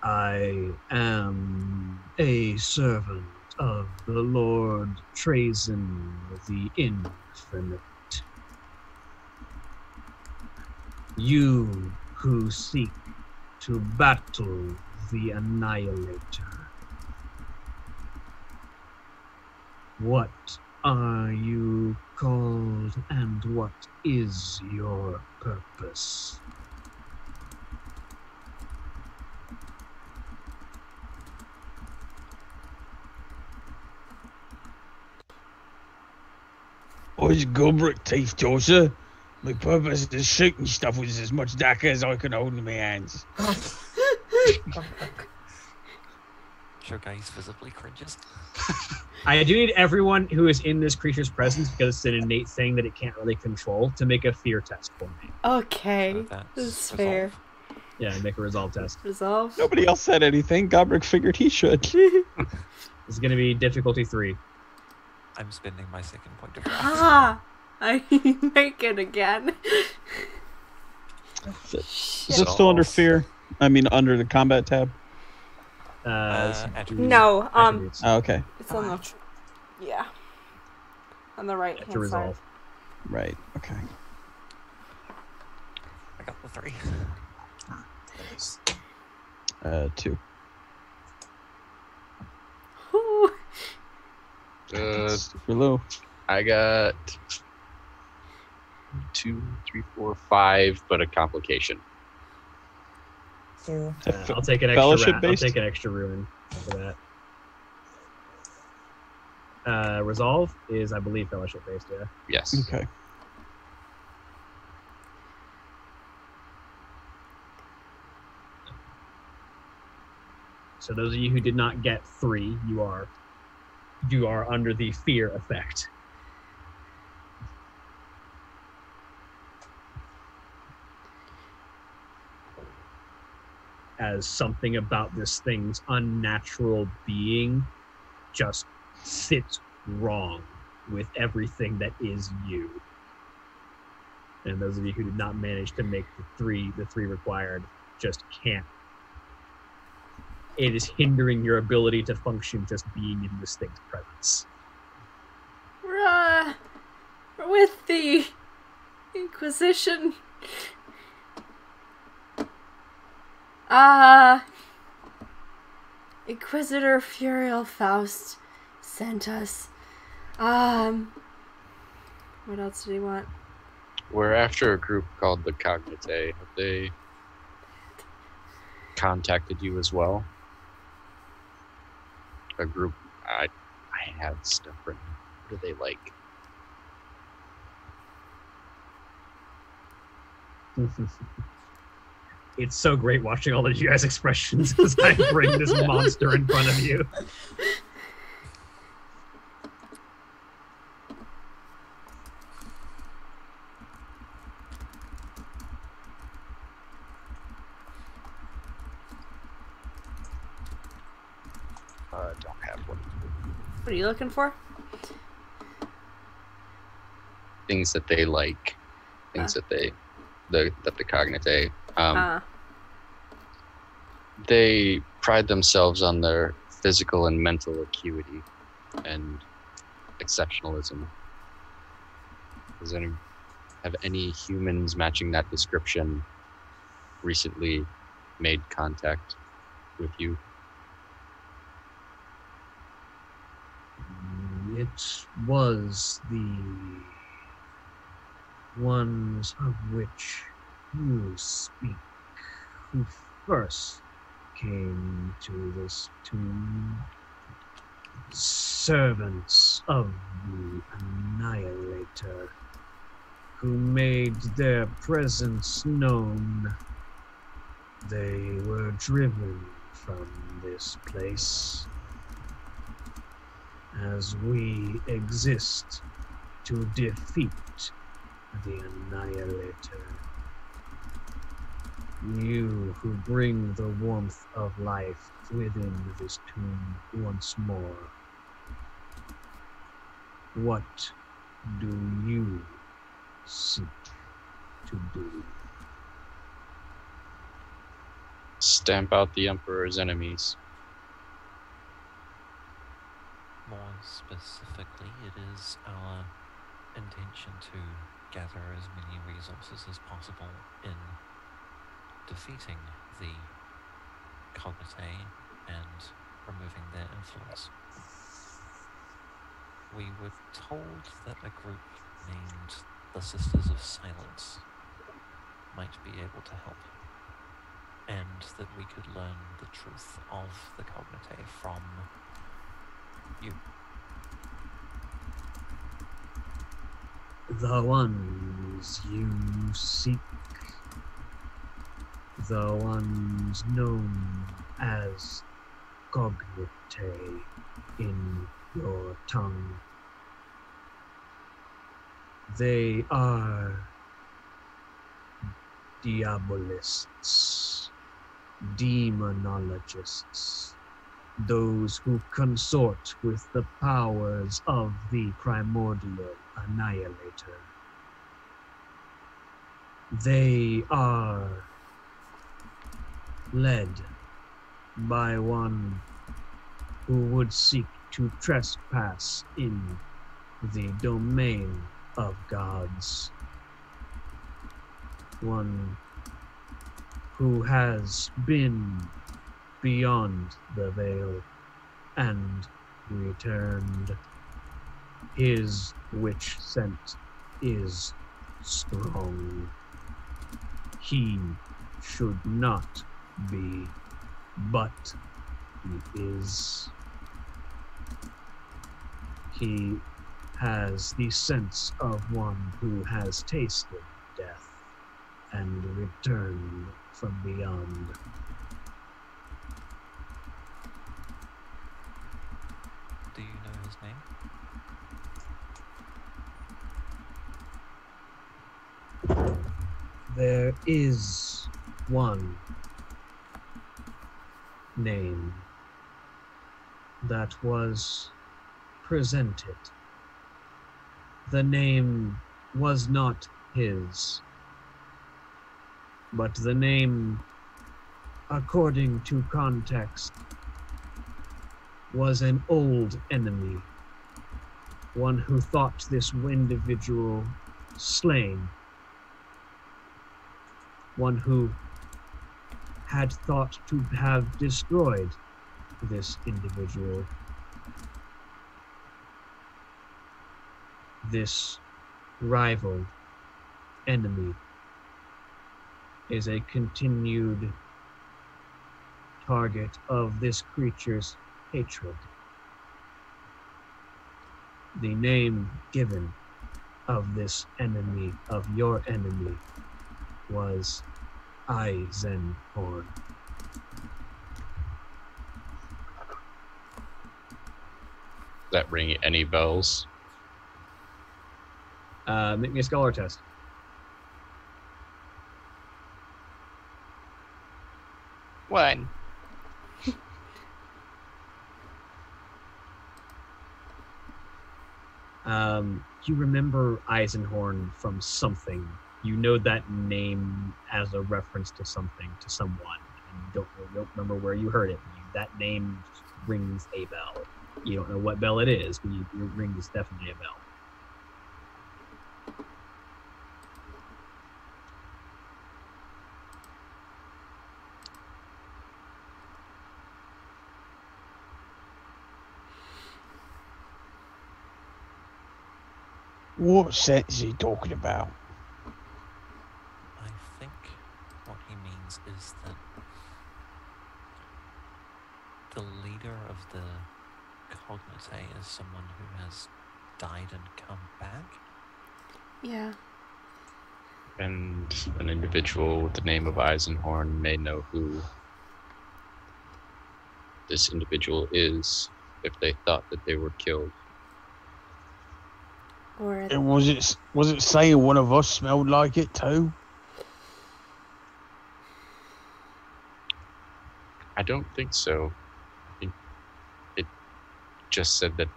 I am a servant of the Lord Trazen the Infinite. You who seek to battle the Annihilator. What are you called, and what is your purpose? I's Gulbrick Teeth Tosser. My purpose is shooting stuff with as much dagger as I can hold in my hands. Showcase visibly cringes. I do need everyone who is in this creature's presence, because it's an innate thing that it can't really control, to make a fear test for me. Okay. So that's This is resolve. fair. Yeah, make a resolve test. Resolve. Nobody else said anything. Gobrick figured he should. It's going to be difficulty 3. I'm spending my second point of wrath. Ah! I make it again. Is it still under fear? I mean, under the combat tab? Attributes. No, Attributes. Oh, okay. it's on the... Yeah. On the right To hand side. resolve. Right. Okay. I got the 3. 2. Super low. I got 2, 3, 4, 5, but a complication. 2. I'll take an extra. Fellowship I'll based? take an extra ruin for that. Resolve is, I believe, fellowship based. Yeah. Yes. Okay. So those of you who did not get 3, you are under the fear effect. As something about this thing's unnatural being just sits wrong with everything that is you. And those of you who did not manage to make the three required just can't. It is hindering your ability to function just being in this thing's presence. We're with the Inquisition. Inquisitor Furiel Faust sent us. What else did he want? We're after a group called the Cognite. Have they contacted you as well? A group. I had stuff written. What are they like? It's so great watching all of you guys' expressions as I bring this monster in front of you. Don't have one. What are you looking for? Things that they like. Things that the Cognite. They pride themselves on their physical and mental acuity and exceptionalism. Have any humans matching that description recently made contact with you? It was the ones of which you speak who first came to this tomb. Servants of the Annihilator, who made their presence known. They were driven from this place, as we exist to defeat the Annihilator. You who bring the warmth of life within this tomb once more. What do you seek to do? Stamp out the Emperor's enemies. More specifically, it is our intention to gather as many resources as possible in defeating the Cognite and removing their influence. We were told that a group named the Sisters of Silence might be able to help, and that we could learn the truth of the Cognite from you. The ones you seek, the ones known as Cognite in your tongue. They are diabolists, demonologists, those who consort with the powers of the primordial Annihilator. They are led by one who would seek to trespass in the domain of gods. One who has been beyond the veil and returned. His witch scent is strong. He should not be, but he is. He has the sense of one who has tasted death and returned from beyond. Do you know his name? There is one name that was presented. The name was not his, but the name, according to context, was an old enemy, one who thought this individual slain, one who had thought to have destroyed this individual. This rival enemy is a continued target of this creature's hatred. The name given of this enemy, of your enemy, was Eisenhorn. That ring any bells? Make me a scholar test. One. You remember Eisenhorn from something. You know that name as a reference to something, to someone. And you don't remember where you heard it. That name rings a bell. You don't know what bell it is, but it rings definitely a bell. What sense is he talking about? I think what he means is that the leader of the Cognite is someone who has died and come back. Yeah. And an individual with the name of Eisenhorn may know who this individual is if they thought that they were killed. Or And was it saying one of us smelled like it too? I don't think so. I think it just said that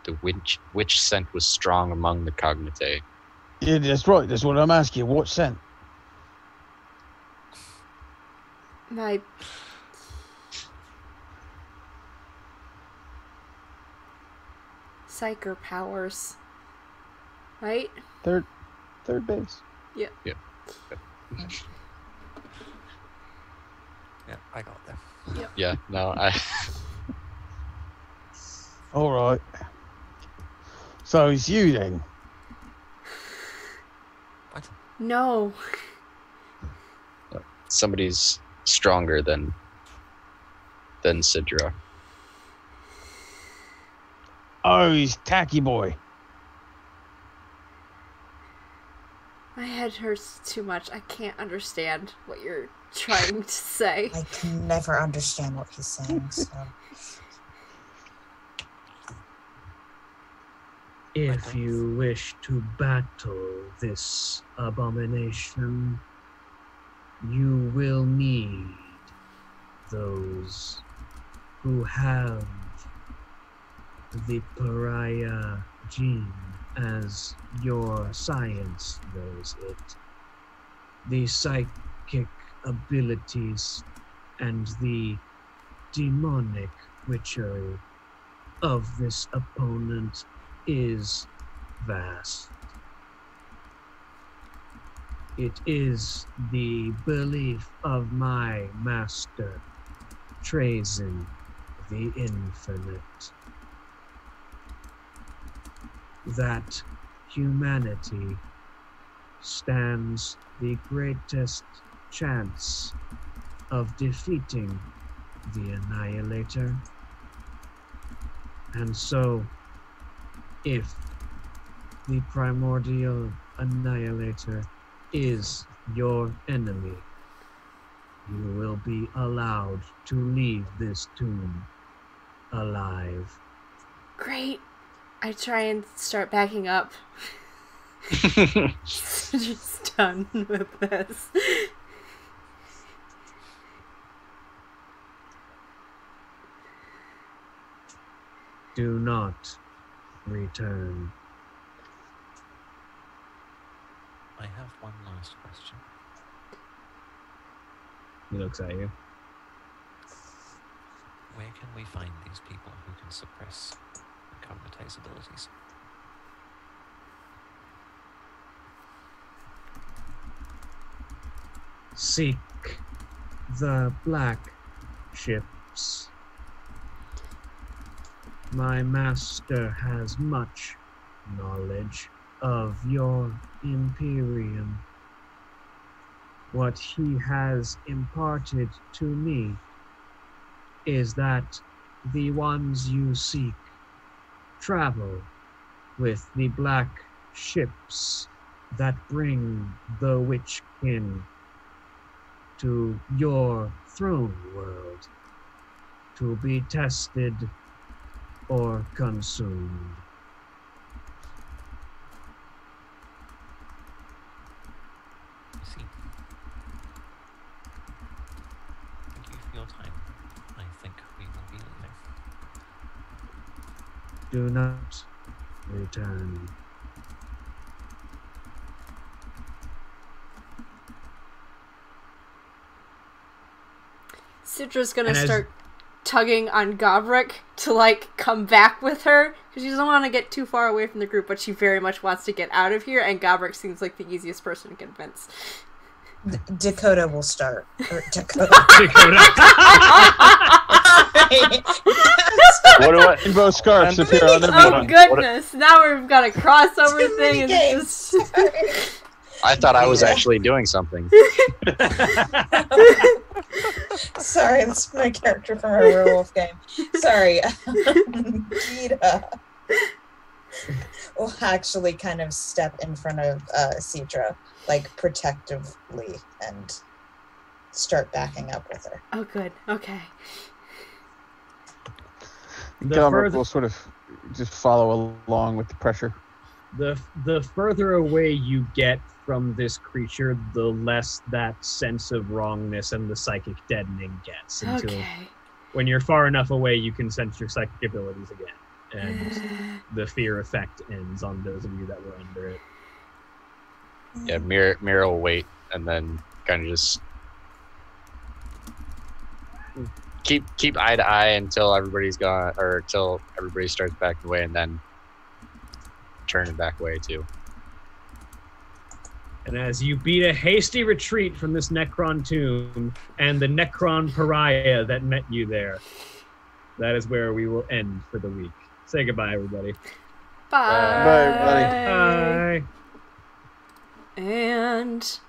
the witch scent was strong among the Cognite. Yeah, that's right. That's what I'm asking. What scent? my psyker powers. Right? Third base. Yeah, I got there. Yeah, no, I All right. So it's you then. What? No. somebody's stronger than Sidra. Oh, he's tacky boy. My head hurts too much. I can't understand what you're trying to say. I can never understand what he's saying, so. If you wish to battle this abomination, you will need those who have the pariah gene as your science knows it. The psychic abilities and the demonic witchery of this opponent is vast. It is the belief of my master, Trazen the Infinite. that humanity stands the greatest chance of defeating the Annihilator. And so, if the primordial Annihilator is your enemy, you will be allowed to leave this tomb alive. Great. I try and start backing up. Just done with this. Do not return. I have one last question. He looks at you. Where can we find these people who can suppress the comatose abilities? Seek the black ships. My master has much knowledge of your Imperium. What he has imparted to me is that the ones you seek travel with the black ships that bring the Witchkin to your throne world to be tested or consumed. I see. Thank you for your time. I think we will be leaving. Do not return. Citra's gonna And as- start tugging on Gobrik to, like, come back with her, because she doesn't want to get too far away from the group, but she very much wants to get out of here, and Gobrik seems like the easiest person to convince. Dakota will start. Or Dakota. What do I? Rainbow scarves And- appear on their Oh bottom. goodness, now we've got a crossover Too thing, many and games. it's Sorry. I thought I was actually doing something. Sorry, this is my character from our werewolf game. Sorry. Gita will actually kind of step in front of Citra, like protectively, and start backing up with her. oh good, okay. The Gobrik further- will sort of just follow along with the pressure. The further away you get from this creature, the less that sense of wrongness and the psychic deadening gets. Until Okay. when you're far enough away, you can sense your psychic abilities again, and the fear effect ends on those of you that were under it. Yeah, Mira will wait and then kind of just keep eye to eye until everybody's gone, or until everybody starts backing away, and then turn and back away too. And as you beat a hasty retreat from this Necron tomb and the Necron pariah that met you there, that is where we will end for the week. Say goodbye, everybody. Bye. Bye, everybody. Bye. And